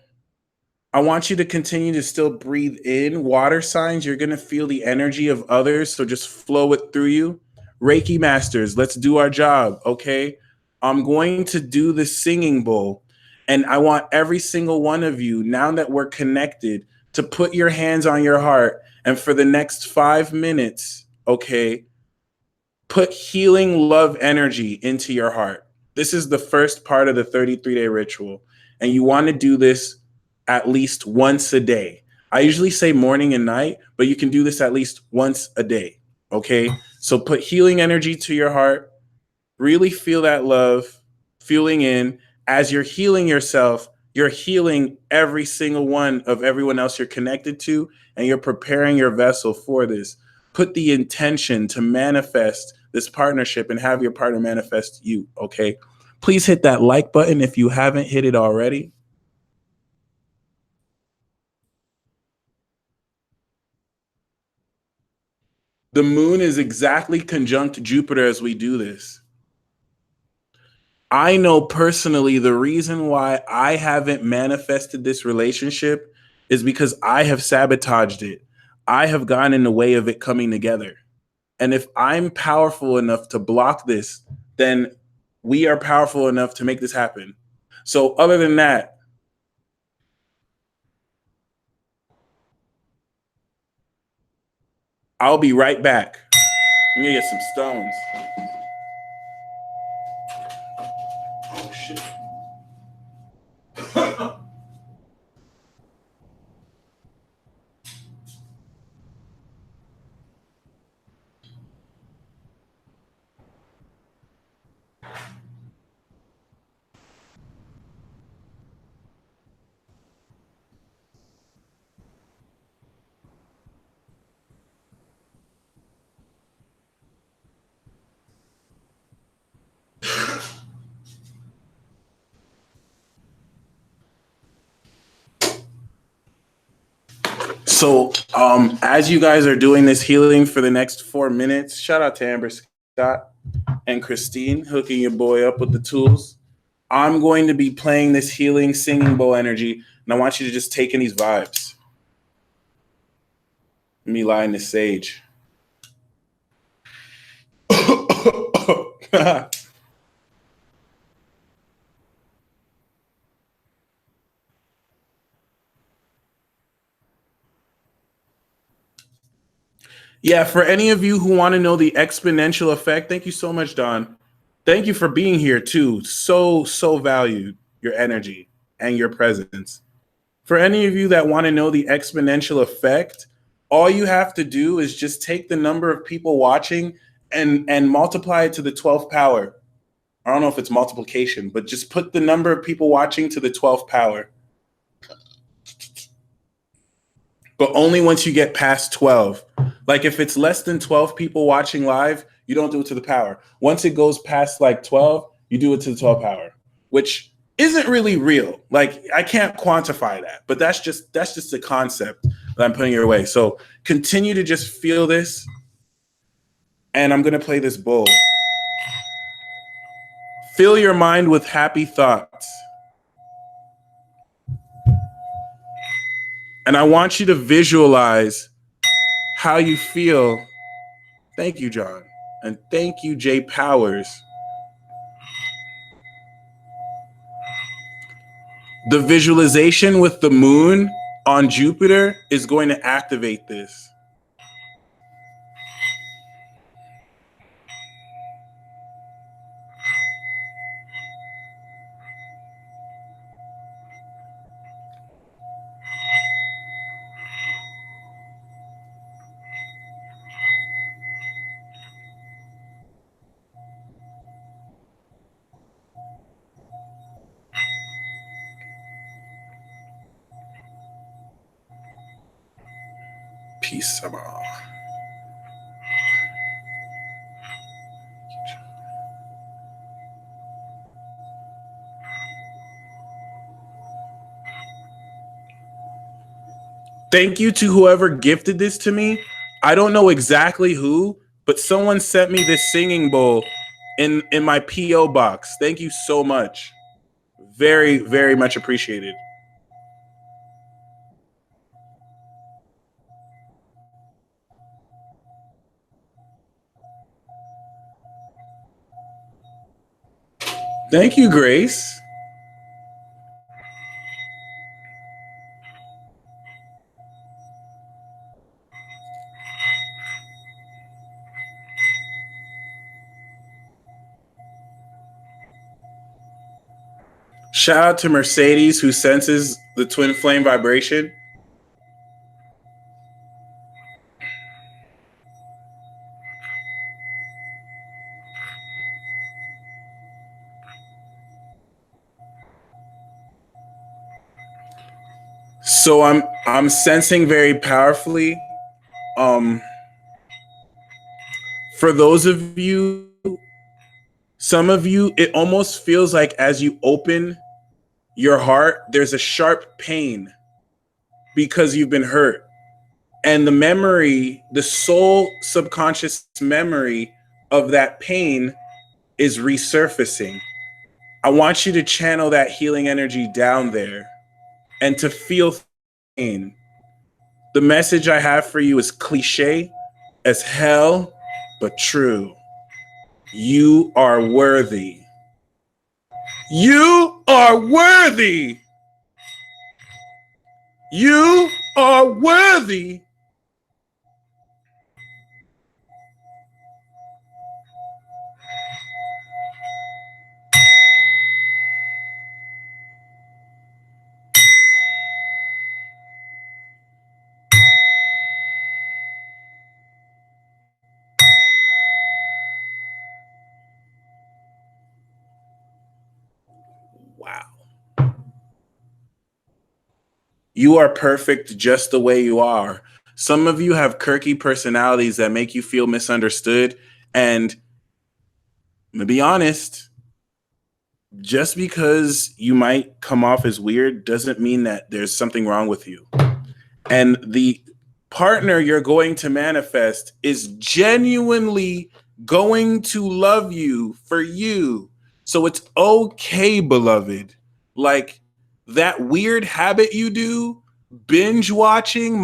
I want you to continue to still breathe in. Water signs, you're going to feel the energy of others, so just flow it through you. Reiki masters, let's do our job, okay? I'm going to do the singing bowl, and I want every single one of you, now that we're connected, to put your hands on your heart, and for the next 5 minutes, okay, put healing love energy into your heart. This is the first part of the 33-day ritual, and you want to do this at least once a day. I usually say morning and night, but you can do this at least once a day. Okay. So put healing energy to your heart. Really feel that love feeling in. As you're healing yourself, you're healing every single one of everyone else you're connected to, and you're preparing your vessel for this. Put the intention to manifest this partnership and have your partner manifest you. Okay. Please hit that like button if you haven't hit it already. The moon is exactly conjunct Jupiter as we do this. I know personally the reason why I haven't manifested this relationship is because I have sabotaged it. I have gone in the way of it coming together. And if I'm powerful enough to block this, then we are powerful enough to make this happen. So, other than that, I'll be right back. I'm gonna get some stones. Oh, shit. So, as you guys are doing this healing for the next 4 minutes, shout out to Amber Scott and Christine hooking your boy up with the tools. I'm going to be playing this healing singing bowl energy, and I want you to just take in these vibes. Me lying to sage. Yeah, for any of you who want to know the exponential effect, thank you so much, Don. Thank you for being here too. So valued your energy and your presence. For any of you that want to know the exponential effect, all you have to do is just take the number of people watching and multiply it to the 12th power. I don't know if it's multiplication, but just put the number of people watching to the 12th power. but only once you get past 12. Like if it's less than 12 people watching live, you don't do it to the power. Once it goes past like 12, you do it to the 12 power, which isn't really real. Like I can't quantify that, but that's just the concept that I'm putting your way. So continue to just feel this. And I'm going to play this bowl. Fill your mind with happy thoughts. And I want you to visualize how you feel. Thank you, John. And thank you, Jay Powers. The visualization with the moon on Jupiter is going to activate this. Peace, Sama. Thank you to whoever gifted this to me. I don't know exactly who, but someone sent me this singing bowl in my P.O. box. Thank you so much. Very, very much appreciated. Thank you, Grace. Shout out to Mercedes, who senses the twin flame vibration. So I'm sensing very powerfully. For those of you, some of you, it almost feels like as you open your heart, there's a sharp pain because you've been hurt. And the memory, the soul subconscious memory of that pain is resurfacing. I want you to channel that healing energy down there and to feel pain. The message I have for you is cliche as hell, but true. You are worthy. You are worthy. You are worthy. Wow. You are perfect just the way you are. Some of you have quirky personalities that make you feel misunderstood. And to be honest, just because you might come off as weird doesn't mean that there's something wrong with you. And the partner you're going to manifest is genuinely going to love you for you. So it's okay, beloved. Like that weird habit you do, binge watching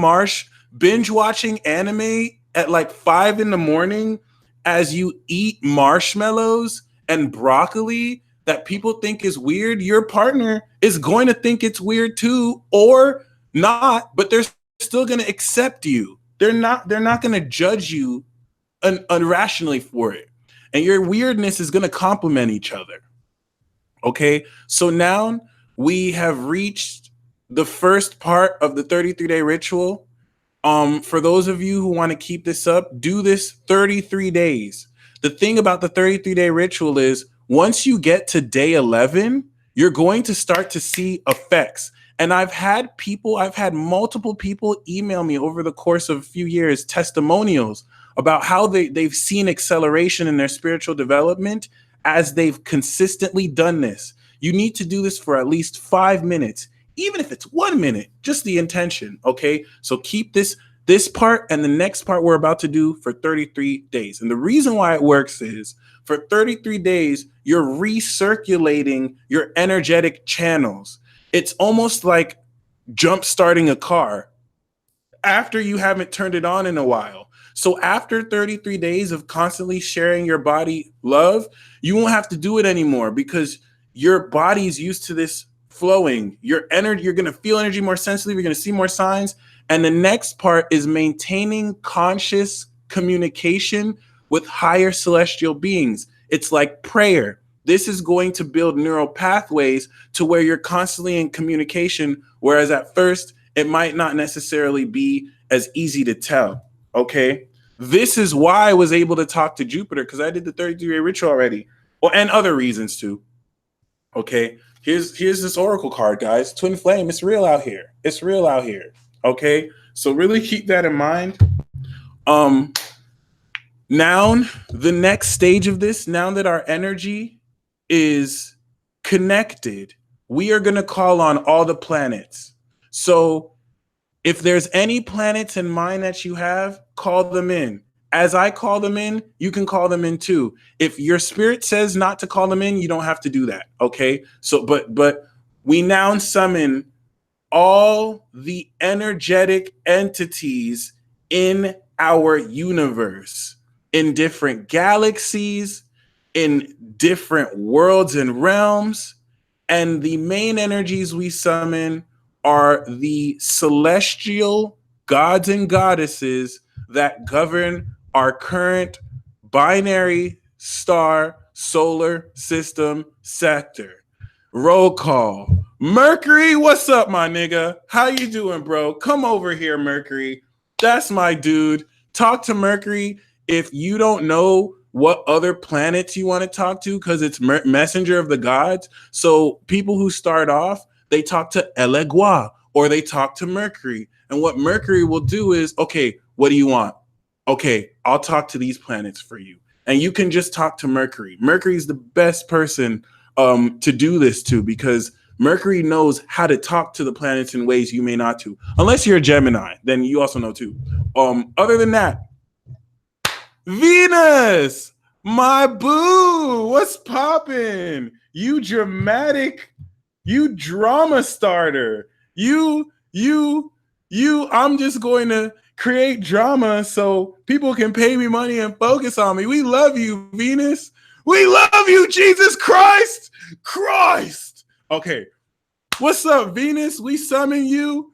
anime at like 5 a.m. as you eat marshmallows and broccoli that people think is weird. Your partner is going to think it's weird too, or not, but they're still going to accept you. They're not going to judge you irrationally for it. And your weirdness is going to complement each other. Okay? So now we have reached the first part of the 33-day ritual. For those of you who want to keep this up, do this 33 days. The thing about the 33-day ritual is once you get to day 11, you're going to start to see effects. And I've had multiple people email me over the course of a few years, testimonials about how they've seen acceleration in their spiritual development as they've consistently done this. You need to do this for at least 5 minutes, even if it's 1 minute, just the intention. Okay. So keep this part and the next part we're about to do for 33 days. And the reason why it works is for 33 days, you're recirculating your energetic channels. It's almost like jump starting a car after you haven't turned it on in a while. So after 33 days of constantly sharing your body love, you won't have to do it anymore because your body's used to this flowing. Your energy, you're going to feel energy more sensitively. You're going to see more signs. And the next part is maintaining conscious communication with higher celestial beings. It's like prayer. This is going to build neural pathways to where you're constantly in communication, whereas at first it might not necessarily be as easy to tell. Okay. This is why I was able to talk to Jupiter, because I did the 33-day ritual already. Well, and other reasons too. Okay. Here's this oracle card, guys. Twin flame. It's real out here. It's real out here. Okay. So really keep that in mind. Now, the next stage of this, now that our energy is connected, we are going to call on all the planets. So if there's any planets in mind that you have, call them in. As I call them in, you can call them in too. If your spirit says not to call them in, you don't have to do that. Okay. So, but we now summon all the energetic entities in our universe, in different galaxies, in different worlds and realms. And the main energies we summon are the celestial gods and goddesses that govern our current binary star solar system sector. Roll call. Mercury, what's up, my nigga? How you doing, bro? Come over here, Mercury. That's my dude. Talk to Mercury. If you don't know what other planets you want to talk to, because it's messenger of the gods. So people who start off, they talk to Elegua or they talk to Mercury. And what Mercury will do is, okay, what do you want? Okay, I'll talk to these planets for you. And you can just talk to Mercury. Mercury is the best person to do this to, because Mercury knows how to talk to the planets in ways you may not to. Unless you're a Gemini, then you also know too. Other than that, Venus, my boo, what's poppin'? You dramatic, you drama starter. You, I'm just going to create drama so people can pay me money and focus on me. We love you, Venus. We love you, Jesus Christ. Okay. What's up, Venus? We summon you.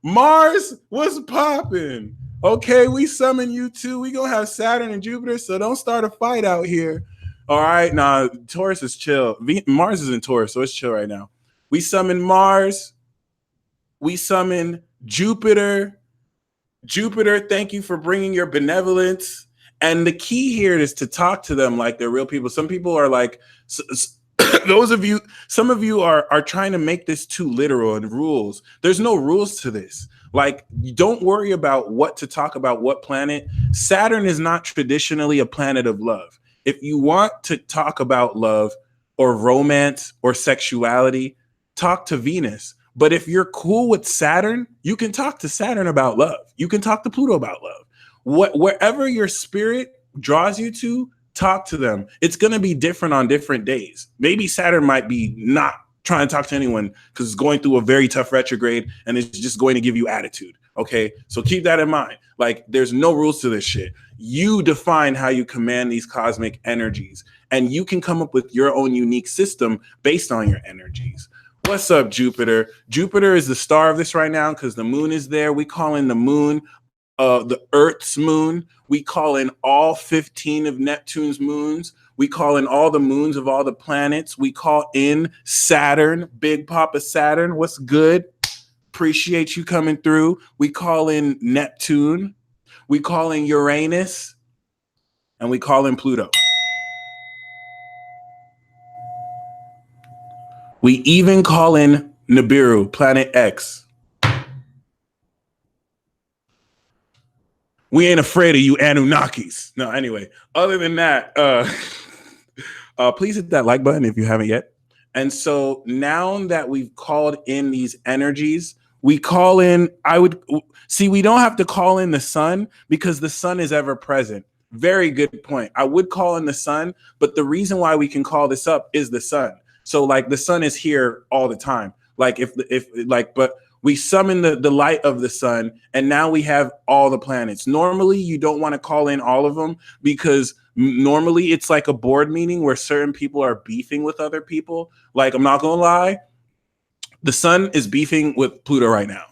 Mars, what's poppin'? Okay, we summon you too. We gonna have Saturn and Jupiter, so don't start a fight out here. All right, nah, Taurus is chill. Mars is in Taurus, so it's chill right now. We summon Mars. We summon Jupiter. Jupiter, thank you for bringing your benevolence. And the key here is to talk to them like they're real people. Some people are like, some of you are trying to make this too literal and rules. There's no rules to this. Like, don't worry about what to talk about, what planet. Saturn is not traditionally a planet of love. If you want to talk about love or romance or sexuality, talk to Venus. But if you're cool with Saturn, you can talk to Saturn about love. You can talk to Pluto about love. Wherever your spirit draws you to, talk to them. It's going to be different on different days. Maybe Saturn might be not trying to talk to anyone because it's going through a very tough retrograde and it's just going to give you attitude. Okay. So keep that in mind. Like, there's no rules to this shit. You define how you command these cosmic energies, and you can come up with your own unique system based on your energies. What's up, Jupiter? Jupiter is the star of this right now because the moon is there. We call in the moon the Earth's moon. We call in all 15 of Neptune's moons. We call in all the moons of all the planets. We call in Saturn, Big Papa Saturn. What's good? Appreciate you coming through. We call in Neptune. We call in Uranus. And we call in Pluto. We even call in Nibiru, Planet X. We ain't afraid of you Anunnakis. No, anyway, other than that, please hit that like button if you haven't yet. And so now that we've called in these energies, we call in, we don't have to call in the sun because the sun is ever present. Very good point. I would call in the sun, but the reason why we can call this up is the sun. So like the sun is here all the time. Like but we summon the light of the sun, and now we have all the planets. Normally, you don't want to call in all of them because normally it's like a board meeting where certain people are beefing with other people. Like, I'm not gonna lie, the sun is beefing with Pluto right now.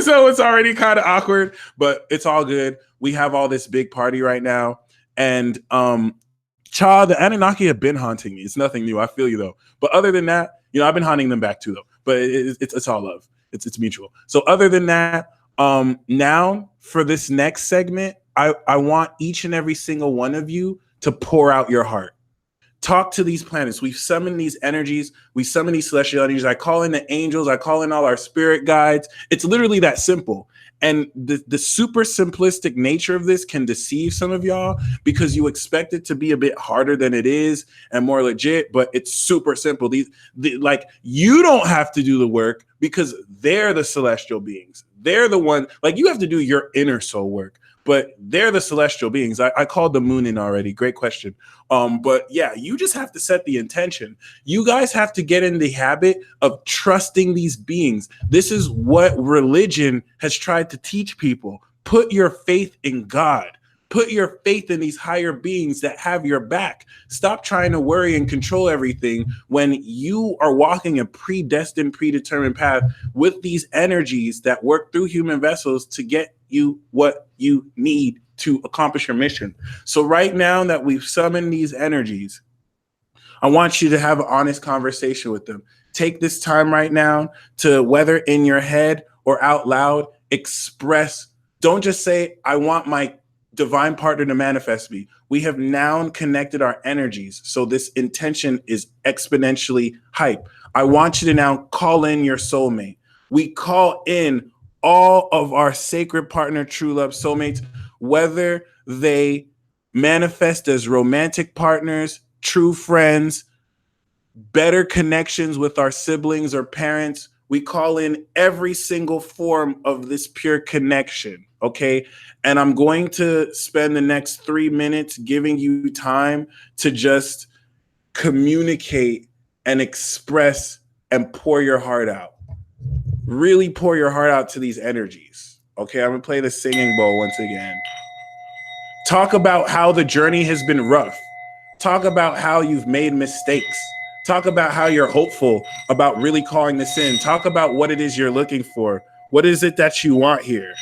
So it's already kind of awkward, but it's all good. We have all this big party right now. And the Anunnaki have been haunting me. It's nothing new. I feel you though. But other than that, I've been haunting them back too though. But it's all love. It's mutual. So other than that, now for this next segment, I want each and every single one of you to pour out your heart. Talk to these planets. We've summoned these energies. We summon these celestial energies. I call in the angels. I call in all our spirit guides. It's literally that simple. And the super simplistic nature of this can deceive some of y'all because you expect it to be a bit harder than it is and more legit, but it's super simple. Like, you don't have to do the work because they're the celestial beings. They're the one, like, you have to do your inner soul work, but they're the celestial beings. I called the moon in already. Great question. But yeah, you just have to set the intention. You guys have to get in the habit of trusting these beings. This is what religion has tried to teach people. Put your faith in God. Put your faith in these higher beings that have your back. Stop trying to worry and control everything when you are walking a predestined, predetermined path with these energies that work through human vessels to get you what you need to accomplish your mission. So right now that we've summoned these energies, I want you to have an honest conversation with them. Take this time right now to, whether in your head or out loud, express. Don't just say, I want my divine partner to manifest me. We have now connected our energies. So this intention is exponentially hype. I want you to now call in your soulmate. We call in all of our sacred partner, true love soulmates, whether they manifest as romantic partners, true friends, better connections with our siblings or parents. We call in every single form of this pure connection, okay? And I'm going to spend the next 3 minutes giving you time to just communicate and express and pour your heart out. Really pour your heart out to these energies, okay? I'm gonna play the singing bowl once again. Talk about how the journey has been rough. Talk about how you've made mistakes. Talk about how you're hopeful about really calling this in. Talk about what it is you're looking for. What is it that you want here?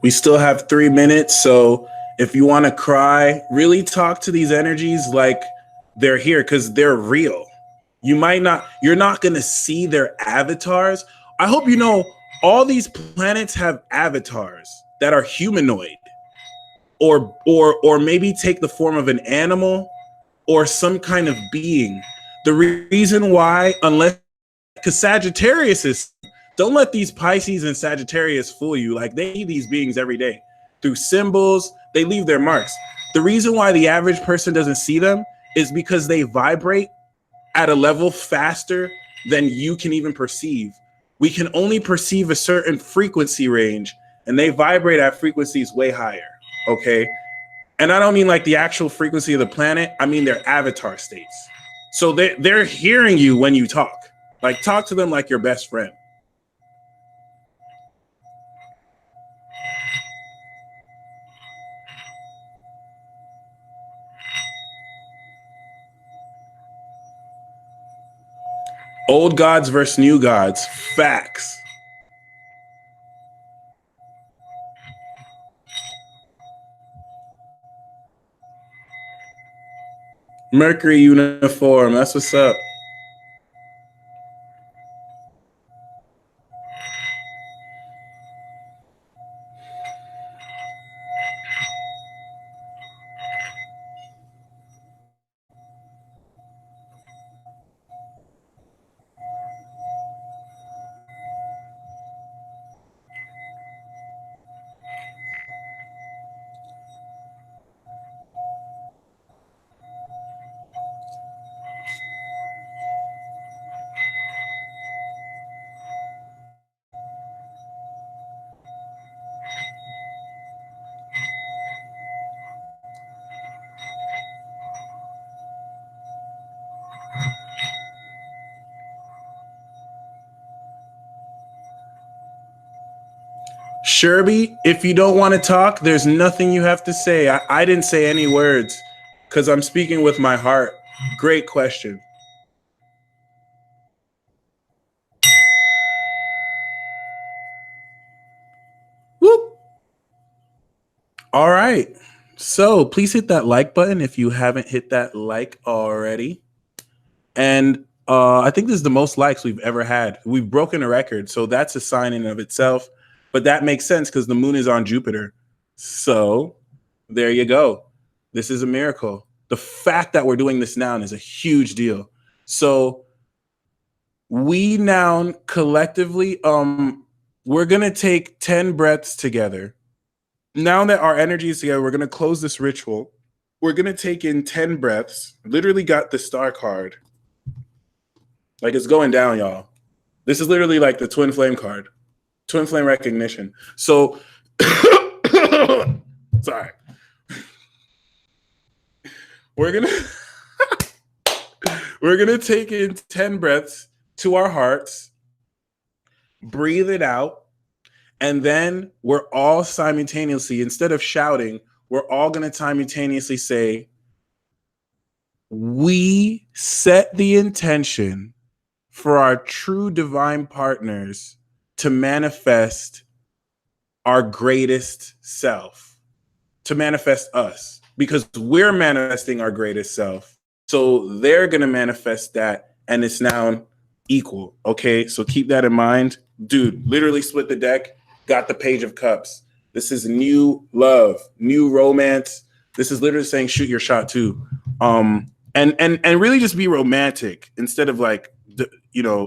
We still have 3 minutes, so if you want to cry, really talk to these energies like they're here because they're real. You're not going to see their avatars. I hope you know all these planets have avatars that are humanoid or maybe take the form of an animal or some kind of being. The reason why, unless, because Sagittarius is, don't let these Pisces and Sagittarius fool you. Like, they see these beings every day through symbols. They leave their marks. The reason why the average person doesn't see them is because they vibrate at a level faster than you can even perceive. We can only perceive a certain frequency range, and they vibrate at frequencies way higher. Okay. And I don't mean like the actual frequency of the planet. I mean their avatar states. So they're hearing you when you talk. Like talk to them like your best friend. Old gods versus new gods. Facts. Mercury uniform. That's what's up. Sherby, if you don't want to talk, there's nothing you have to say. I didn't say any words because I'm speaking with my heart. Great question. Whoop. All right. So please hit that like button if you haven't hit that like already. And I think this is the most likes we've ever had. We've broken a record. So that's a sign in of itself. But that makes sense because the moon is on Jupiter. So there you go. This is a miracle. The fact that we're doing this now is a huge deal. So we now collectively, we're going to take 10 breaths together. Now that our energy is together, we're going to close this ritual. We're going to take in 10 breaths. Literally got the star card. Like it's going down, y'all. This is literally like the twin flame card. Twin flame recognition. So, sorry. We're gonna take in 10 breaths to our hearts, breathe it out, and then we're all simultaneously, instead of shouting, we're all gonna simultaneously say, we set the intention for our true divine partners to manifest our greatest self, to manifest us, because we're manifesting our greatest self. So they're going to manifest that, and it's now equal. Okay, so keep that in mind. Dude, literally split the deck, got the Page of Cups. This is new love, new romance. This is literally saying shoot your shot too. And really just be romantic instead of like,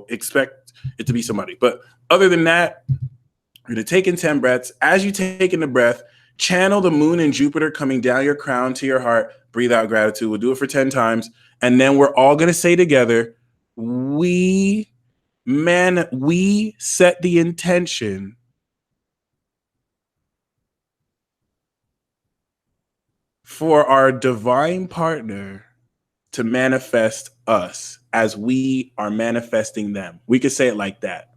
expect it to be somebody. But other than that, you're going to take in 10 breaths. As you take in the breath, channel the moon and Jupiter coming down your crown to your heart. Breathe out gratitude. We'll do it for 10 times. And then we're all going to say together, we set the intention for our divine partner to manifest us as we are manifesting them. We could say it like that.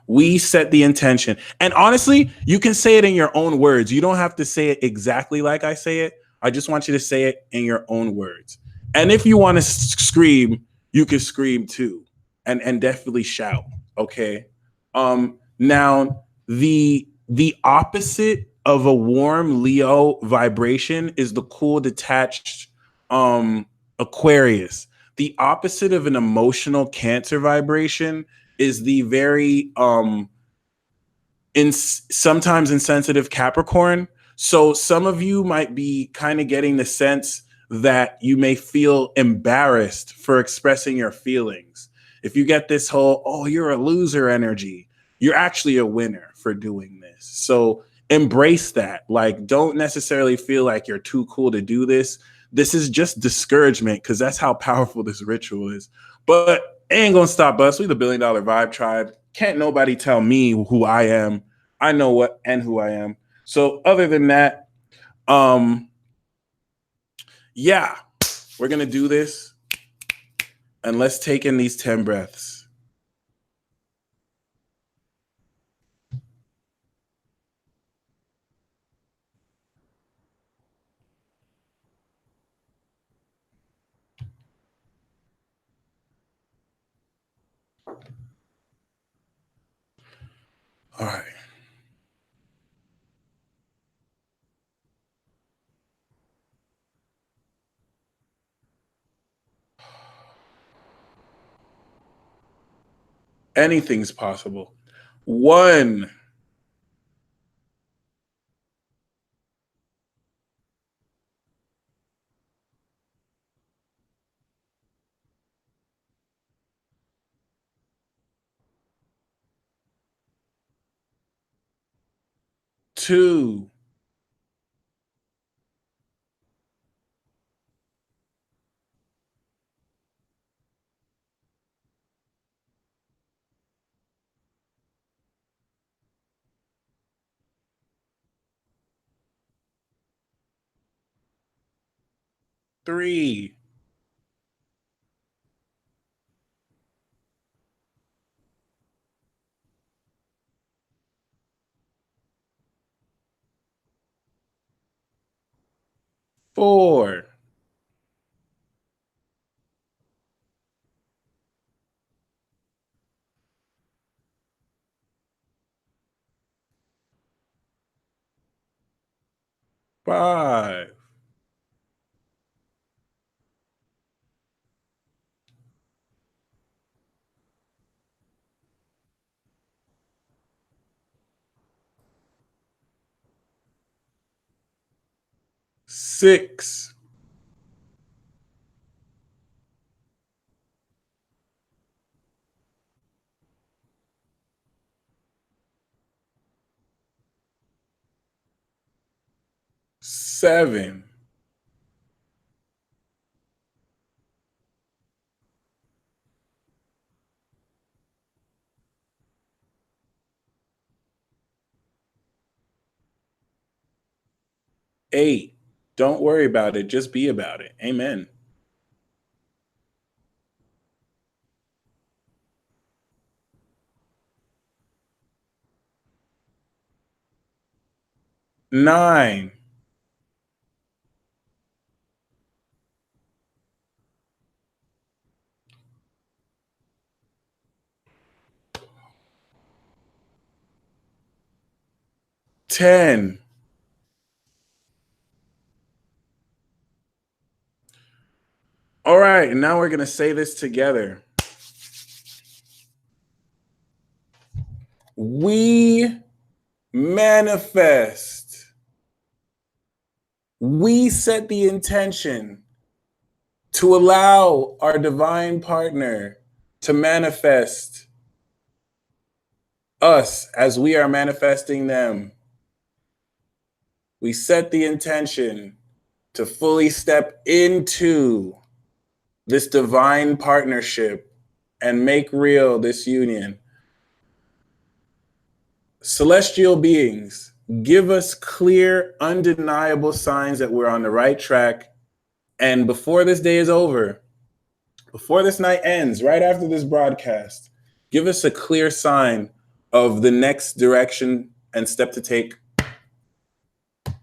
We set the intention. And honestly, you can say it in your own words. You don't have to say it exactly like I say it. I just want you to say it in your own words. And if you want to scream, you can scream too. And definitely shout. Okay. Now the opposite of a warm Leo vibration is the cool, detached Aquarius. The opposite of an emotional Cancer vibration is the very sometimes insensitive Capricorn. So some of you might be kind of getting the sense that you may feel embarrassed for expressing your feelings. If you get this whole, oh, you're a loser energy, you're actually a winner for doing this. So embrace that. Like, don't necessarily feel like you're too cool to do this. This is just discouragement because that's how powerful this ritual is. But it ain't gonna stop us. We the $1 Billion Vibe Tribe. Can't nobody tell me who I am. I know what and who I am. So other than that, Yeah, we're going to do this. And let's take in these 10 breaths. All right. Anything's possible. 1, 2, 3, 4, 5, 6, 7, 8. Don't worry about it. Just be about it. Amen. 9, 10. All right, and now we're going to say this together. We manifest. We set the intention to allow our divine partner to manifest us as we are manifesting them. We set the intention to fully step into this divine partnership and make real this union. Celestial beings, give us clear, undeniable signs that we're on the right track. And before this day is over, before this night ends, right after this broadcast, give us a clear sign of the next direction and step to take,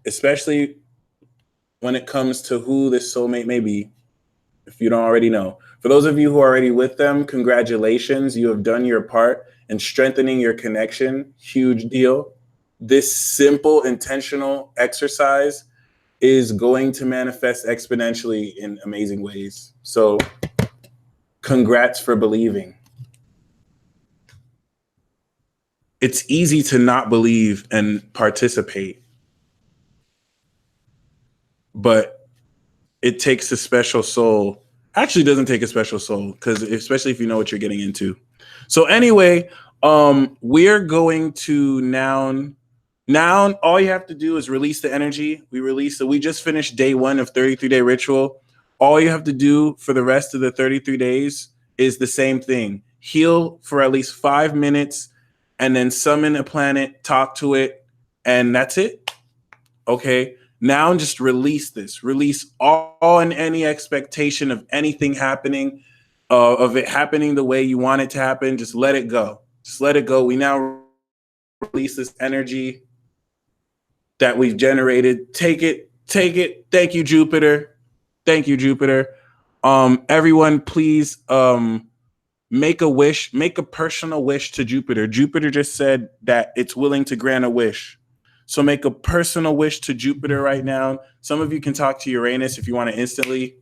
especially when it comes to who this soulmate may be, if you don't already know. For those of you who are already with them, congratulations. You have done your part in strengthening your connection. Huge deal. This simple, intentional exercise is going to manifest exponentially in amazing ways. So congrats for believing. It's easy to not believe and participate, but it takes a special soul. Actually, doesn't take a special soul, because especially if you know what you're getting into. So anyway, we're going to noun. All you have to do is release the energy. We just finished day 1 of 33-day ritual. All you have to do for the rest of the 33 days is the same thing. Heal for at least 5 minutes, and then summon a planet, talk to it, and that's it. Okay. Now just release this. Release all and any expectation of anything happening, of it happening the way you want it to happen. Just let it go. Just let it go. We now release this energy that we've generated. Take it. Take it. Thank you, Jupiter. Thank you, Jupiter. Everyone, please make a wish. Make a personal wish to Jupiter. Jupiter just said that it's willing to grant a wish. So make a personal wish to Jupiter right now. Some of you can talk to Uranus if you want to instantly.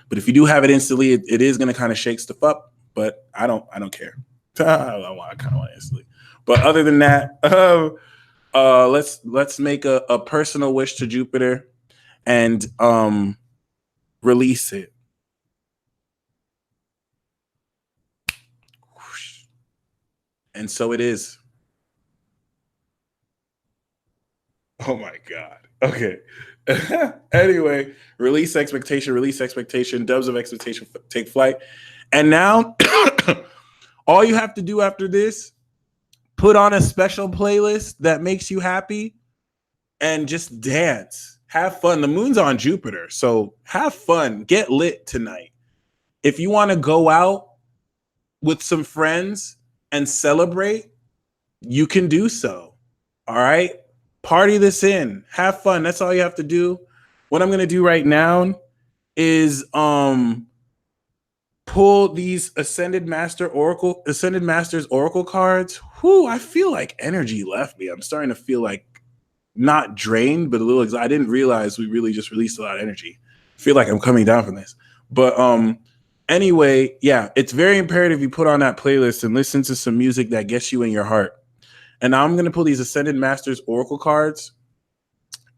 But if you do have it instantly, it is going to kind of shake stuff up. But I don't care. I kind of want it instantly. But other than that, let's make a personal wish to Jupiter and release it. And so it is. Oh my God. Okay. Anyway, release expectation, doves of expectation, take flight. And now all you have to do after this, put on a special playlist that makes you happy and just dance. Have fun. The moon's on Jupiter, so have fun. Get lit tonight. If you want to go out with some friends and celebrate, you can do so. All right? Party this in. Have fun. That's all you have to do. What I'm going to do right now is pull these Ascended Masters Oracle cards. Whew, I feel like energy left me. I'm starting to feel like not drained, but a little excited. I didn't realize we really just released a lot of energy. I feel like I'm coming down from this. But anyway, yeah, it's very imperative you put on that playlist and listen to some music that gets you in your heart. And now I'm going to pull these Ascended Masters Oracle cards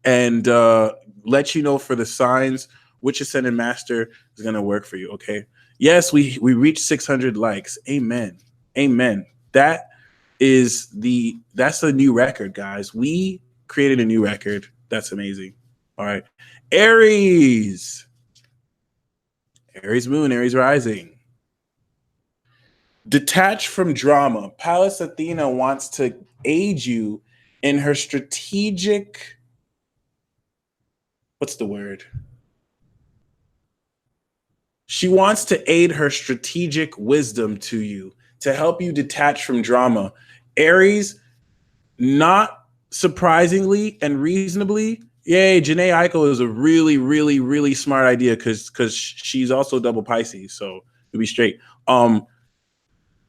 and let you know for the signs which Ascended Master is going to work for you, okay? Yes, we reached 600 likes. Amen. Amen. That's a new record, guys. We created a new record. That's amazing. All right. Aries moon, Aries rising. Detach from drama. Pallas Athena wants to aid you in her strategic, what's the word? She wants to aid her strategic wisdom to you to help you detach from drama. Aries, not surprisingly and reasonably, yay, Janae Eiko is a really, really, really smart idea because she's also double Pisces, so to be straight.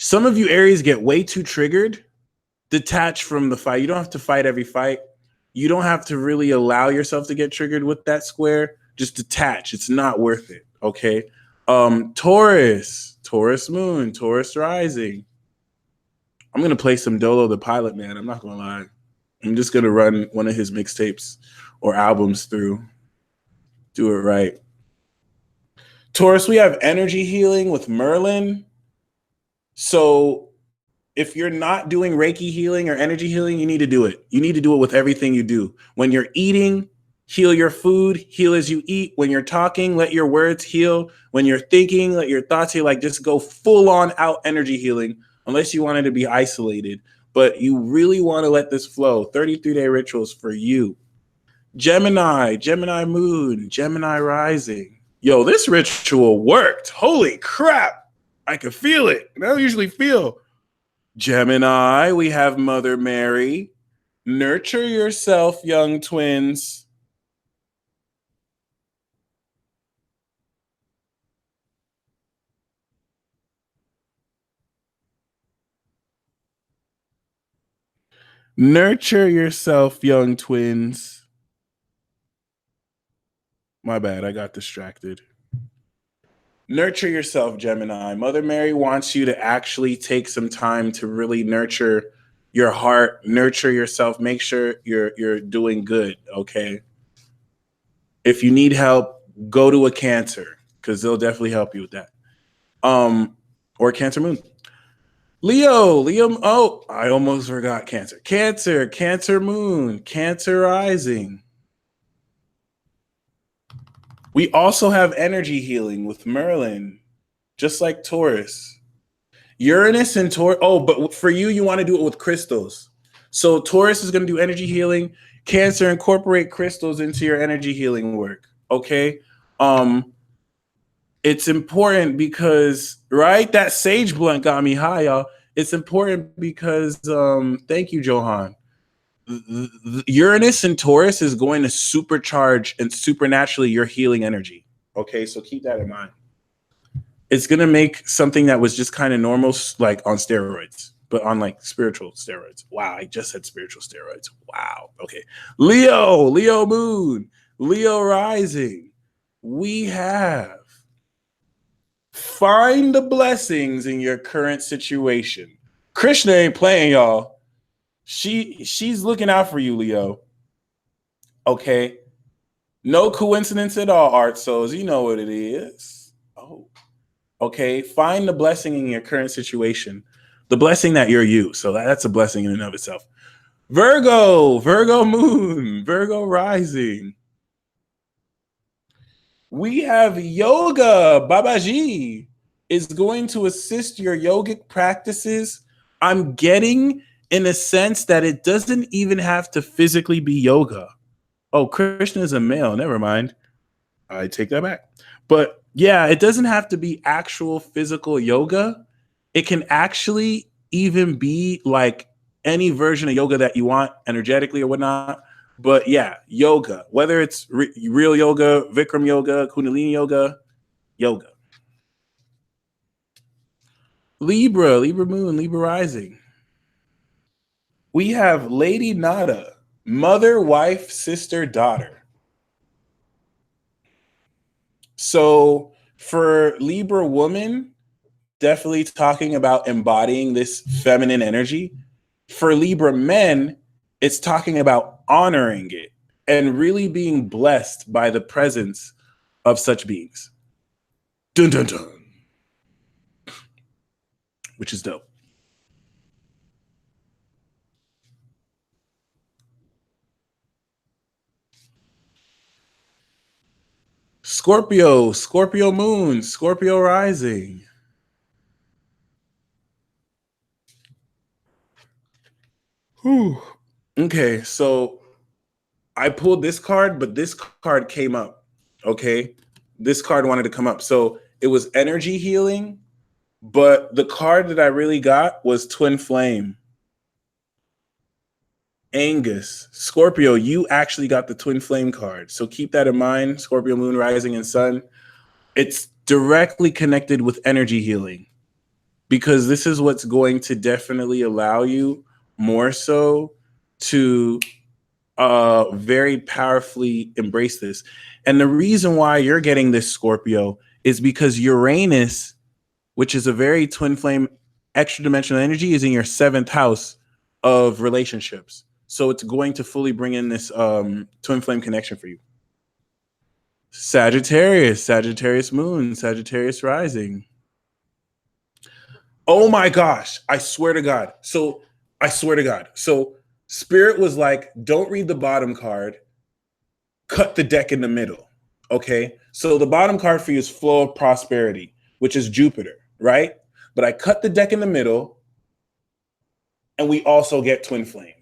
Some of you Aries get way too triggered. Detach from the fight. You don't have to fight every fight. You don't have to really allow yourself to get triggered with that square. Just detach. It's not worth it. Okay. Taurus moon, Taurus rising. I'm gonna play some Dolo the Pilot, man. I'm not gonna lie. I'm just gonna run one of his mixtapes or albums through. Do it right. Taurus, we have energy healing with Merlin. So if you're not doing Reiki healing or energy healing, you need to do it. You need to do it with everything you do. When you're eating, heal your food, heal as you eat. When you're talking, let your words heal. When you're thinking, let your thoughts heal. Like just go full on out energy healing, unless you wanted to be isolated. But you really want to let this flow. 33-day rituals for you. Gemini moon, Gemini rising. Yo, this ritual worked. Holy crap. I can feel it. I don't usually feel. Gemini, we have Mother Mary. Nurture yourself, young twins. Nurture yourself, young twins. My bad, I got distracted. Nurture yourself, Gemini. Mother Mary wants you to actually take some time to really nurture your heart, nurture yourself, make sure you're doing good, okay? If you need help, go to a Cancer, because they'll definitely help you with that. Or Cancer moon. Leo, oh, I almost forgot Cancer. Cancer moon, Cancer rising. We also have energy healing with Merlin, just like Taurus. Uranus and Taurus. Oh, but for you, you want to do it with crystals. So Taurus is going to do energy healing. Cancer, incorporate crystals into your energy healing work. Okay. It's important because, right, that sage blunt got me high, y'all. It's important because thank you, Johan. Uranus and Taurus is going to supercharge and supernaturally your healing energy. Okay, so keep that in mind. It's going to make something that was just kind of normal, like on steroids, but on like spiritual steroids. Wow, I just said spiritual steroids. Wow. Okay. Leo moon, Leo rising. We have find the blessings in your current situation. Krishna ain't playing, y'all. She's looking out for you, Leo. Okay. No coincidence at all, art souls. You know what it is. Oh. Okay. Find the blessing in your current situation. The blessing that you're you. So that's a blessing in and of itself. Virgo moon, Virgo rising. We have yoga. Babaji is going to assist your yogic practices. I'm getting in a sense that it doesn't even have to physically be yoga. Oh, Krishna is a male. Never mind. I take that back. But yeah, it doesn't have to be actual physical yoga. It can actually even be like any version of yoga that you want, energetically or whatnot. But yeah, yoga, whether it's real yoga, Vikram yoga, Kundalini yoga, yoga. Libra moon, Libra rising. We have Lady Nada, mother, wife, sister, daughter. So for Libra woman, definitely talking about embodying this feminine energy. For Libra men, it's talking about honoring it and really being blessed by the presence of such beings. Dun dun dun. Which is dope. Scorpio moon, Scorpio rising. Whew. Okay, so I pulled this card, but this card came up. Okay, this card wanted to come up. So it was energy healing, but the card that I really got was Twin Flame. Angus, Scorpio, you actually got the Twin Flame card. So keep that in mind. Scorpio moon, rising, and sun. It's directly connected with energy healing because this is what's going to definitely allow you more so to very powerfully embrace this. And the reason why you're getting this, Scorpio, is because Uranus, which is a very twin flame extra dimensional energy, is in your 7th house of relationships. So it's going to fully bring in this twin flame connection for you. Sagittarius moon, Sagittarius rising. Oh my gosh, I swear to God. So Spirit was like, don't read the bottom card, cut the deck in the middle. Okay. So the bottom card for you is flow of prosperity, which is Jupiter, right? But I cut the deck in the middle and we also get twin flame.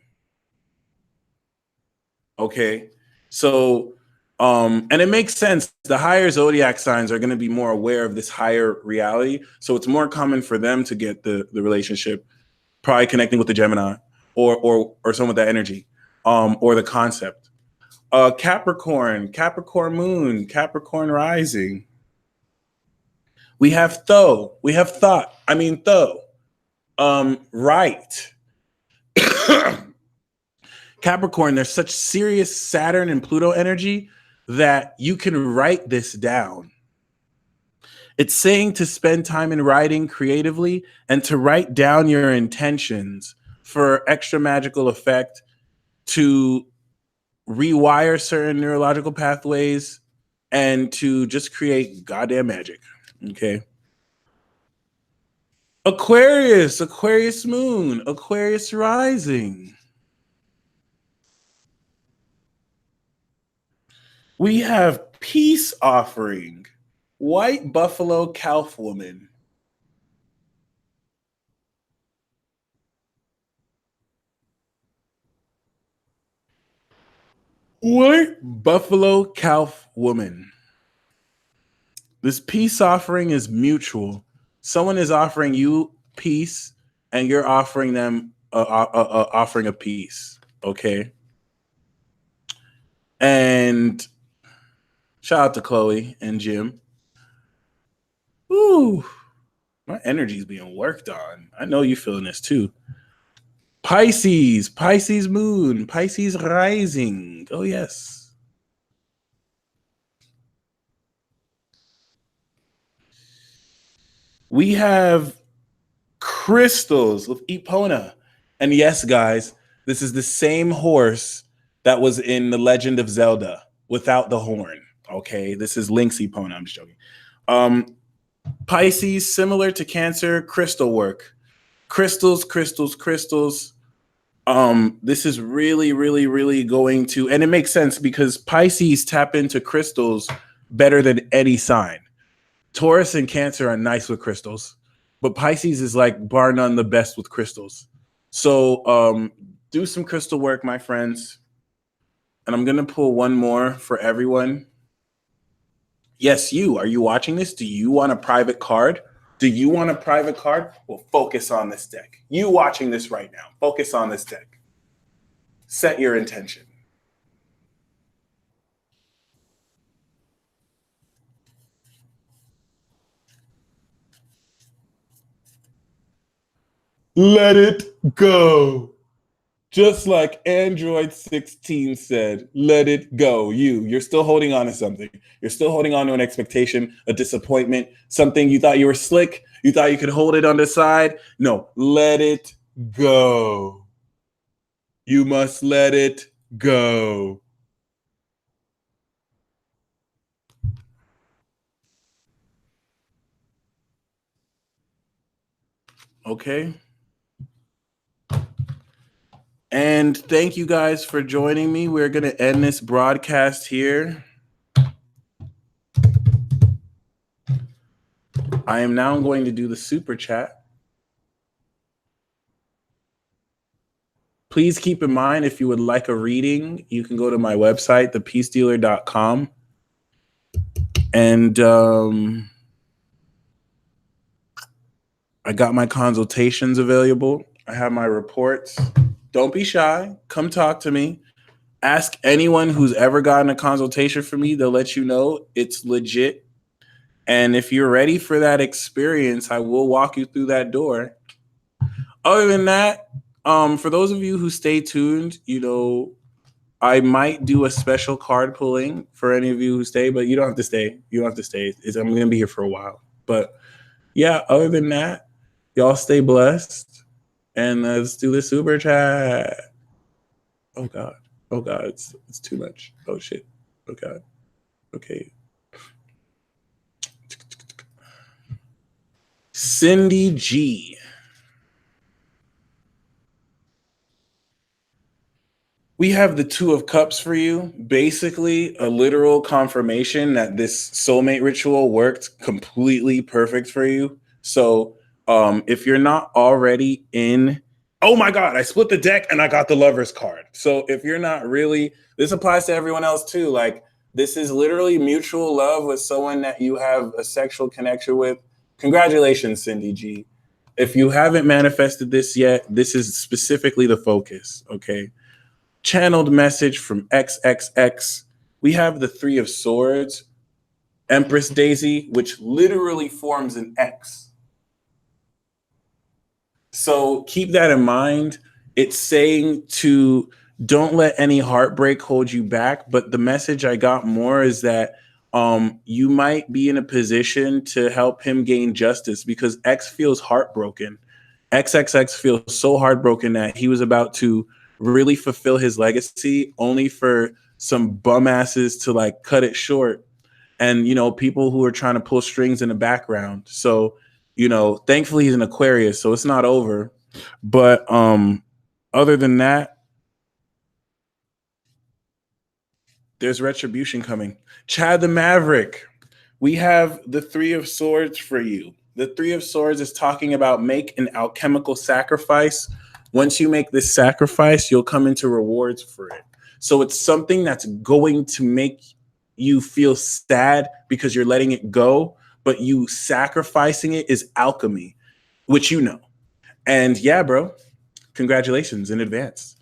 Okay. So, and it makes sense. The higher zodiac signs are going to be more aware of this higher reality. So it's more common for them to get the relationship, probably connecting with the Gemini or some with that energy, or the concept. Capricorn moon, Capricorn rising. We have thought. Right. Capricorn, there's such serious Saturn and Pluto energy that you can write this down. It's saying to spend time in writing creatively and to write down your intentions for extra magical effect, to rewire certain neurological pathways, and to just create goddamn magic. Okay. Aquarius moon, Aquarius rising. We have peace offering, white buffalo calf woman. White buffalo calf woman. This peace offering is mutual. Someone is offering you peace, and you're offering them offering a peace. Okay. And shout out to Chloe and Jim. Ooh, my energy's being worked on. I know you feeling this too. Pisces, Pisces moon, Pisces rising. Oh, yes. We have crystals with Epona. And yes, guys, this is the same horse that was in The Legend of Zelda without the horn. Okay, this is Link's Epona. I'm just joking. Pisces, similar to Cancer, crystal work. Crystals, crystals, crystals. This is really, really, really going to, and it makes sense because Pisces tap into crystals better than any sign. Taurus and Cancer are nice with crystals, but Pisces is like bar none the best with crystals. So do some crystal work, my friends. And I'm gonna pull one more for everyone. Yes, you. Are you watching this? Do you want a private card? Do you want a private card? Well, focus on this deck. You watching this right now, focus on this deck. Set your intention. Let it go. Just like Android 16 said, let it go. You're still holding on to something. You're still holding on to an expectation, a disappointment, something you thought you were slick. You thought you could hold it on the side. No, let it go. You must let it go. Okay. And thank you guys for joining me. We're going to end this broadcast here. I am now going to do the super chat. Please keep in mind, if you would like a reading, you can go to my website, thepeacedealer.com. And I got my consultations available. I have my reports. Don't be shy. Come talk to me. Ask anyone who's ever gotten a consultation from me. They'll let you know it's legit. And if you're ready for that experience, I will walk you through that door. Other than that, for those of you who stay tuned, I might do a special card pulling for any of you who stay, but you don't have to stay. You don't have to stay. I'm going to be here for a while. But yeah, other than that, y'all stay blessed. And let's do the super chat. Oh, God. Oh, God. It's too much. Oh, shit. Oh, God. Okay. Cindy G. We have the Two of Cups for you. Basically, a literal confirmation that this soulmate ritual worked completely perfect for you. So if you're not already in, oh my God, I split the deck and I got the Lover's card. So if you're not really, this applies to everyone else too. Like, this is literally mutual love with someone that you have a sexual connection with. Congratulations, Cindy G. If you haven't manifested this yet, this is specifically the focus, okay? Channeled message from XXX. We have the Three of Swords, Empress Daisy, which literally forms an X. So keep that in mind. It's saying to don't let any heartbreak hold you back. But the message I got more is that you might be in a position to help him gain justice because X feels heartbroken. XXX feels so heartbroken that he was about to really fulfill his legacy only for some bum asses to like cut it short. And, people who are trying to pull strings in the background. So, thankfully he's an Aquarius, so it's not over. But other than that, there's retribution coming. Chad the Maverick, we have the Three of Swords for you. The Three of Swords is talking about make an alchemical sacrifice Once you make this sacrifice, you'll come into rewards for it. So it's something that's going to make you feel sad because you're letting it go, but you sacrificing it is alchemy, which you know. And yeah, bro, congratulations in advance.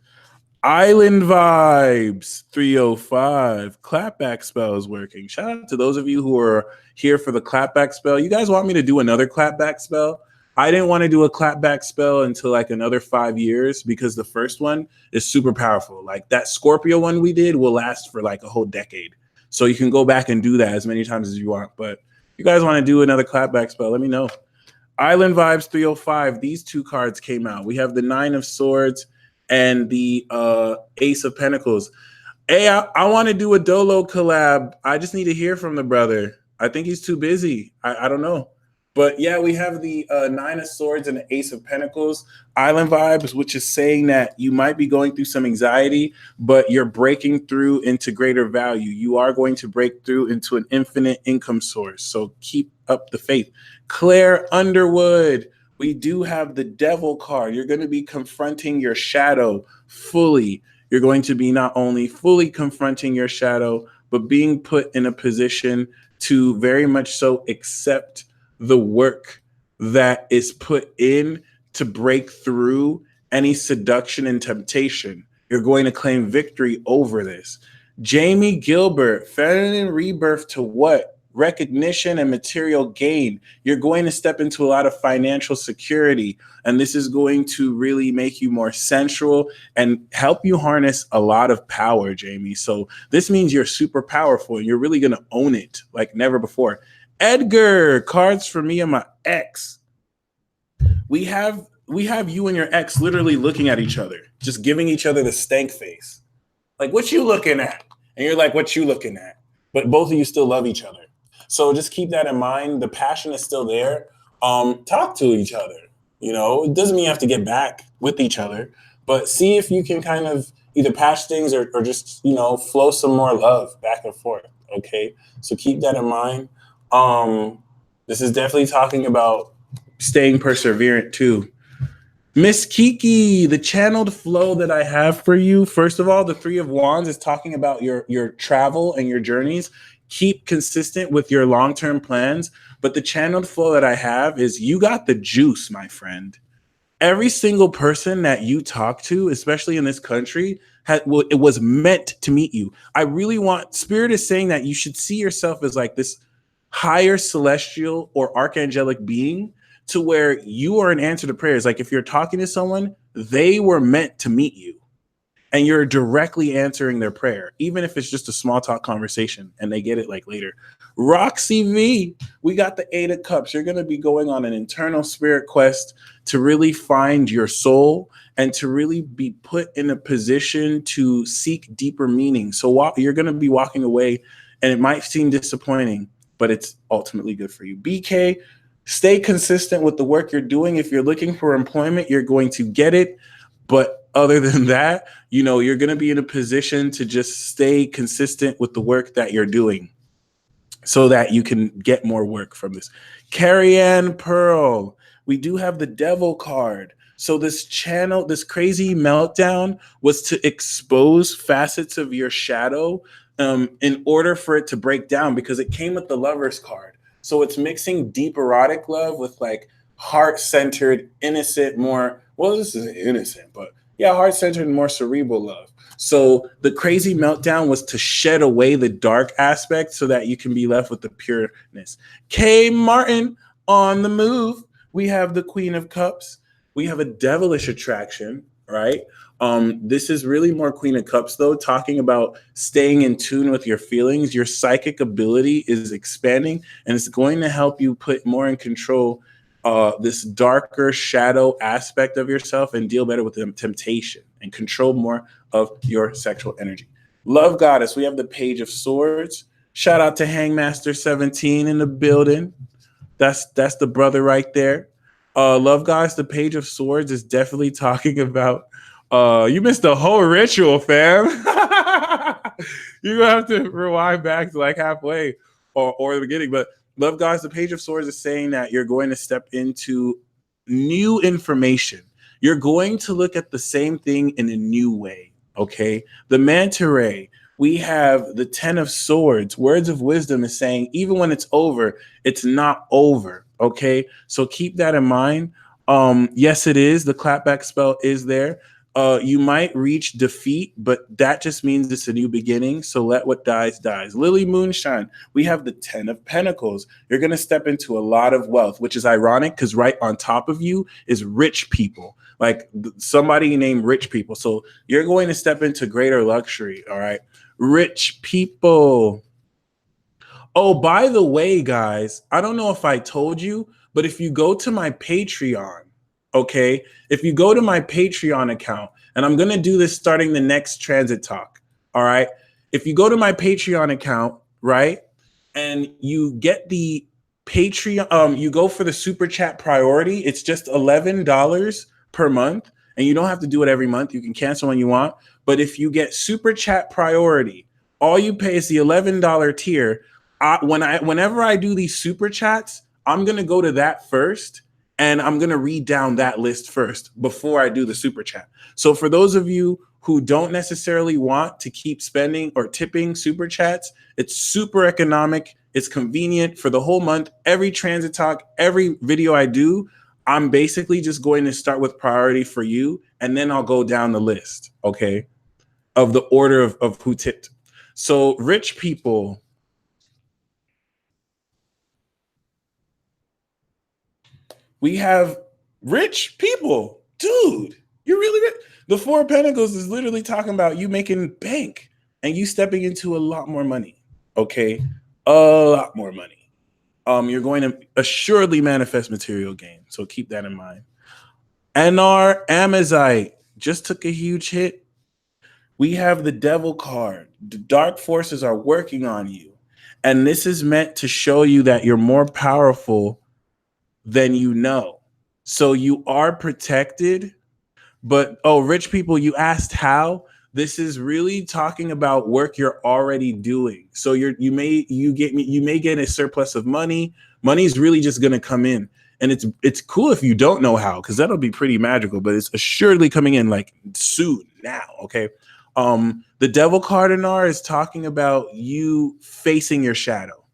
Island Vibes 305. Clapback spell is working. Shout out to those of you who are here for the clapback spell. You guys want me to do another clapback spell? I didn't want to do a clapback spell until like another 5 years because the first one is super powerful. Like that Scorpio one we did will last for like a whole decade. So you can go back and do that as many times as you want. But if you guys want to do another clapback spell, let me know. Island Vibes 305. These two cards came out. We have the Nine of Swords and the Ace of Pentacles. Hey, I want to do a Dolo collab. I just need to hear from the brother. I think he's too busy. I don't know. But yeah, we have the Nine of Swords and the Ace of Pentacles. Island Vibes, which is saying that you might be going through some anxiety, but you're breaking through into greater value. You are going to break through into an infinite income source. So keep up the faith. Claire Underwood. We do have the Devil card. You're going to be confronting your shadow fully. You're going to be not only fully confronting your shadow, but being put in a position to very much so accept the work that is put in to break through any seduction and temptation. You're going to claim victory over this. Jamie Gilbert, feminine rebirth to what? Recognition and material gain. You're going to step into a lot of financial security, and this is going to really make you more sensual and help you harness a lot of power, Jamie. So this means you're super powerful and you're really going to own it like never before. Edgar, cards for me and my ex. We have you and your ex literally looking at each other, just giving each other the stank face. Like, what you looking at? And you're like, what you looking at? But both of you still love each other. So just keep that in mind. The passion is still there. Talk to each other. You know, it doesn't mean you have to get back with each other, but see if you can kind of either patch things or just, you know, flow some more love back and forth. Okay. So keep that in mind. This is definitely talking about staying perseverant too. Miss Kiki, the channeled flow that I have for you. First of all, the Three of Wands is talking about your travel and your journeys. Keep consistent with your long-term plans. But the channeled flow that I have is you got the juice, my friend. Every single person that you talk to, especially in this country, it was meant to meet you. I really want, Spirit is saying that you should see yourself as like this higher celestial or archangelic being to where you are an answer to prayers. Like if you're talking to someone, they were meant to meet you and you're directly answering their prayer, even if it's just a small talk conversation and they get it like later. Roxy V, we got the Eight of Cups. You're going to be going on an internal spirit quest to really find your soul and to really be put in a position to seek deeper meaning. So you're going to be walking away and it might seem disappointing, but it's ultimately good for you. BK, stay consistent with the work you're doing. If you're looking for employment, you're going to get it. But other than that, you know, you're going to be in a position to just stay consistent with the work that you're doing so that you can get more work from this. Carrie Ann Pearl, we do have the Devil card. So this channel, this crazy meltdown was to expose facets of your shadow in order for it to break down, because it came with the Lover's card. So it's mixing deep erotic love with like heart-centered, innocent, more, well, this isn't innocent, but yeah, heart-centered and more cerebral love. So the crazy meltdown was to shed away the dark aspect so that you can be left with the pureness. Kay Martin on the move. We have the Queen of Cups. We have a devilish attraction, right? This is really more Queen of Cups, though, talking about staying in tune with your feelings. Your psychic ability is expanding, and it's going to help you put more in control this darker shadow aspect of yourself and deal better with the temptation and control more of your sexual energy. Love Goddess, we have the Page of Swords. Shout out to Hangmaster 17 in the building. That's the brother right there. Love Goddess, the Page of Swords is definitely talking about you missed the whole ritual, fam. You're gonna have to rewind back to like halfway or the beginning. But Love Goddess, the Page of Swords is saying that you're going to step into new information. you're going to look at the same thing in a new way. Okay. The manta ray, we have the 10 of swords. Words of wisdom is saying, even when it's over, it's not over. Okay. So keep that in mind. Yes, it is. The clapback spell is there. You might reach defeat, but that just means it's a new beginning. So let what dies, dies. Lily Moonshine, we have the 10 of Pentacles. You're going to step into a lot of wealth, which is ironic because right on top of you is rich people, like somebody named rich people. So you're going to step into greater luxury. All right. Rich people. Oh, by the way, guys, I don't know if I told you, but if you go to my Patreon, okay, if you go to my Patreon account, and I'm going to do this starting the next transit talk, all right? If you go to my Patreon account, right, and you get the Patreon, you go for the super chat priority, it's just $11 per month, and you don't have to do it every month. You can cancel when you want. But if you get super chat priority, all you pay is the $11 tier. Whenever I do these super chats, I'm gonna go to that first, and I'm gonna read down that list first before I do the super chat. So for those of you who don't necessarily want to keep spending or tipping super chats, it's super economic. It's convenient for the whole month. Every transit talk, every video I do, I'm basically just going to start with priority for you, and then I'll go down the list, okay, of the order of who tipped. So rich people. We have rich people. Dude, you're really rich. The Four of Pentacles is literally talking about you making bank and you stepping into a lot more money. Okay. A lot more money. You're going to assuredly manifest material gain. So keep that in mind. NR Amazite just took a huge hit. We have the Devil card. The dark forces are working on you. And this is meant to show you that you're more powerful than you know. So you are protected, but rich people, you asked how. This is really talking about work you're already doing. So you may get a surplus of money. Money's really just going to come in, and it's cool if you don't know how, because that'll be pretty magical. But it's assuredly coming in like soon now. Okay. The Devil card in R is talking about you facing your shadow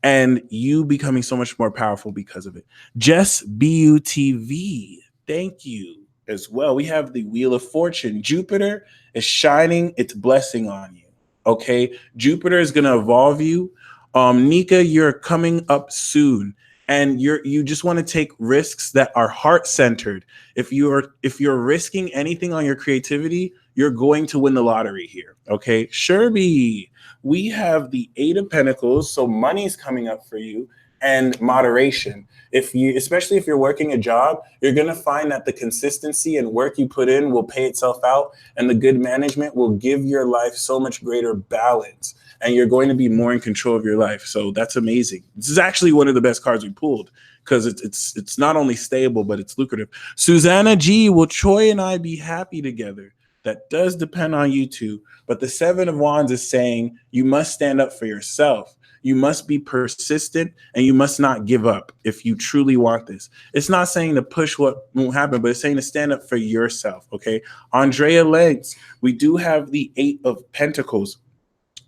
and you becoming so much more powerful because of it. Jess BUTV, thank you as well. We have the Wheel of Fortune. Jupiter is shining its blessing on you. Okay, Jupiter is going to evolve you. Nika, you're coming up soon, and you just want to take risks that are heart centered. If you're risking anything on your creativity, you're going to win the lottery here. Okay, Sherby, we have the Eight of Pentacles, so money's coming up for you, and moderation. Especially if you're working a job, you're going to find that the consistency and work you put in will pay itself out, and the good management will give your life so much greater balance, and you're going to be more in control of your life. So that's amazing. This is actually one of the best cards we pulled because it's not only stable, but it's lucrative. Susanna G, will Troy and I be happy together? That does depend on you two. But the Seven of Wands is saying you must stand up for yourself. You must be persistent, and you must not give up if you truly want this. It's not saying to push what won't happen, but it's saying to stand up for yourself, okay? Andrea Legs, we do have the Eight of Pentacles.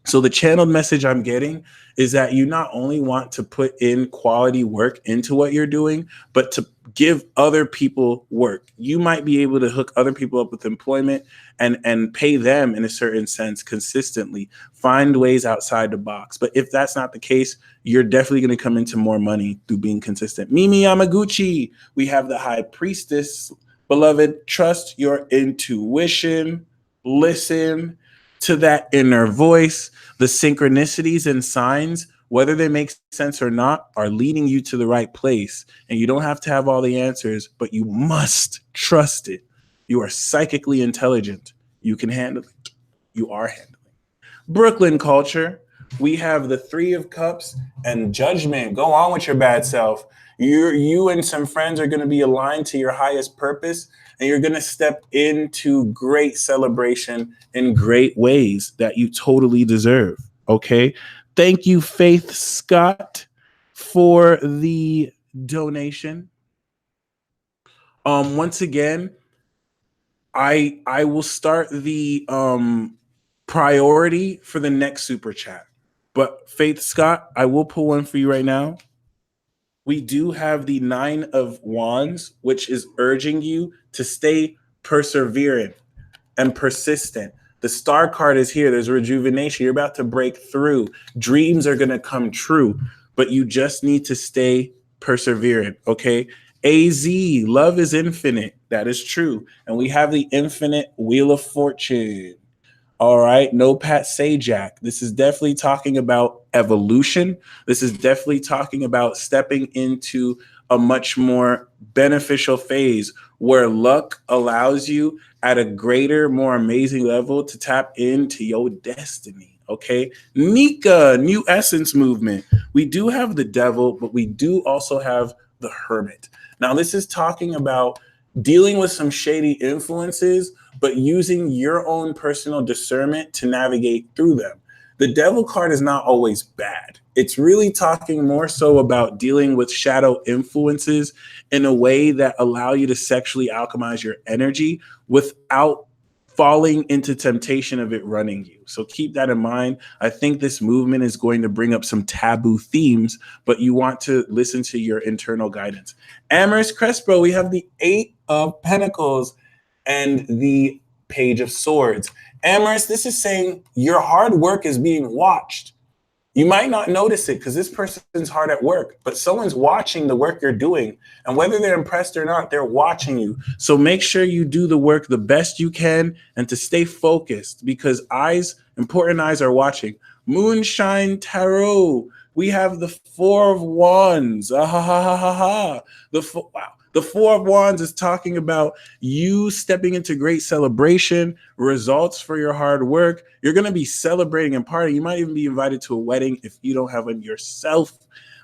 So the channeled message I'm getting is that you not only want to put in quality work into what you're doing, but to give other people work. You might be able to hook other people up with employment and pay them in a certain sense consistently. Find ways outside the box. But if that's not the case, you're definitely going to come into more money through being consistent. Mimi Yamaguchi, we have the High Priestess. Beloved, trust your intuition. Listen to that inner voice. The synchronicities and signs, whether they make sense or not, are leading you to the right place. And you don't have to have all the answers, but you must trust it. You are psychically intelligent. You can handle it. You are handling. Brooklyn culture, we have the Three of Cups and Judgment. Go on with your bad self. You and some friends are going to be aligned to your highest purpose, and you're going to step into great celebration in great ways that you totally deserve. Okay. Thank you, Faith Scott, for the donation. Once again, I will start the priority for the next super chat. But Faith Scott, I will pull one for you right now. We do have the 9 of Wands, which is urging you to stay perseverant and persistent. The star card is here. There's rejuvenation. You're about to break through. Dreams are going to come true, but you just need to stay perseverant. Okay. AZ, love is infinite. That is true. And we have the infinite wheel of fortune. All right, no Pat Sajak. This is definitely talking about evolution. This is definitely talking about stepping into a much more beneficial phase where luck allows you at a greater, more amazing level to tap into your destiny. Okay, Nika, New Essence Movement. We do have the devil, but we do also have the hermit. Now, this is talking about dealing with some shady influences, but using your own personal discernment to navigate through them. The devil card is not always bad. It's really talking more so about dealing with shadow influences in a way that allow you to sexually alchemize your energy without falling into temptation of it running you. So keep that in mind. I think this movement is going to bring up some taboo themes, but you want to listen to your internal guidance. Amherst Crespo, we have the 8 of Pentacles and the Page of Swords. Amherst, this is saying your hard work is being watched. You might not notice it because this person's hard at work, but someone's watching the work you're doing. And whether they're impressed or not, they're watching you. So make sure you do the work the best you can and to stay focused because important eyes are watching. Moonshine Tarot. We have the 4 of Wands. Ah, ha, ha, ha, ha, ha. Wow. The 4 of Wands is talking about you stepping into great celebration, results for your hard work. You're going to be celebrating and partying. You might even be invited to a wedding if you don't have one yourself.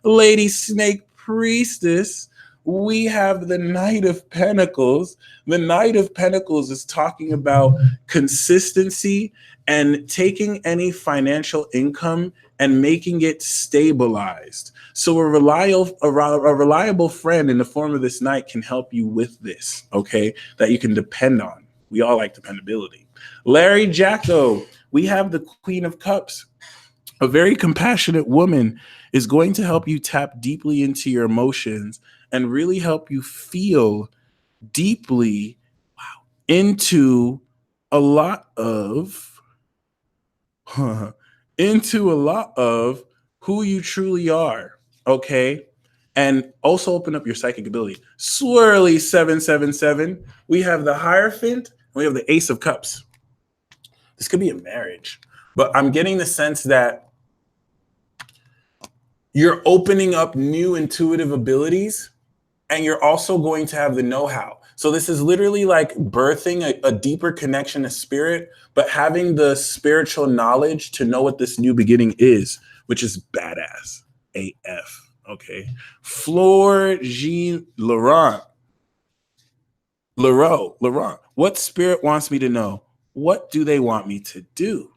Lady Snake Priestess, we have the Knight of Pentacles. The Knight of Pentacles is talking about consistency and taking any financial income and making it stabilized. So a reliable friend in the form of this knight can help you with this, okay, that you can depend on. We all like dependability. Larry Jacko, we have the Queen of Cups. A very compassionate woman is going to help you tap deeply into your emotions and really help you feel deeply into a lot of who you truly are, okay? And also open up your psychic ability. Swirly 777, we have the Hierophant, and we have the Ace of Cups. This could be a marriage, but I'm getting the sense that you're opening up new intuitive abilities and you're also going to have the know-how. So this is literally like birthing a deeper connection to spirit, but having the spiritual knowledge to know what this new beginning is, which is badass AF. Okay. Fleur Jean Laurent. What spirit wants me to know? What do they want me to do?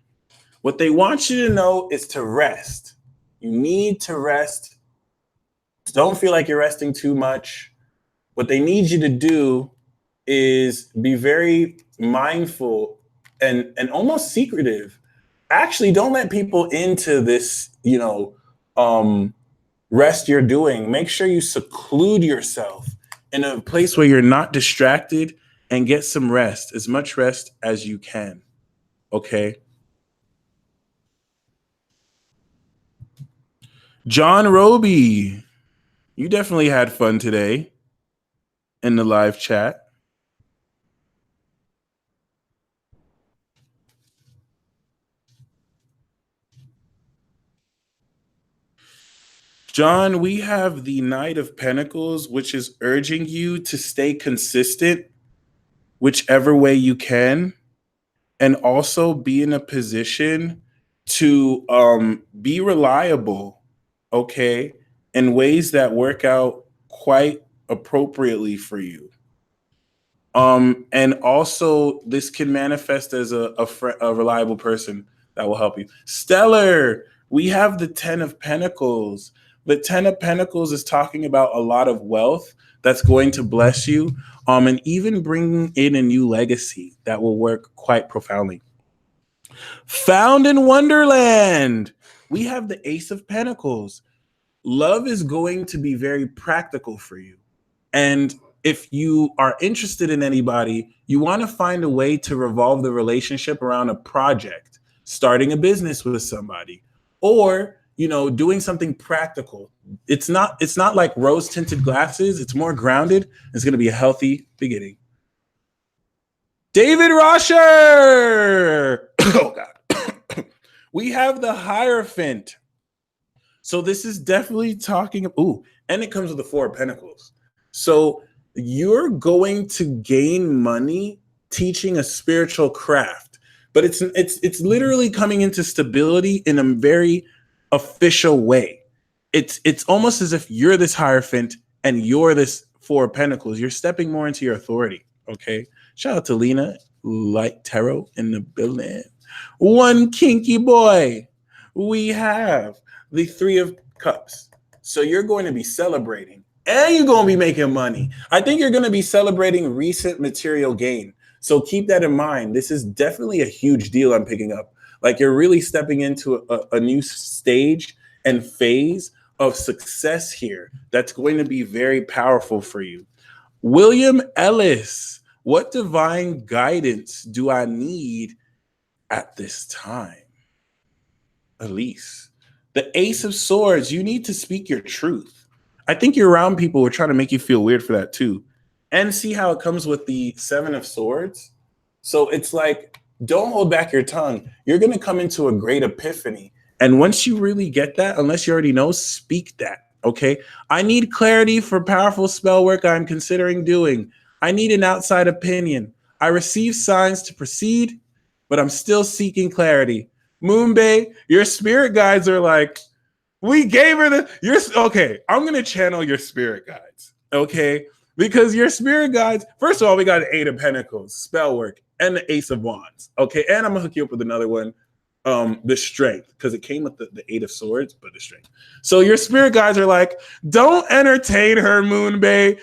What they want you to know is to rest. You need to rest. Don't feel like you're resting too much. What they need you to do is be very mindful and almost secretive. Actually, don't let people into this, rest you're doing. Make sure you seclude yourself in a place where you're not distracted and get some rest, as much rest as you can. Okay. John Roby, you definitely had fun today in the live chat. John, we have the Knight of Pentacles, which is urging you to stay consistent whichever way you can, and also be in a position to be reliable, okay, in ways that work out quite appropriately for you. And also this can manifest as a reliable person that will help you. Stellar, we have the 10 of Pentacles. The 10 of Pentacles is talking about a lot of wealth, that's going to bless you, and even bring in a new legacy that will work quite profoundly. Found in Wonderland, we have the Ace of Pentacles. Love is going to be very practical for you. And if you are interested in anybody, you want to find a way to revolve the relationship around a project, starting a business with somebody, or doing something practical. It's not like rose tinted glasses. It's more grounded. It's going to be a healthy beginning. David Rosher. Oh God. We have the Hierophant. So this is definitely talking. Ooh, and it comes with the Four of Pentacles. So you're going to gain money teaching a spiritual craft, but it's literally coming into stability in a very official way. It's almost as if you're this Hierophant and you're this Four of Pentacles. You're stepping more into your authority. Okay. Shout out to Lena Light Tarot in the building. One kinky boy. We have the Three of Cups. So you're going to be celebrating and you're going to be making money. I think you're going to be celebrating recent material gain. So keep that in mind. This is definitely a huge deal I'm picking up. Like you're really stepping into a new stage and phase of success here. That's going to be very powerful for you. William Ellis, what divine guidance do I need at this time? Elise, the Ace of Swords, you need to speak your truth. I think you're around people who are trying to make you feel weird for that too. And see how it comes with the Seven of Swords. So it's like, don't hold back your tongue. You're going to come into a great epiphany. And once you really get that, unless you already know, speak that. Okay. I need clarity for powerful spell work I'm considering doing. I need an outside opinion. I receive signs to proceed, but I'm still seeking clarity. Moonbay, your spirit guides are like, we gave her okay, I'm going to channel your spirit guides. Okay. Because your spirit guides, first of all, we got the Eight of Pentacles, spell work, and the Ace of Wands. Okay. And I'm going to hook you up with another one. The Strength, because it came with the Eight of Swords, but the Strength. So your spirit guides are like, don't entertain her, Moonbay.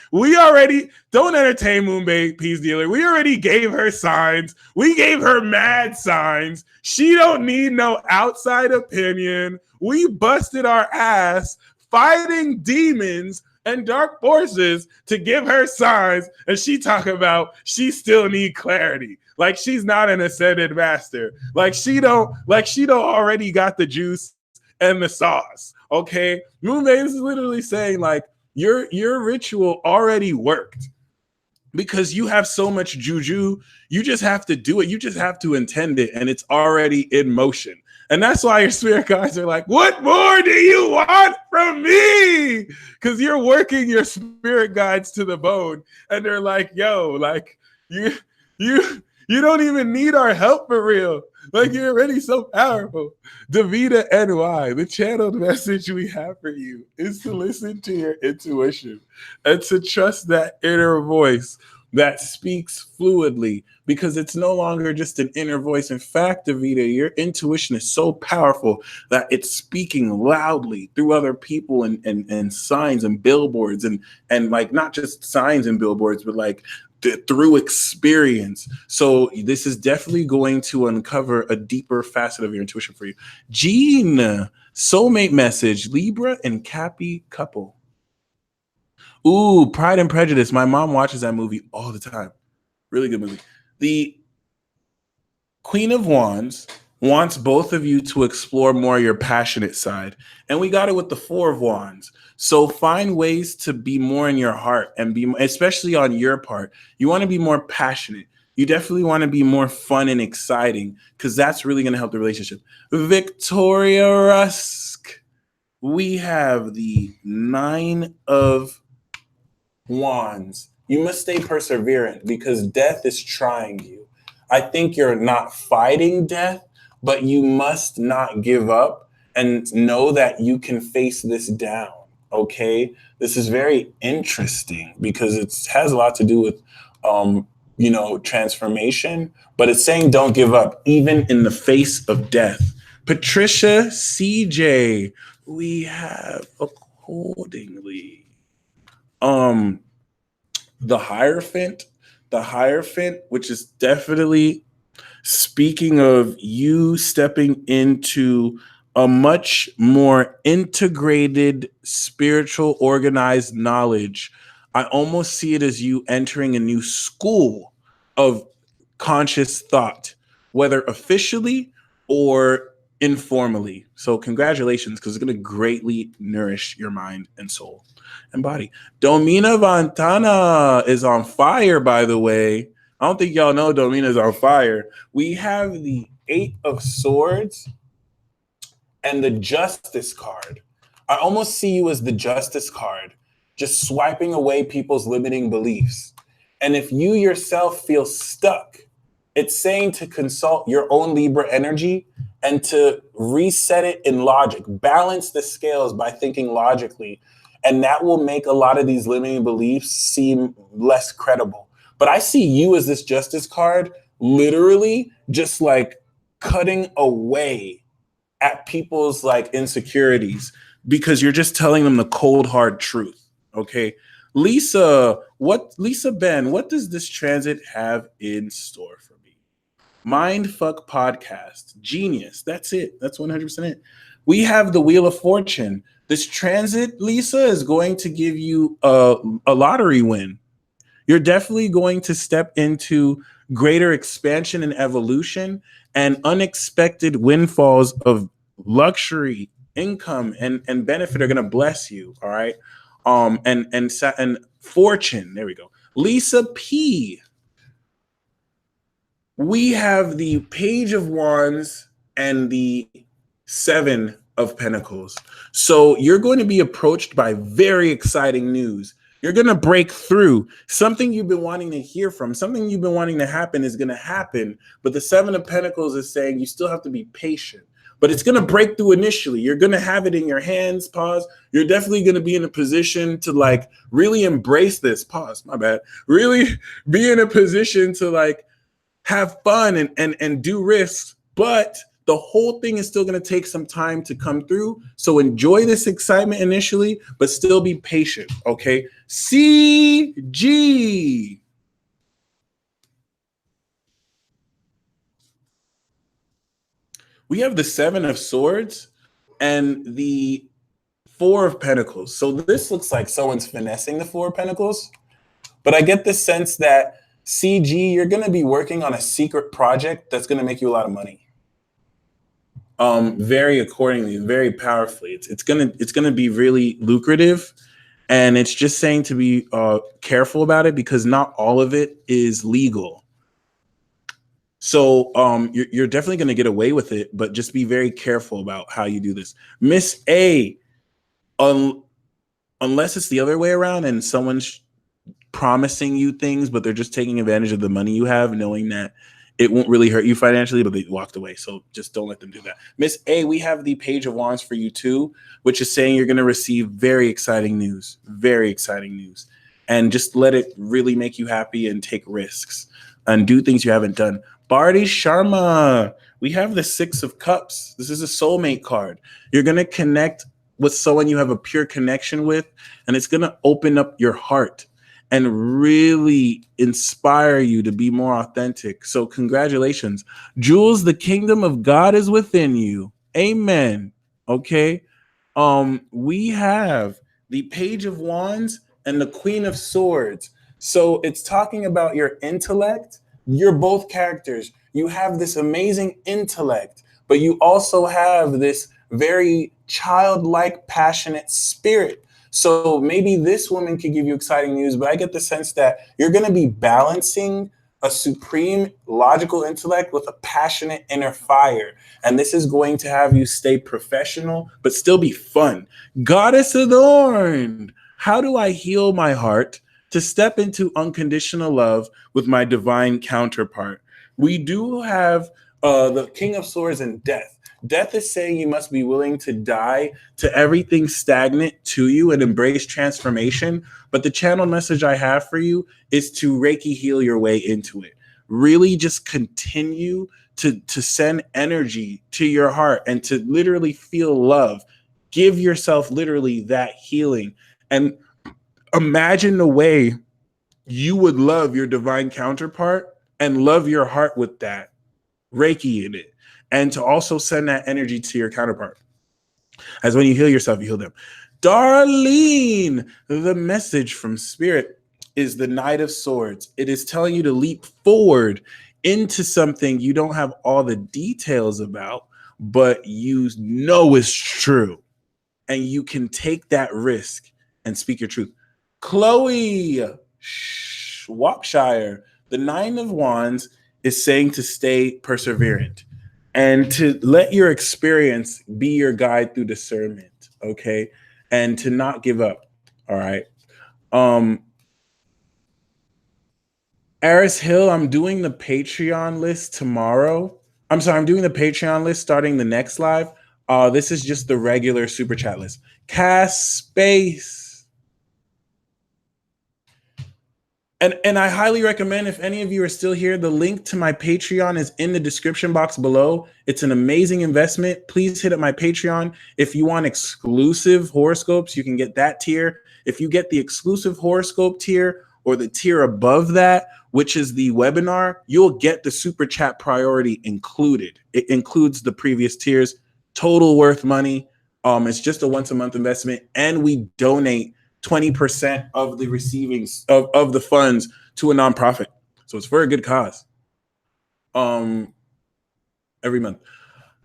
Don't entertain Moonbay, Peace Dealer. We already gave her signs. We gave her mad signs. She don't need no outside opinion. We busted our ass fighting demons and dark forces to give her signs, and she talk about she still need clarity. Like she's not an ascended master. Like she don't already got the juice and the sauce. Okay. Moonbay is literally saying like your ritual already worked because you have so much juju. You just have to do it. You just have to intend it, and it's already in motion. And that's why your spirit guides are like, what more do you want from me? Because you're working your spirit guides to the bone. And they're like, yo, like you don't even need our help for real. Like you're already so powerful. Davida NY, the channeled message we have for you is to listen to your intuition and to trust that inner voice that speaks fluidly, because it's no longer just an inner voice. In fact, Davida, your intuition is so powerful that it's speaking loudly through other people and signs and billboards and like not just signs and billboards, but like through experience. So this is definitely going to uncover a deeper facet of your intuition for you. Jean, soulmate message, Libra and Cappy couple. Ooh, Pride and Prejudice. My mom watches that movie all the time. Really good movie. The Queen of Wands wants both of you to explore more your passionate side. And we got it with the Four of Wands. So find ways to be more in your heart and be, especially on your part. You want to be more passionate. You definitely want to be more fun and exciting, because that's really going to help the relationship. Victoria Rusk. We have the Nine of Wands. You must stay perseverant because death is trying you. I think you're not fighting death, but you must not give up and know that you can face this down. Okay, this is very interesting because it has a lot to do with transformation, but it's saying don't give up even in the face of death. Patricia CJ, we have accordingly the Hierophant, which is definitely speaking of you stepping into a much more integrated, spiritual, organized knowledge. I almost see it as you entering a new school of conscious thought, whether officially or informally. So, congratulations, because it's going to greatly nourish your mind and soul and body. Domina Vantana is on fire, by the way. I don't think y'all know Domina's on fire. We have the Eight of Swords and the Justice card. I almost see you as the Justice card, just swiping away people's limiting beliefs. And if you yourself feel stuck, it's saying to consult your own Libra energy and to reset it in logic, balance the scales by thinking logically. And that will make a lot of these limiting beliefs seem less credible. But I see you as this Justice card, literally just like cutting away at people's like insecurities because you're just telling them the cold hard truth. Okay. Lisa Ben, what does this transit have in store for me? Mindfuck podcast. Genius. That's it. That's 100% it. We have the Wheel of Fortune. This transit, Lisa, is going to give you a lottery win. You're definitely going to step into greater expansion and evolution, and unexpected windfalls of luxury, income, and benefit are going to bless you. All right. And fortune. There we go. Lisa P. We have the Page of Wands and the Seven of Pentacles. So you're going to be approached by very exciting news. You're going to break through something you've been wanting to hear from, something you've been wanting to happen is going to happen. But the Seven of Pentacles is saying you still have to be patient, but it's going to break through initially. You're going to have it in your hands. Pause. You're definitely going to be in a position to like really embrace this. Pause. My bad. Really be in a position to like have fun and do risks, but the whole thing is still going to take some time to come through. So enjoy this excitement initially, but still be patient. Okay. CG. We have the Seven of Swords and the Four of Pentacles. So this looks like someone's finessing the Four of Pentacles, but I get the sense that CG, you're going to be working on a secret project that's going to make you a lot of money. Very accordingly, very powerfully. It's gonna be really lucrative, and it's just saying to be careful about it because not all of it is legal. So you're definitely gonna get away with it, but just be very careful about how you do this. Miss A, unless it's the other way around and someone's promising you things, but they're just taking advantage of the money you have, knowing that it won't really hurt you financially, but they walked away. So just don't let them do that. Miss A, we have the Page of Wands for you too, which is saying you're going to receive very exciting news, and just let it really make you happy and take risks and do things you haven't done. Bharti Sharma, we have the Six of Cups. This is a soulmate card. You're going to connect with someone you have a pure connection with, and it's going to open up your heart and really inspire you to be more authentic. So congratulations. Jules, the kingdom of God is within you. Amen. Okay. We have the Page of Wands and the Queen of Swords. So it's talking about your intellect. You're both characters. You have this amazing intellect, but you also have this very childlike, passionate spirit. So maybe this woman could give you exciting news, but I get the sense that you're going to be balancing a supreme logical intellect with a passionate inner fire. And this is going to have you stay professional, but still be fun. Goddess Adorned. How do I heal my heart to step into unconditional love with my divine counterpart? We do have the King of Swords and Death. Death is saying you must be willing to die to everything stagnant to you and embrace transformation. But the channel message I have for you is to Reiki heal your way into it. Really just continue to send energy to your heart and to literally feel love. Give yourself literally that healing. And imagine the way you would love your divine counterpart and love your heart with that Reiki in it. And to also send that energy to your counterpart. As when you heal yourself, you heal them. Darlene, the message from Spirit is the Knight of Swords. It is telling you to leap forward into something you don't have all the details about, but you know is true. And you can take that risk and speak your truth. Chloe Swapshire, the Nine of Wands is saying to stay perseverant and to let your experience be your guide through discernment, okay? And to not give up, all right? Aris Hill, I'm doing the Patreon list tomorrow. I'm sorry, I'm doing the Patreon list starting the next live. This is just the regular super chat list. Cast Space. And I highly recommend, if any of you are still here, the link to my Patreon is in the description box below. It's an amazing investment. Please hit up my Patreon. If you want exclusive horoscopes, you can get that tier. If you get the exclusive horoscope tier or the tier above that, which is the webinar, you'll get the super chat priority included. It includes the previous tiers. Total worth money. It's just a once a month investment, and we donate 20% of the receivings of the funds to a nonprofit. So it's for a good cause. Every month.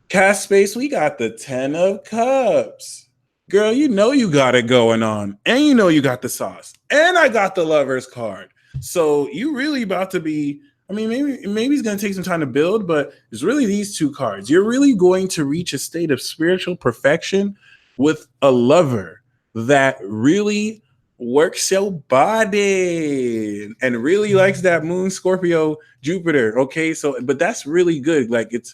Cast Space, we got the 10 of Cups. Girl, you know you got it going on. And you know you got the sauce. And I got the Lover's card. So you really about to be, I mean, maybe it's going to take some time to build, but it's really these two cards. You're really going to reach a state of spiritual perfection with a lover that really works your body and really likes that Moon, Scorpio, Jupiter. Okay, so but that's really good. Like it's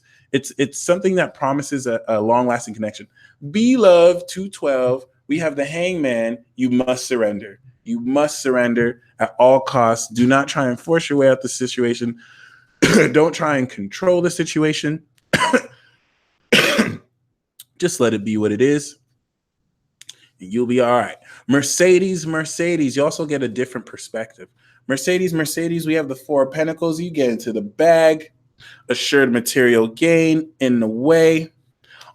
something that promises a long-lasting connection. Be Love 212. We have the Hangman. You must surrender. You must surrender at all costs. Do not try and force your way out the situation. Don't try and control the situation. Just let it be what it is. And you'll be all right. Mercedes, you also get a different perspective. Mercedes, we have the Four of Pentacles. You get into the bag. Assured material gain in the way,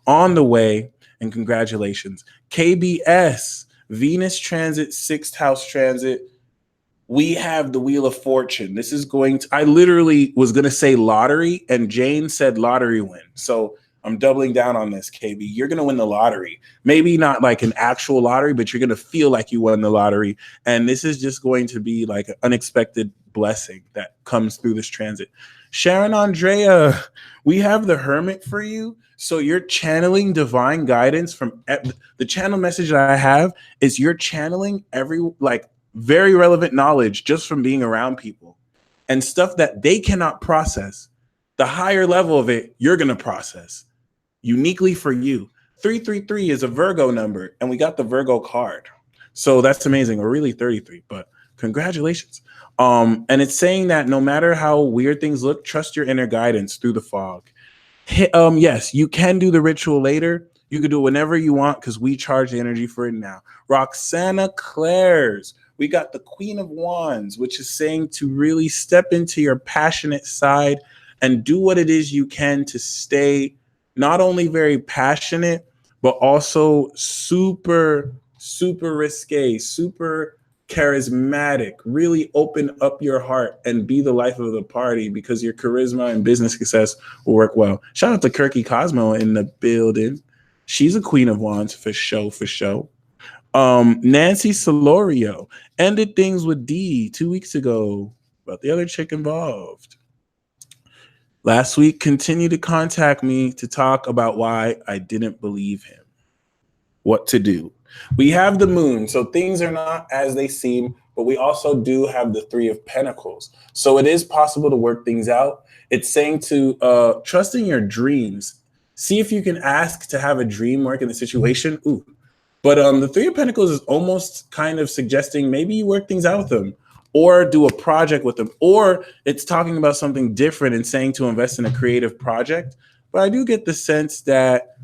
on the way, and congratulations. KBS, Venus transit, 6th house transit. We have the Wheel of Fortune. This is going to, I literally was going to say lottery, and Jane said lottery win. So I'm doubling down on this, KB. You're going to win the lottery. Maybe not like an actual lottery, but you're going to feel like you won the lottery. And this is just going to be like an unexpected blessing that comes through this transit. Sharon Andrea, we have the Hermit for you. So you're channeling divine guidance from the channel message that I have is you're channeling very relevant knowledge just from being around people and stuff that they cannot process. The higher level of it, you're going to process uniquely for you. 333 is a Virgo number, and we got the Virgo card. So that's amazing. Or really 33, but congratulations. And it's saying that no matter how weird things look, trust your inner guidance through the fog. Yes, you can do the ritual later. You can do it whenever you want because we charge the energy for it now. Roxana Claire's, we got the Queen of Wands, which is saying to really step into your passionate side and do what it is you can to stay not only very passionate, but also super, super risque, super charismatic. Really open up your heart and be the life of the party because your charisma and business success will work well. Shout out to Kirky Cosmo in the building. She's a Queen of Wands for show, for show. Nancy Solorio ended things with D 2 weeks ago about the other chick involved. Last week, continued to contact me to talk about why I didn't believe him. What to do. We have the Moon, so things are not as they seem, but we also do have the Three of Pentacles. So it is possible to work things out. It's saying to trust in your dreams. See if you can ask to have a dream work in the situation. Ooh. But the Three of Pentacles is almost kind of suggesting maybe you work things out with them or do a project with them, or it's talking about something different and saying to invest in a creative project. But I do get the sense that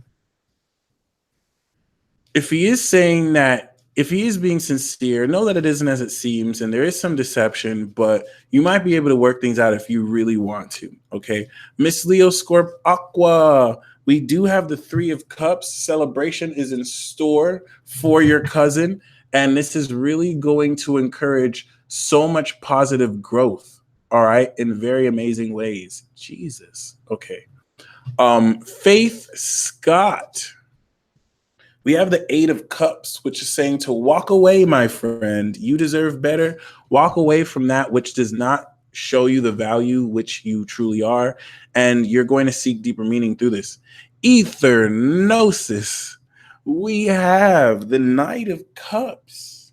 if he is saying that if he is being sincere, know that it isn't as it seems, and there is some deception, but you might be able to work things out if you really want to. Okay. Miss Leo Scorp Aqua. We do have the Three of Cups. Celebration is in store for your cousin, and this is really going to encourage so much positive growth. All right, in very amazing ways. Jesus. Okay. Faith Scott. We have the Eight of Cups, which is saying to walk away, my friend. You deserve better. Walk away from that which does not show you the value which you truly are, and you're going to seek deeper meaning through this. Ether Gnosis. We have the Knight of Cups.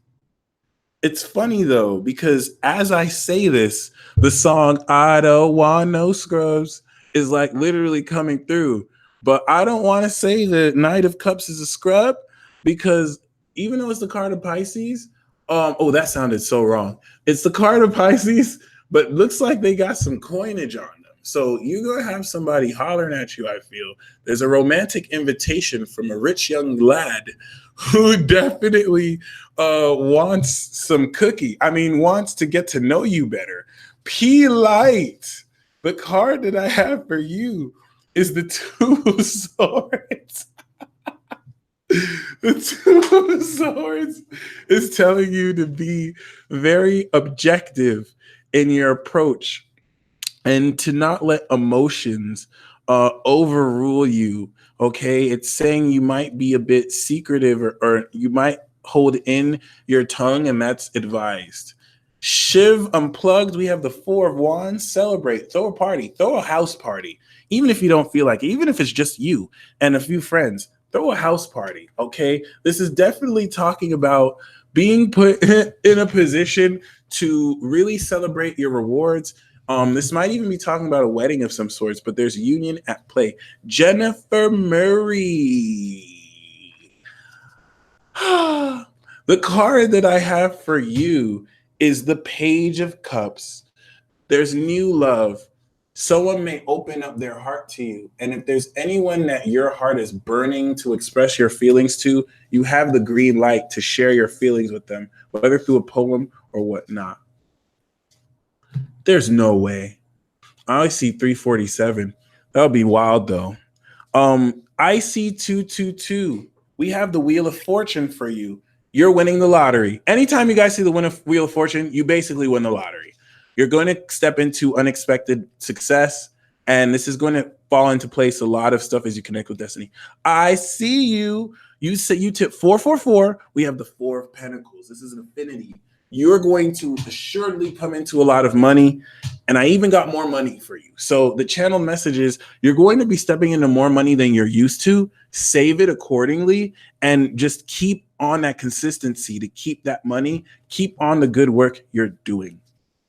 It's funny though, because as I say this, the song I Don't Want No Scrubs is like literally coming through. But I don't want to say the Knight of Cups is a scrub, because even though it's the card of Pisces, oh, that sounded so wrong. It's the card of Pisces, but looks like they got some coinage on them. So you're going to have somebody hollering at you, I feel. There's a romantic invitation from a rich young lad who definitely wants some cookie. I mean, wants to get to know you better. P Light, the card that I have for you is the Two of Swords. The Two of Swords is telling you to be very objective in your approach and to not let emotions overrule you. Okay, it's saying you might be a bit secretive, or you might hold in your tongue, and that's advised. Shiv Unplugged, we have the Four of Wands. Celebrate, throw a party, throw a house party, even if you don't feel like it, even if it's just you and a few friends. Throw a house party. Okay, this is definitely talking about being put in a position to really celebrate your rewards. This might even be talking about a wedding of some sorts, but there's union at play. Jennifer Murray. The card that I have for you is the Page of Cups. There's new love. Someone may open up their heart to you. And if there's anyone that your heart is burning to express your feelings to, you have the green light to share your feelings with them, whether through a poem or whatnot. There's no way. I see 347. That would be wild though. I see 222. We have the Wheel of Fortune for you. You're winning the lottery. Anytime you guys see the Wheel of Fortune, you basically win the lottery. You're going to step into unexpected success, and this is going to fall into place a lot of stuff as you connect with destiny. I see you. You say you tip 444. We have the Four of Pentacles. This is an affinity. You're going to assuredly come into a lot of money, and I even got more money for you. So the channel message is you're going to be stepping into more money than you're used to. Save it accordingly, and just keep on that consistency to keep that money. Keep on the good work you're doing.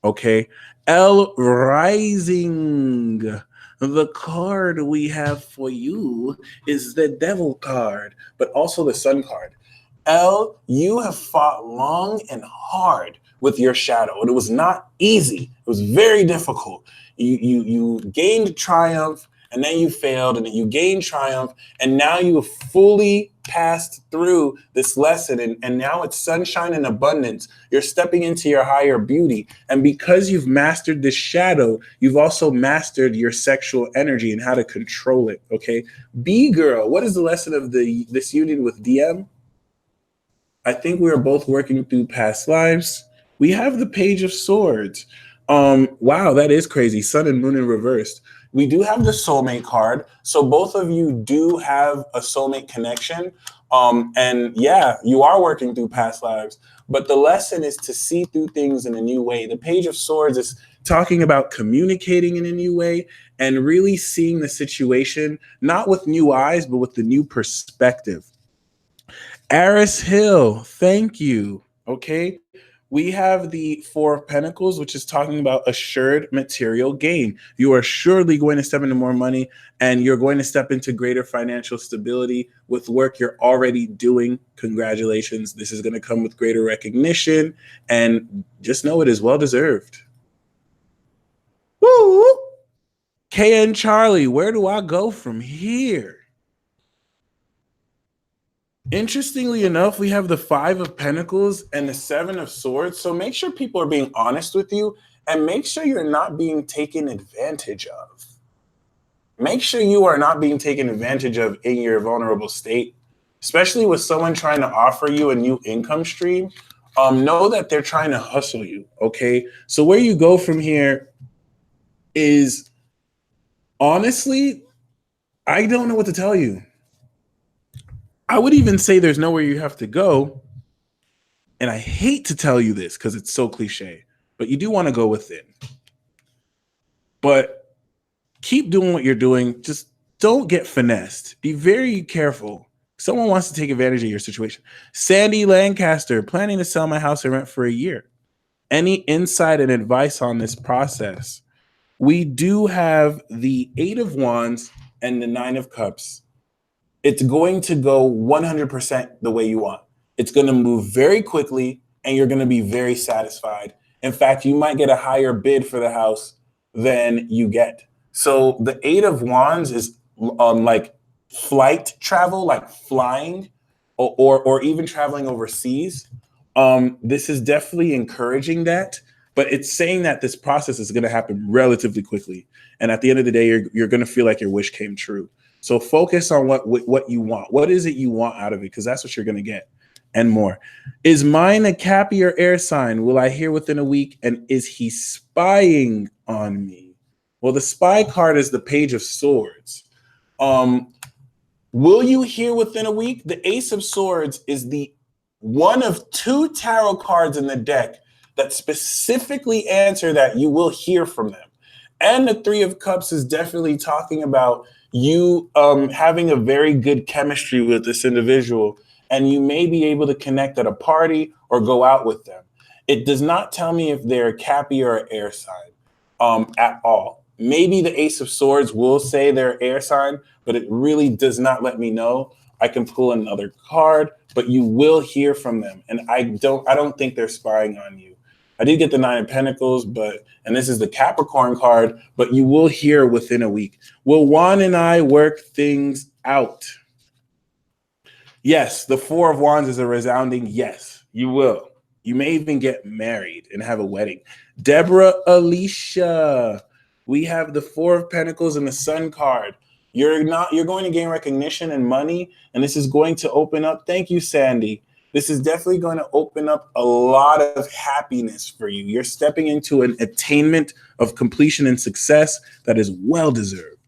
Okay. L Rising. The card we have for you is the Devil card, but also the Sun card. L, you have fought long and hard with your shadow, and it was not easy. It was very difficult. You gained triumph, and then you failed, and then you gained triumph, and now you have fully passed through this lesson, and now it's sunshine and abundance. You're stepping into your higher beauty, and because you've mastered this shadow, you've also mastered your sexual energy and how to control it. Okay, B girl, what is the lesson of this union with DM? I think we are both working through past lives. We have the Page of Swords. Wow, that is crazy. Sun and Moon in reversed. We do have the soulmate card. So both of you do have a soulmate connection. And yeah, you are working through past lives. But the lesson is to see through things in a new way. The Page of Swords is talking about communicating in a new way and really seeing the situation, not with new eyes, but with the new perspective. Aris Hill, thank you. Okay. We have the Four of Pentacles, which is talking about assured material gain. You are surely going to step into more money, and you're going to step into greater financial stability with work you're already doing. Congratulations. This is going to come with greater recognition, and just know it is well deserved. Woo! KN Charlie, where do I go from here? Interestingly enough, we have the Five of Pentacles and the Seven of Swords. So make sure people are being honest with you and make sure you're not being taken advantage of. Make sure you are not being taken advantage of in your vulnerable state, especially with someone trying to offer you a new income stream. Know that they're trying to hustle you, okay? So where you go from here is, honestly, I don't know what to tell you. I would even say there's nowhere you have to go. And I hate to tell you this because it's so cliche, but you do want to go within. But keep doing what you're doing. Just don't get finessed. Be very careful. Someone wants to take advantage of your situation. Sandy Lancaster, planning to sell my house and rent for a year. Any insight and advice on this process? We do have the Eight of Wands and the Nine of Cups. It's going to go 100% the way you want. It's going to move very quickly and you're going to be very satisfied. In fact, you might get a higher bid for the house than you get. So the Eight of Wands is like flight travel, like flying or even traveling overseas. This is definitely encouraging that, but it's saying that this process is going to happen relatively quickly. And at the end of the day, you're going to feel like your wish came true. So focus on what you want. What is it you want out of it? Because that's what you're going to get and more. Is mine a Cappy or air sign? Will I hear within a week? And is he spying on me? Well, the spy card is the Page of Swords. Will you hear within a week? The Ace of Swords is the one of two tarot cards in the deck that specifically answer that you will hear from them. And the Three of Cups is definitely talking about you having a very good chemistry with this individual, and you may be able to connect at a party or go out with them. It does not tell me if they're a Cappy or an air sign at all. Maybe the Ace of Swords will say they're air sign, but it really does not let me know. I can pull another card, but you will hear from them. And I don't think they're spying on you. I did get the Nine of Pentacles, and this is the Capricorn card, but you will hear within a week. Will Juan and I work things out? Yes, the Four of Wands is a resounding yes, you will. You may even get married and have a wedding. Deborah Alicia, we have the Four of Pentacles and the Sun card. You're going to gain recognition and money, and this is going to open up. Thank you, Sandy. This is definitely going to open up a lot of happiness for you. You're stepping into an attainment of completion and success that is well-deserved.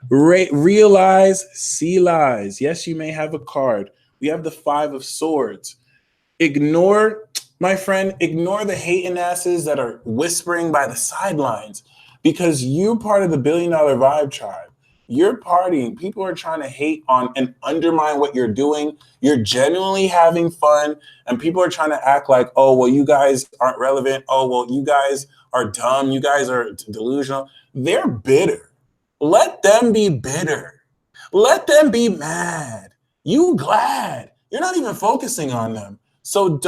Realize, see lies. Yes, you may have a card. We have the Five of Swords. Ignore, my friend, ignore the hating asses that are whispering by the sidelines because you're part of the $1 billion vibe tribe. You're partying. People are trying to hate on and undermine what you're doing. You're genuinely having fun, and people are trying to act like, oh, well, you guys aren't relevant. Oh, well, you guys are dumb. You guys are delusional. They're bitter. Let them be bitter. Let them be mad. You glad. You're not even focusing on them. So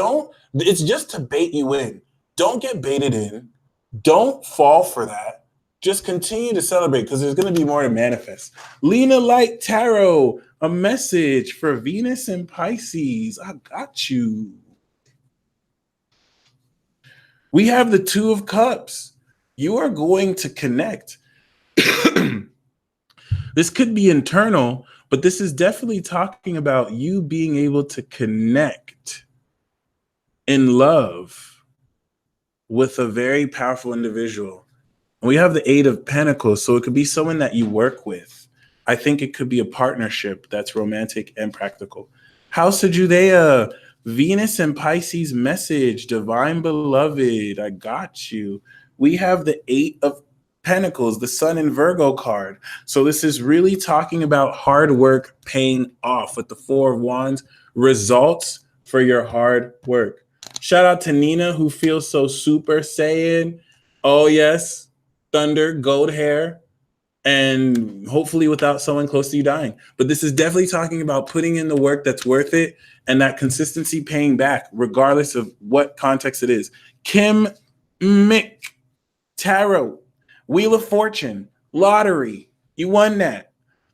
it's just to bait you in. Don't get baited in. Don't fall for that. Just continue to celebrate because there's going to be more to manifest. Lena Light Tarot, a message for Venus and Pisces. I got you. We have the Two of Cups. You are going to connect. This could be internal, but this is definitely talking about you being able to connect in love with a very powerful individual. We have the Eight of Pentacles, so it could be someone that you work with. I think it could be a partnership that's romantic and practical. House of Judea, Venus and Pisces message, divine beloved, I got you. We have the Eight of Pentacles, the Sun in Virgo card. So this is really talking about hard work paying off with the Four of Wands, results for your hard work. Shout out to Nina, who feels so super Saiyan. Oh, yes. Thunder, gold hair, and hopefully without someone close to you dying. But this is definitely talking about putting in the work that's worth it and that consistency paying back, regardless of what context it is. Kim Mick, Tarot, Wheel of Fortune, lottery, you won that.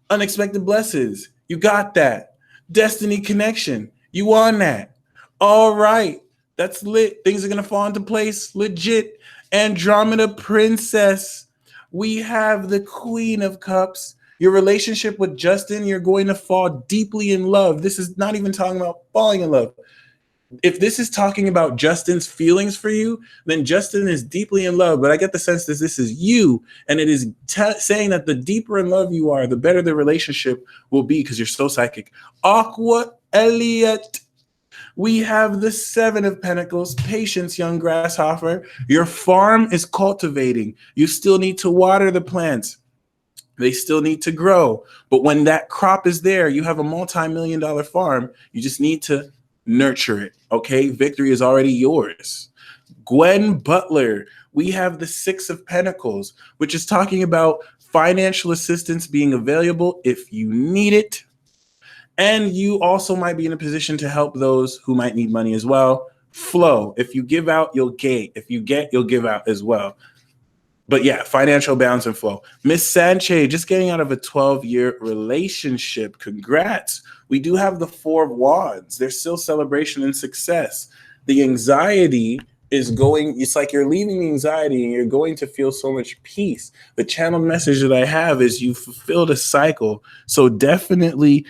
Unexpected blessings, you got that. Destiny connection, You won that. All right. That's lit. Things are going to fall into place. Legit. Andromeda Princess. We have the Queen of Cups. Your relationship with Justin, you're going to fall deeply in love. This is not even talking about falling in love. If this is talking about Justin's feelings for you, then Justin is deeply in love. But I get the sense that this is you, and it is saying that the deeper in love you are, the better the relationship will be because you're so psychic. Aqua Elliot. We have the Seven of Pentacles. Patience, young grasshopper. Your farm is cultivating. You still need to water the plants. They still need to grow. But when that crop is there, you have a multi-million-dollar farm. You just need to nurture it. Okay? Victory is already yours. Gwen Butler. We have the Six of Pentacles, which is talking about financial assistance being available if you need it. And you also might be in a position to help those who might need money as well. Flow. If you give out, you'll get. If you get, you'll give out as well. But yeah, financial balance and flow. Miss Sanchez, just getting out of a 12-year relationship. Congrats. We do have the Four of Wands. There's still celebration and success. The anxiety is going, it's like you're leaving the anxiety and you're going to feel so much peace. The channel message that I have is you fulfilled a cycle. So definitely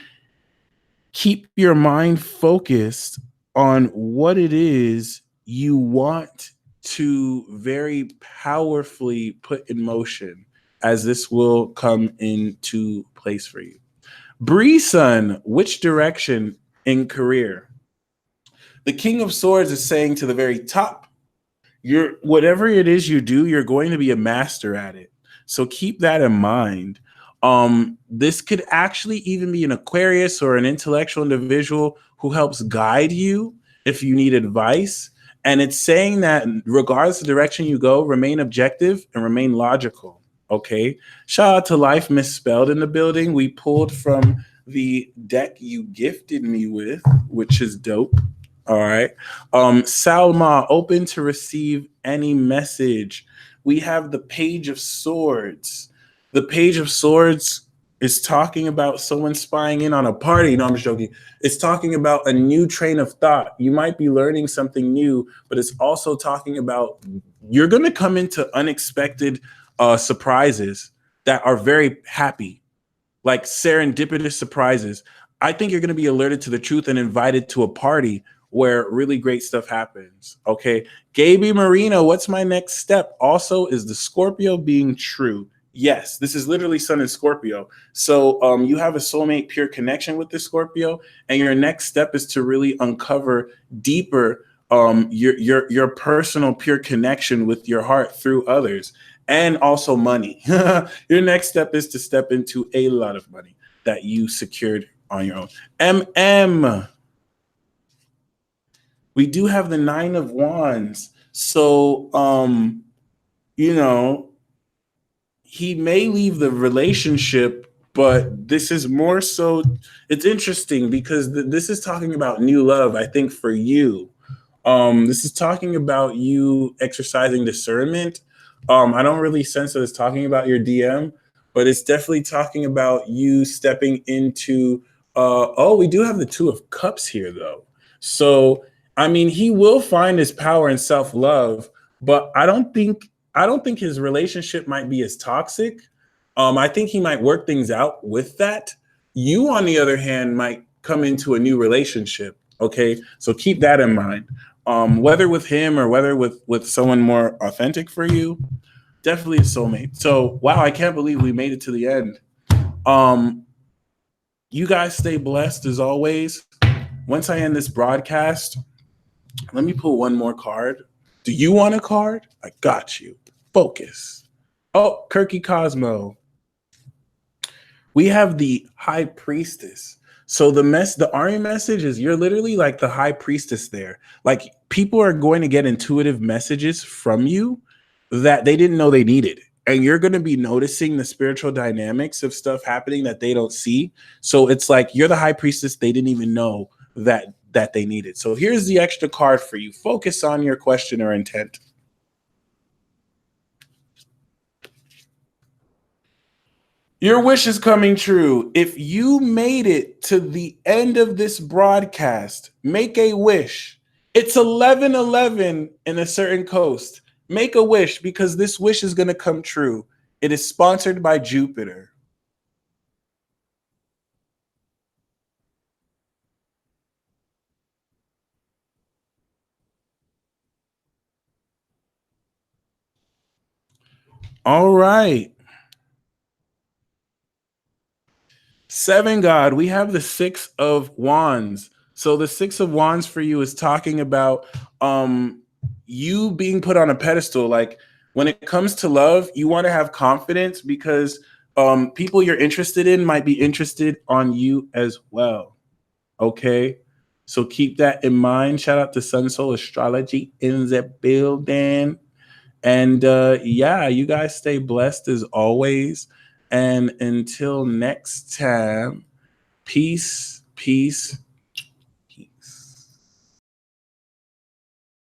keep your mind focused on what it is you want to very powerfully put in motion, as this will come into place for you. Bree Sun, which direction in career? The King of Swords is saying to the very top, whatever it is you do, you're going to be a master at it. So keep that in mind. This could actually even be an Aquarius or an intellectual individual who helps guide you if you need advice. And it's saying that regardless of the direction you go, remain objective and remain logical. Okay. Shout out to Life Misspelled in the building. We pulled from the deck you gifted me with, which is dope. All right. Salma, open to receive any message. We have the Page of Swords. The Page of Swords is talking about someone spying in on a party. No, I'm just joking. It's talking about a new train of thought. You might be learning something new, but it's also talking about you're going to come into unexpected surprises that are very happy, like serendipitous surprises. I think you're going to be alerted to the truth and invited to a party where really great stuff happens. Okay. Gaby Marino, what's my next step? Also, is the Scorpio being true? Yes, this is literally Sun in Scorpio. So you have a soulmate pure connection with the Scorpio, and your next step is to really uncover deeper your personal pure connection with your heart through others, and also money. Your next step is to step into a lot of money that you secured on your own. We do have the Nine of Wands. So he may leave the relationship, but this is more so, it's interesting because this is talking about new love, I think, for you. This is talking about you exercising discernment. I don't really sense that it's talking about your DM, but it's definitely talking about you stepping into, we do have the Two of Cups here though. So, I mean, he will find his power and self-love, but I don't think his relationship might be as toxic. I think he might work things out with that. You, on the other hand, might come into a new relationship. Okay, so keep that in mind. Whether with him or whether with someone more authentic for you, definitely a soulmate. So, wow, I can't believe we made it to the end. You guys stay blessed as always. Once I end this broadcast, let me pull one more card. Do you want a card? I got you. Focus. Oh, Kirky Cosmo. We have the High Priestess. So the army message is you're literally like the High Priestess there. Like people are going to get intuitive messages from you that they didn't know they needed. And you're going to be noticing the spiritual dynamics of stuff happening that they don't see. So it's like you're the High Priestess they didn't even know that they needed. So here's the extra card for you. Focus on your question or intent. Your wish is coming true. If you made it to the end of this broadcast, make a wish. It's 11:11 in a certain coast. Make a wish because this wish is going to come true. It is sponsored by Jupiter. All right. Seven God, we have the Six of Wands. So the Six of Wands for you is talking about you being put on a pedestal. Like when it comes to love, you want to have confidence because people you're interested in might be interested on you as well. Okay. So keep that in mind. Shout out to Sun Soul Astrology in the building. And yeah, you guys stay blessed as always. And until next time, peace, peace,